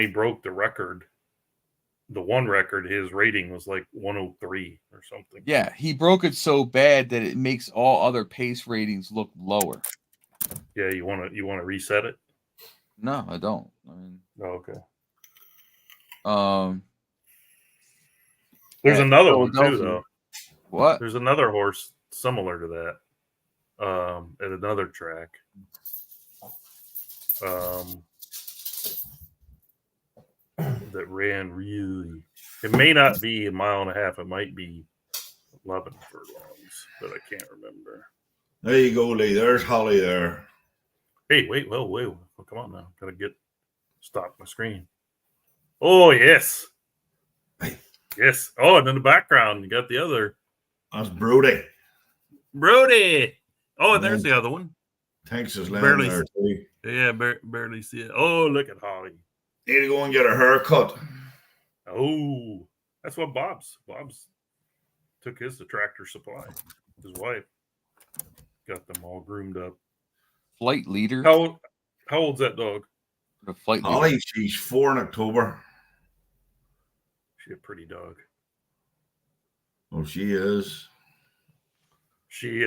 broke the record, the one record, his rating was like 103 or something. Yeah, he broke it so bad that it makes all other pace ratings look lower. Yeah, you want to reset it? No, I don't. I mean, okay. There's another one too, though. What? There's another horse similar to that at another track. That ran really. It may not be a mile and a half. It might be 11 furlongs, but I can't remember. There you go, Lee. There's Holly there. Hey, wait. Oh, come on now. Gotta stop my screen. Oh, yes. Hey. Yes. Oh, and in the background, you got the other. That's Brody. Oh, and there's the other one. Texas land there, too. Yeah, barely see it. Oh, look at Holly. Need to go and get her haircut. Oh, that's what Bob's took his to Tractor Supply. His wife got them all groomed up. Flight Leader. How old's that dog? The Flight Leader. Holly, she's 4 in October. She's a pretty dog. Oh, she is. She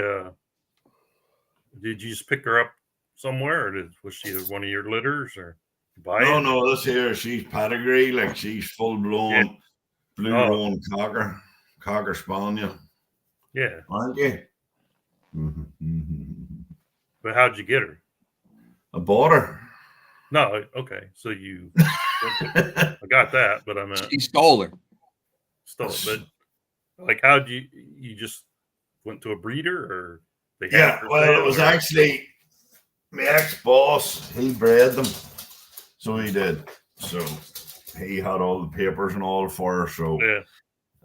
did you just pick her up somewhere, or was she one of your litters, or buy it? No, this here, she's pedigree, like she's full blown blue roan cocker spaniel. Yeah, aren't you? But how'd you get her? I bought her. No, okay, so you. I got that, but I meant she stole her. But like, how'd you just went to a breeder, or it was actually my ex-boss, he bred them. So he did. So he had all the papers and all for her. So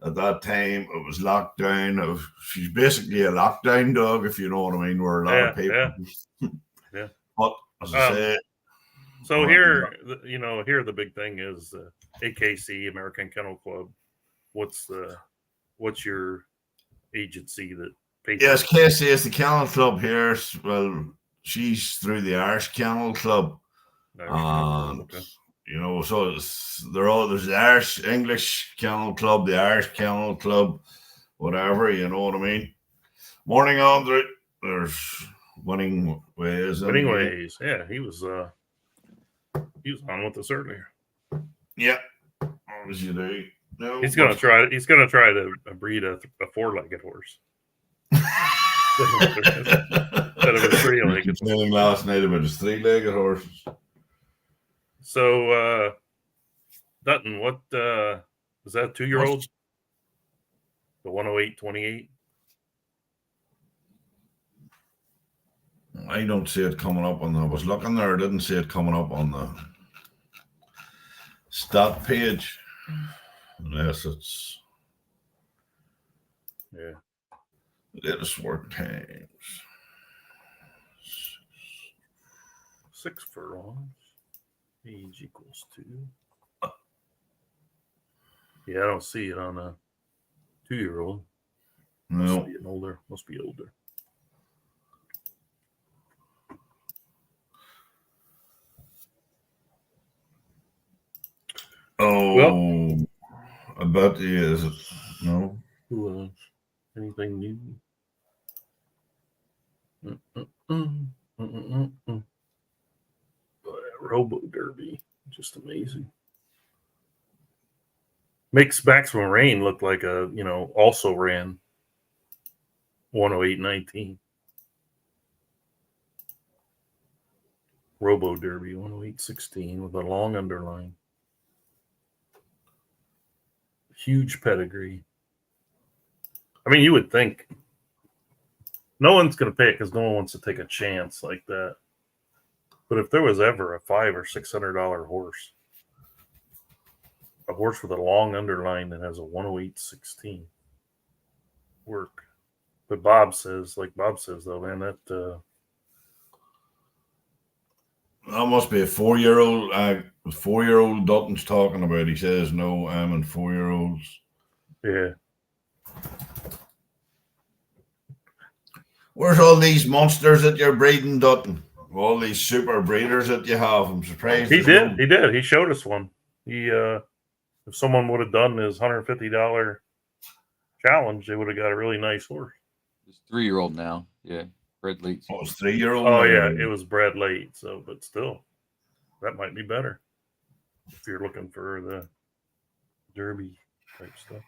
at that time, it was lockdown. She's basically a lockdown dog, if you know what I mean, where a lot of people. Yeah. But as I said. So here, here the big thing is AKC, American Kennel Club. What's your agency that pays? Yes, KC is the Kennel Club here. Well, she's through the Irish Kennel Club. Okay. So there's the Irish English Kennel Club, the Irish Kennel Club, whatever, you know what I mean. Morning, Andre. There's Winning Ways. Winning Ways. Yeah, he was on with us earlier. Yeah, as you do. No, he's gonna try to breed a four-legged horse. Instead of a three-legged. Last night about his three-legged horses. So, Dutton, what was that 2-year-old? The 108.28? I don't see it coming up I was looking there, I didn't see it coming up on the stat page. Unless it's latest work times. 6 furlongs. Age equals 2. Yeah, I don't see it on a 2-year-old. No. Must be older. Oh, well, I bet he is. No. Who else? Anything new? Robo Derby, just amazing. Makes Maximum Rain look like also ran 108.19. Robo Derby 108.16 with a long underline. Huge pedigree. I mean, you would think no one's going to pay it because no one wants to take a chance like that. But if there was ever a $500 or $600 horse, a horse with a long underline that has a 108.16, work. But Bob says though, man, that must be a 4-year-old. 4-year-old Dutton's talking about. He says no, I'm in 4-year-olds. Yeah. Where's all these monsters that you're breeding, Dutton? All these super breeders that you have. I'm surprised. He did. He showed us one. He if someone would have done his $150 challenge, they would have got a really nice horse. It's 3-year-old now. Yeah. Bred late. Oh, it's 3-year-old. Oh yeah, it was bred late. So, but still, that might be better if you're looking for the Derby type stuff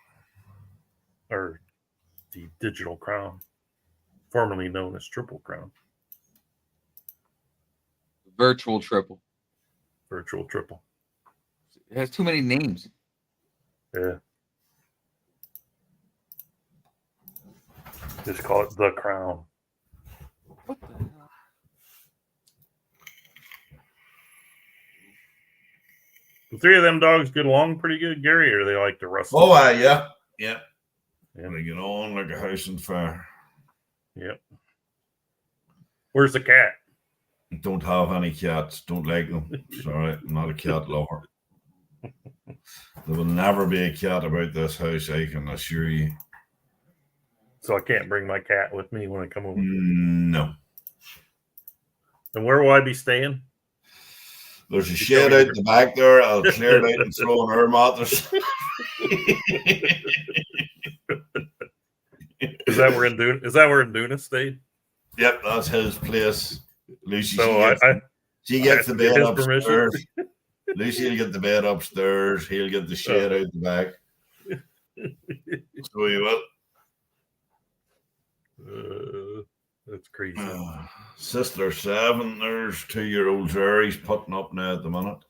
or the Digital Crown, formerly known as Triple Crown. Virtual Triple. Virtual Triple. It has too many names. Yeah. Just call it the Crown. What the hell? The 3 of them dogs get along pretty good, Gary, or they like to wrestle? Oh, yeah. They get on like a house on fire. Yep. Where's the cat? Don't have any cats. Don't like them. Sorry, I'm not a cat lover. There will never be a cat about this house, I can assure you. So I can't bring my cat with me when I come over? No. And where will I be staying? There's a shed out the back there. I'll clear it out and throw an air mattress. Is that where Induna stayed? Yep, that's his place. Lucy, so she gets the bed upstairs. Lucy will get the bed upstairs. He'll get the shed out the back. So you will. That's crazy. Sister 7, there's 2-year-old Jerry's putting up now at the minute.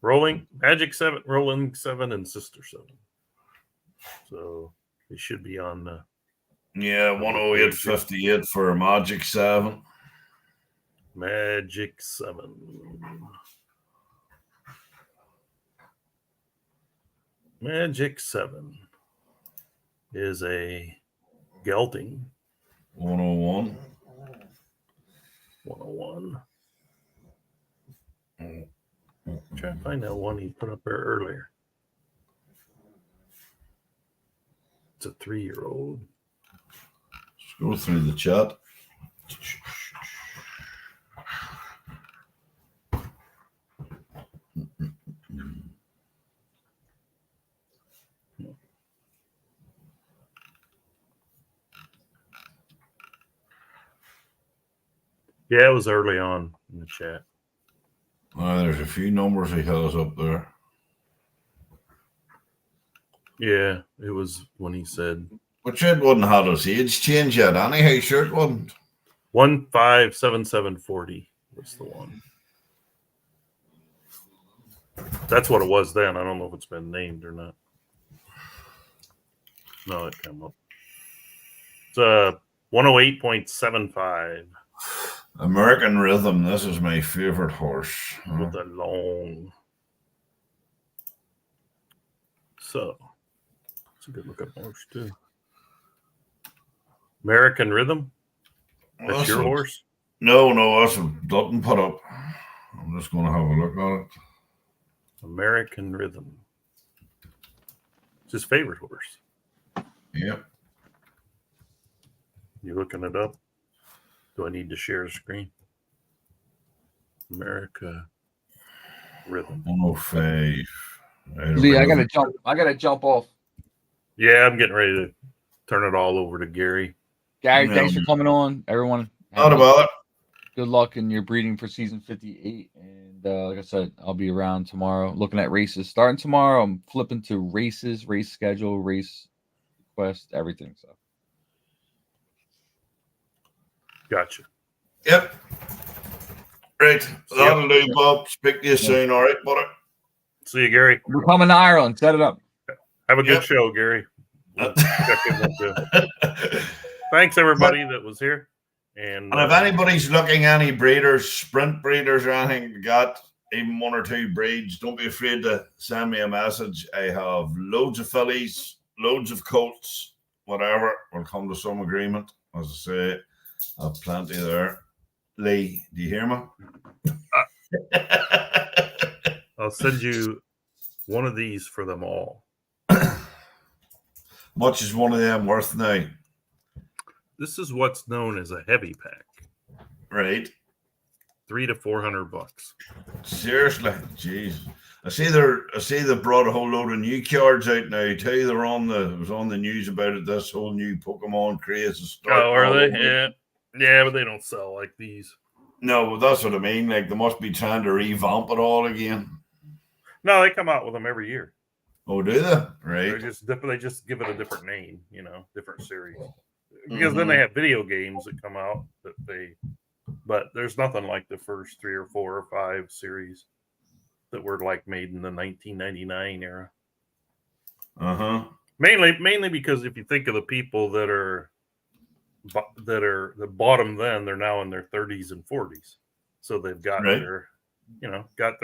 Rolling Magic 7, Rolling 7, and Sister 7. So they should be on the 108.58 for Magic 7. Magic 7. Magic 7 is a Gelting 101. 101. Try to find that one he put up there earlier. It's a 3-year-old. Scroll through the chat. Yeah, it was early on in the chat. There's a few numbers he has up there. Yeah, it was when he said. But it wouldn't have his age change yet. Anyhow, sure it wouldn't. 157740 was the one. That's what it was then. I don't know if it's been named or not. No, it came up. It's 108.75. American Rhythm. This is my favorite horse. With the long. So, it's a good looking horse, too. American Rhythm? That's your horse? No, that's what Dutton put up. I'm just going to have a look at it. American Rhythm. It's his favorite horse. Yep. You looking it up? Do I need to share a screen? America Rhythm. 105. Lee, I gotta jump off. Yeah, I'm getting ready to turn it all over to Gary. Gary, thanks for coming on. Everyone, not about it. Good luck in your breeding for season 58. And like I said, I'll be around tomorrow looking at races. Starting tomorrow, I'm flipping to races, race schedule, race request, everything. So, gotcha. Yep. Right. That'll do, Bob. Speak to you soon. All right, buddy. See you, Gary. We're coming to Ireland. Set it up. Have a good show, Gary. We'll check in with you. Thanks, everybody that was here. And if anybody's looking any breeders, sprint breeders or anything, got even one or two breeds, don't be afraid to send me a message. I have loads of fillies, loads of colts, whatever. We'll come to some agreement. As I say, I have plenty there. Lee, do you hear me? I'll send you one of these for them all. Much is one of them worth now? This is what's known as a heavy pack. Right. $300 to $400. Seriously, jeez. I see they brought a whole load of new cards out now too. It was on the news about it. This whole new Pokemon craze is starting. Oh, are they? Yeah, but they don't sell like these. No, but that's what I mean. Like they must be trying to revamp it all again. No, they come out with them every year. Oh, do they? Right. They just give it a different name, different series. Because then they have video games that come out but there's nothing like the first 3 or 4 or 5 series that were like made in the 1999 era. Mainly because if you think of the people that bought them then, they're now in their 30s and 40s, so they've got their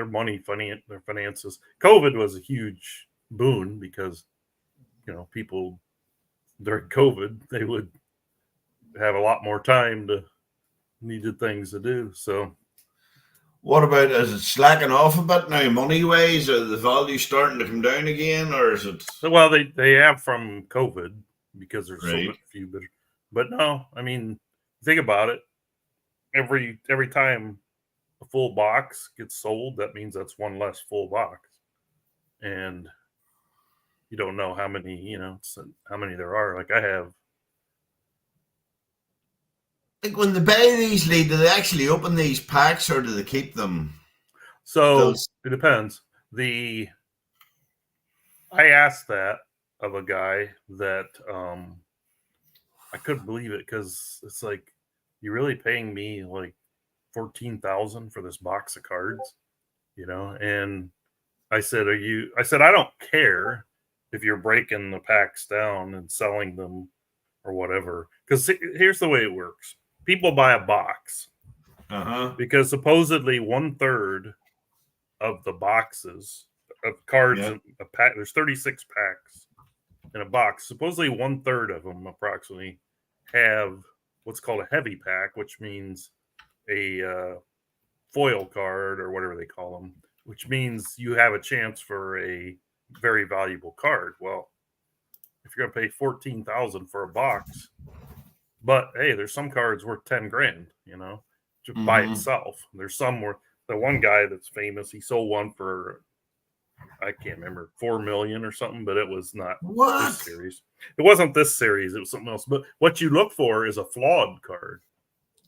money, their finances. COVID was a huge boon because people during COVID they would have a lot more time to needed things to do. So what about, is it slacking off a bit now money wise? Are the values starting to come down again, or is it? Well, they have from COVID because there's so few, but no, I mean, think about it. Every time a full box gets sold, that means that's one less full box, and you don't know how many there are. Like I have. Like when they buy these, Lee, do they actually open these packs or do they keep them? So it depends. I asked that of a guy that I couldn't believe it because it's like, you're really paying me like $14,000 for this box of cards, And I said, I don't care if you're breaking the packs down and selling them or whatever. Because here's the way it works. People buy a box Because supposedly 1/3 of the boxes of cards in a pack, there's 36 packs in a box. Supposedly 1/3 of them approximately have what's called a heavy pack, which means a foil card or whatever they call them, which means you have a chance for a very valuable card. Well, if you're going to pay $14,000 for a box, but hey, there's some cards worth 10 grand, you know, just by itself. There's some where the one guy that's famous, he sold one for, I can't remember, 4 million or something, but it was not this series. It wasn't this series. It was something else. But what you look for is a flawed card.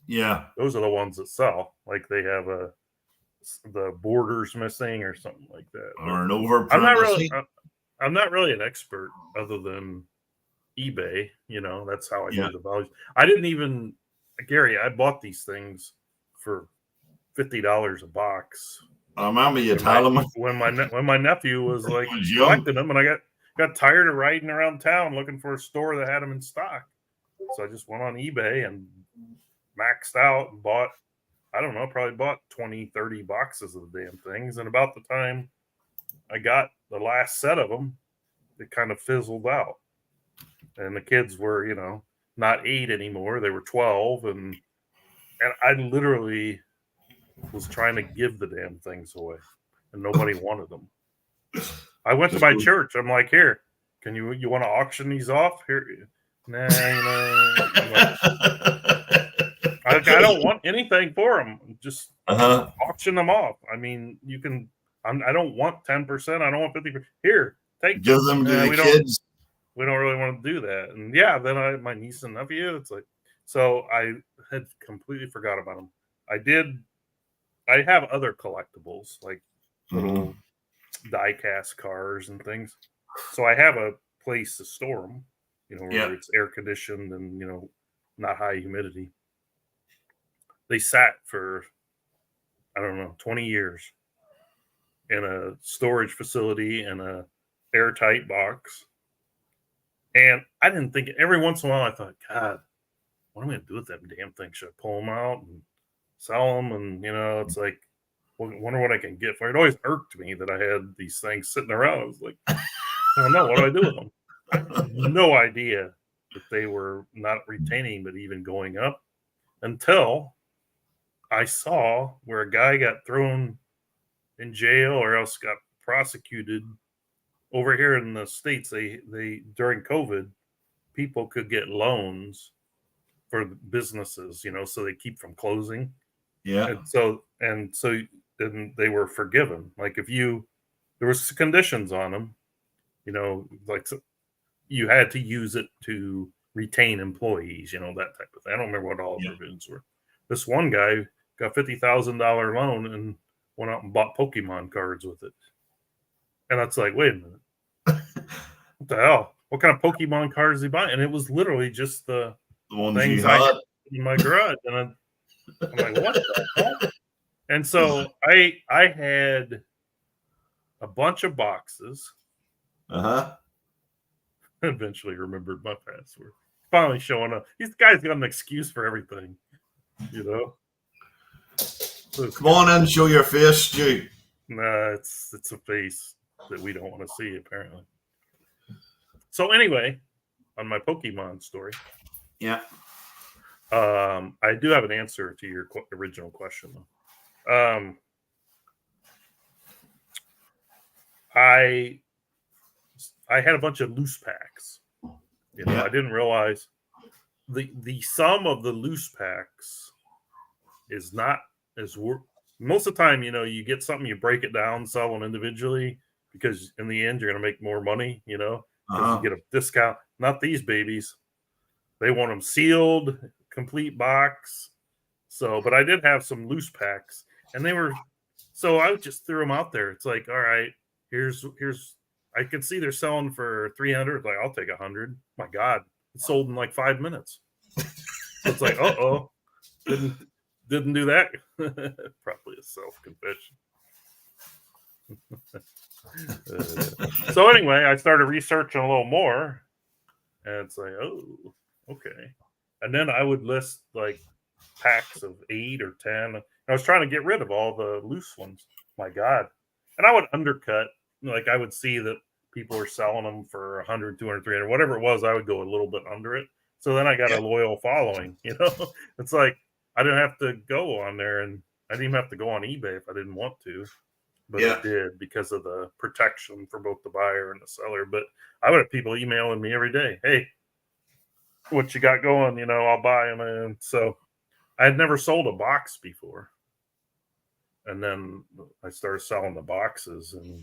Yeah. Those are the ones that sell. Like they have the borders missing or something like that. Or an over. I'm not really an expert other than eBay. You know, that's how I do the values. I didn't even, Gary, I bought these things for $50 a box. I remember you telling me when my nephew was like collecting them, and I got tired of riding around town looking for a store that had them in stock. So I just went on eBay and maxed out and bought, I don't know, probably bought 20, 30 boxes of the damn things. And about the time I got the last set of them, it kind of fizzled out. And the kids were, you know, not 8 anymore. They were 12. And I literally was trying to give the damn things away. And nobody wanted them. I went to my church. I'm like, here, can you want to auction these off? Here. Nah, you know. I don't want anything for them. Just auction them off. I mean, you can. I don't want 10%. I don't want 50%. Here, take. Give them to the kids. We don't really want to do that. And yeah, then my niece and nephew. It's like, so I had completely forgot about them. I have other collectibles like little die-cast cars and things. So I have a place to store them. You know, where it's air conditioned and you know, not high humidity. They sat for, I don't know, 20 years in a storage facility in a airtight box. And I didn't think, every once in a while I thought, God, what am I going to do with them damn things? Should I pull them out and sell them? And, you know, it's like, wonder what I can get for it. It always irked me that I had these things sitting around. I was like, I don't know, what do I do with them? I had no idea that they were not retaining, but even going up until I saw where a guy got thrown in jail or else got prosecuted over here in the States. They during COVID, people could get loans for businesses, you know, so they keep from closing. Yeah. And so they were forgiven. Like if there was conditions on them, you know, like you had to use it to retain employees, you know, that type of thing. I don't remember what all the provisions were. This one guy got $50,000 loan and went out and bought Pokemon cards with it. And that's like, wait a minute. What the hell? What kind of Pokemon cards did he buy? And it was literally just the ones things I had in my garage. And I'm like, what the hell? And so I had a bunch of boxes. Eventually remembered my password. Finally showing up. These guys got an excuse for everything, you know. Come on in, show your face, Stu. Nah, it's a face that we don't want to see, apparently. So anyway, on my Pokemon story, I do have an answer to your original question, though. I had a bunch of loose packs. You know, I didn't realize the sum of the loose packs is not as most of the time, you know, you get something, you break it down, sell them individually, because in the end you're going to make more money, you know, you get a discount. Not these babies. They want them sealed, complete box. So, but I did have some loose packs, and so I just threw them out there. It's like, all right, here's I can see they're selling for 300. Like, I'll take 100. My God, it sold in like 5 minutes. So it's like, didn't do that. Probably a self-confession. So anyway, I started researching a little more, and it's like, oh, okay. And then I would list like packs of 8 or 10. I was trying to get rid of all the loose ones. My God. And I would undercut. Like I would see that people were selling them for 100, 200, 300, whatever it was. I would go a little bit under it. So then I got a loyal following. It's like I didn't have to go on there, and I didn't even have to go on eBay if I didn't want to. But I did because of the protection for both the buyer and the seller. But I would have people emailing me every day. Hey, what you got going? I'll buy them. And so I had never sold a box before. And then I started selling the boxes, and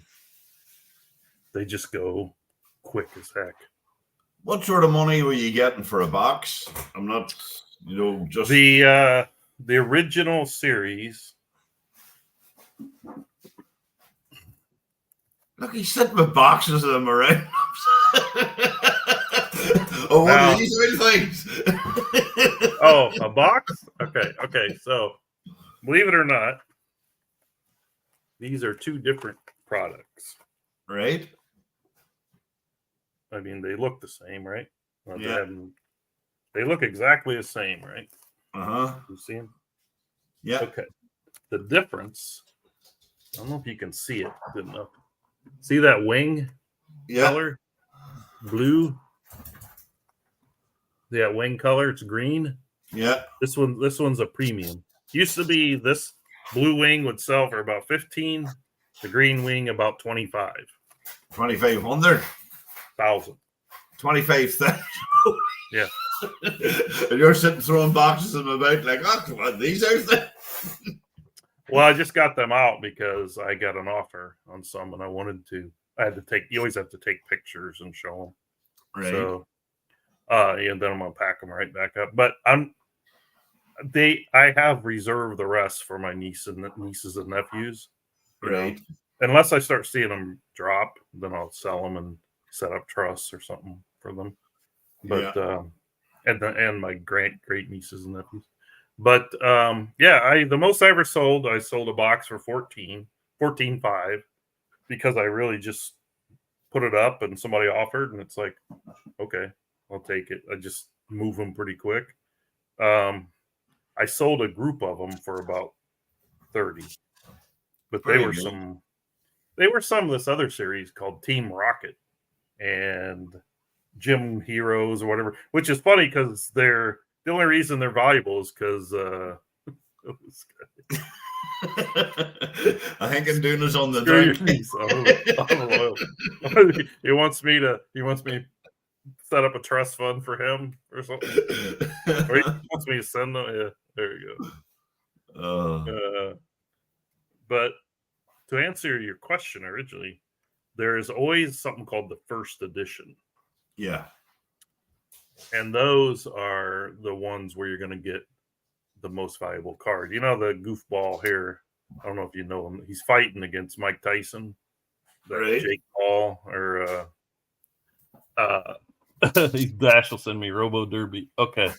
they just go quick as heck. What sort of money were you getting for a box? I'm not, just the original series. Look, he's sitting with boxes of them around. Oh, what are these little things? Oh, a box? Okay. So, believe it or not, these are 2 different products. Right. I mean, they look the same, right? Well, yeah. They look exactly the same, right? Uh-huh. You see them? Yeah. Okay. The difference, I don't know if you can see it good enough. See that wing color? Blue? That wing color, it's green. Yeah. This one's a premium. Used to be this blue wing would sell for about 15, the green wing about 25. 2,500. 25,000. Yeah. And you're sitting throwing boxes of them about like, oh, come on, these are things. Well, I just got them out because I got an offer on some, and I wanted to. I had to take. You always have to take pictures and show them. Right. So, and then I'm gonna pack them right back up. But I have reserved the rest for my nieces and nephews. Right. Unless I start seeing them drop, then I'll sell them and set up trusts or something for them. But and my great nieces and nephews. But the most I ever sold, I sold a box for 14.5 because I really just put it up and somebody offered, and it's like, okay, I'll take it. I just move them pretty quick. I sold a group of them for about 30, but they were some of this other series called Team Rocket and Gym Heroes or whatever, which is funny because the only reason they're valuable is because I think I'm doing this on the drink. He wants me to set up a trust fund for him or something. Or he wants me to send them. Yeah, there you go. But to answer your question originally, there is always something called the first edition. Yeah. And those are the ones where you're going to get the most valuable card. The goofball here. I don't know if you know him. He's fighting against Mike Tyson. Right. Jake Paul or Dash will send me Robo Derby. Okay.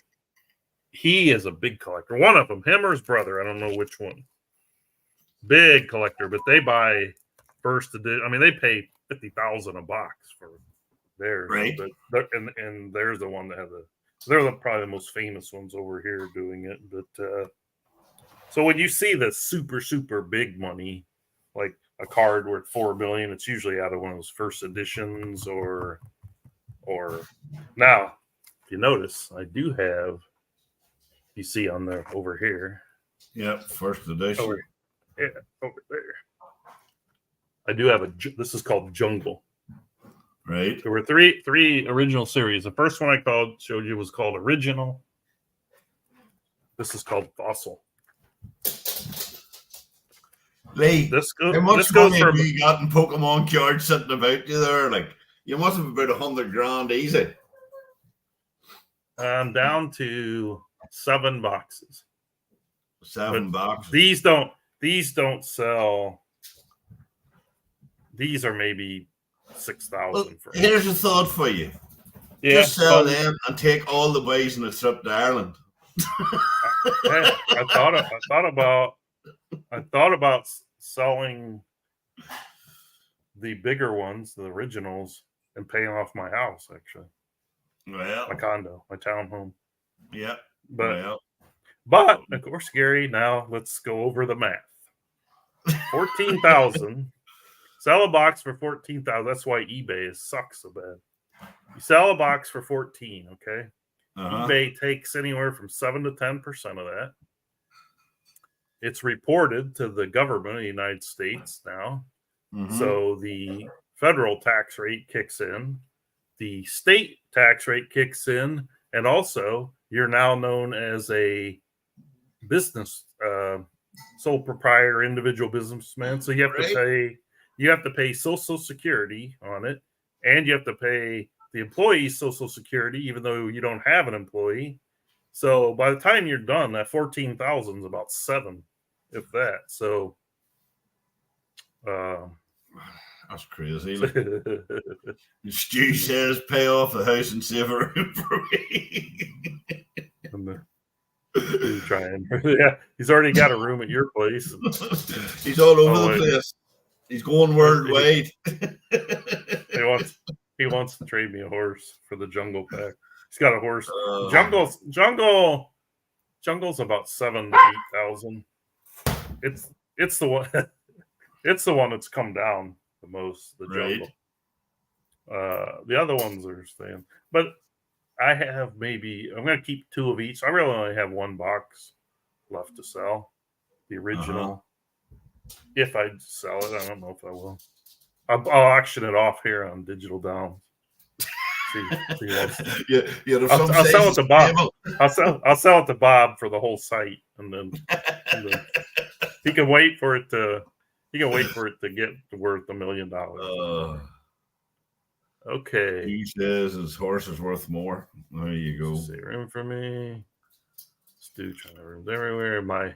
He is a big collector. One of them, him or his brother. I don't know which one. Big collector, but they buy first edition. I mean, they pay $50,000 a box for theirs. Right. But and there's the one that has they're probably the most famous ones over here doing it. But so when you see the super, super big money, like a card worth $4 million, it's usually out of one of those first editions or now, if you notice, I do have, you see on the over here. Yep, first edition. Over there. I do have this is called Jungle. Right. There were three original series. The first one I showed you was called Original. This is called Fossil. Lee, how much money have you got in Pokemon cards sitting about you there? Like, you must have about $100,000 easy. I'm down to 7 boxes. 7 boxes. These don't sell. These are maybe 6,000 for. Here's a thought for you. Yeah, just sell them and take all the boys on a trip to Ireland. I thought about selling the bigger ones, the originals, and paying off my house. Actually, well, my condo, my townhome. Yeah, but But of course, Gary, now let's go over the math. 14,000. Sell a box for 14,000. That's why eBay sucks so bad. You sell a box for 14, okay? eBay takes anywhere from 7 to 10% of that. It's reported to the government of the United States now. So the federal tax rate kicks in, the state tax rate kicks in, and also you're now known as a business sole proprietor, individual businessman. So you have to pay Social Security on it, and you have to pay the employee's Social Security, even though you don't have an employee. So by the time you're done, that 14,000 is about 7, if that. So that's crazy. Stu says, "Pay off the house and save a room for me." Trying. Yeah, he's already got a room at your place. He's all over the place. He's going worldwide. He wants to trade me a horse for the jungle pack. He's got a horse. Jungle's about 7,000 to 8,000. It's the one. It's the one that's come down the most. The jungle. The other ones are staying, but I have I'm going to keep 2 of each. I really only have 1 box left to sell. The original. If I sell it, I don't know if I will. I'll auction it off here on Digital Downs. See I'll sell it to Bob. I'll sell it to Bob for the whole site, and then he can wait for it to. He can wait for it to get worth $1 million. Okay. He says his horse is worth more. There you go. Say room for me. Stu trying to rooms everywhere. My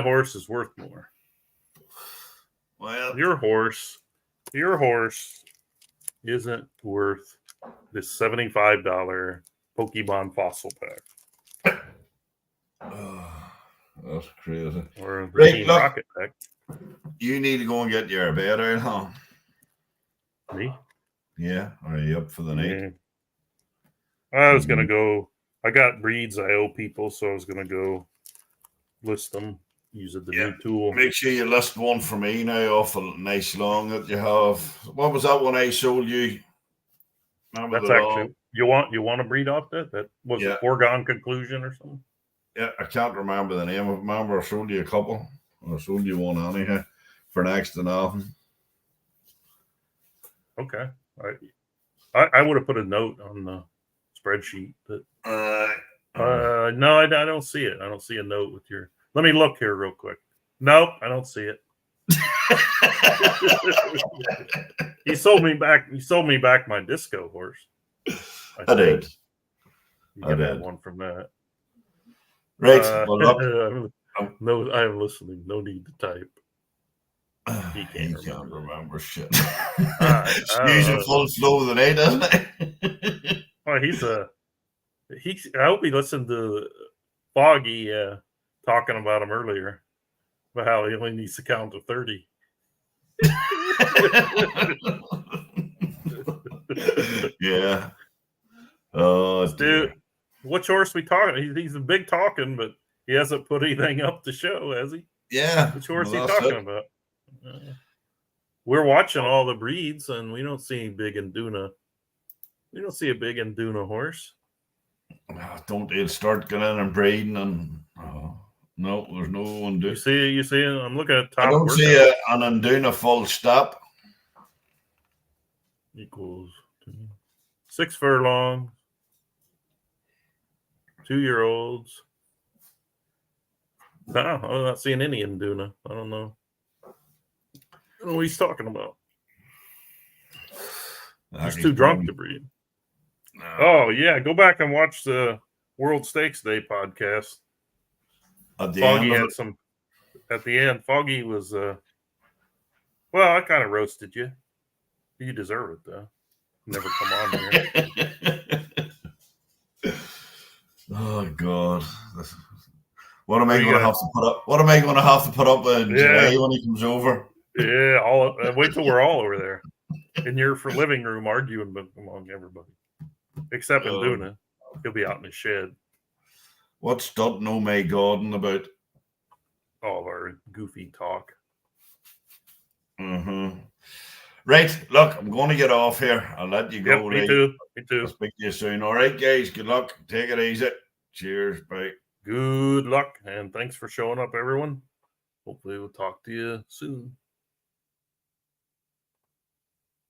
horse is worth more. Well, your horse isn't worth this $75 Pokemon fossil pack. That's crazy. Or the Team Rocket pack. You need to go and get your bed out, huh? Me? Yeah. Are you up for the night? I was gonna go. I got breeds I owe people, so I was gonna go list them. Use the new tool. Make sure you list one for me now off a nice long that you have. What was that one I sold you? Remember that's actually you want a breed off that? That was a foregone conclusion or something? Yeah, I can't remember the name of it. Remember I sold you a couple. I sold you one anyhow for next to nothing. Okay. I would have put a note on the spreadsheet that no, I don't see it. I don't see a note with your. Let me look here real quick. Nope, I don't see it. He sold me back my disco horse. I did. You get one from that. Right. No, I am listening. No need to type. He can't remember shit. He's in full flow of the night, doesn't he? Well, I hope he listened to Foggy talking about him earlier, about how he only needs to count to 30. Yeah. Oh, dude, which horse we talking? He's a big talking, but he hasn't put anything up to show, has he? Yeah. Which horse he talking about? We're watching all the breeds, and we don't see big Induna. We don't see a big Induna horse. Don't they start going in and breeding and no, there's no one. You see. I'm looking at top. I don't see an Induna full stop. Equals 6 furlongs, 2-year-olds. No, I'm not seeing any Induna. I don't know. I don't know what he's talking about. He's too drunk to breed. No. Oh, yeah. Go back and watch the World Stakes Day podcast. Foggy had some at the end. Foggy was, well, I kind of roasted you. You deserve it, though. Never come on here. Oh, God. What am I going to have to put up? What am I going to have to put up in July when he comes over? Yeah, wait till we're all over there in your living room arguing among everybody, except Induna. He'll be out in the shed. What's Dutton Oh My God about? All of our goofy talk. Mm-hmm. Right. Look, I'm going to get off here. I'll let you go. Yep, me too. Me too. I'll speak to you soon. All right, guys. Good luck. Take it easy. Cheers. Bye. Good luck. And thanks for showing up, everyone. Hopefully we'll talk to you soon.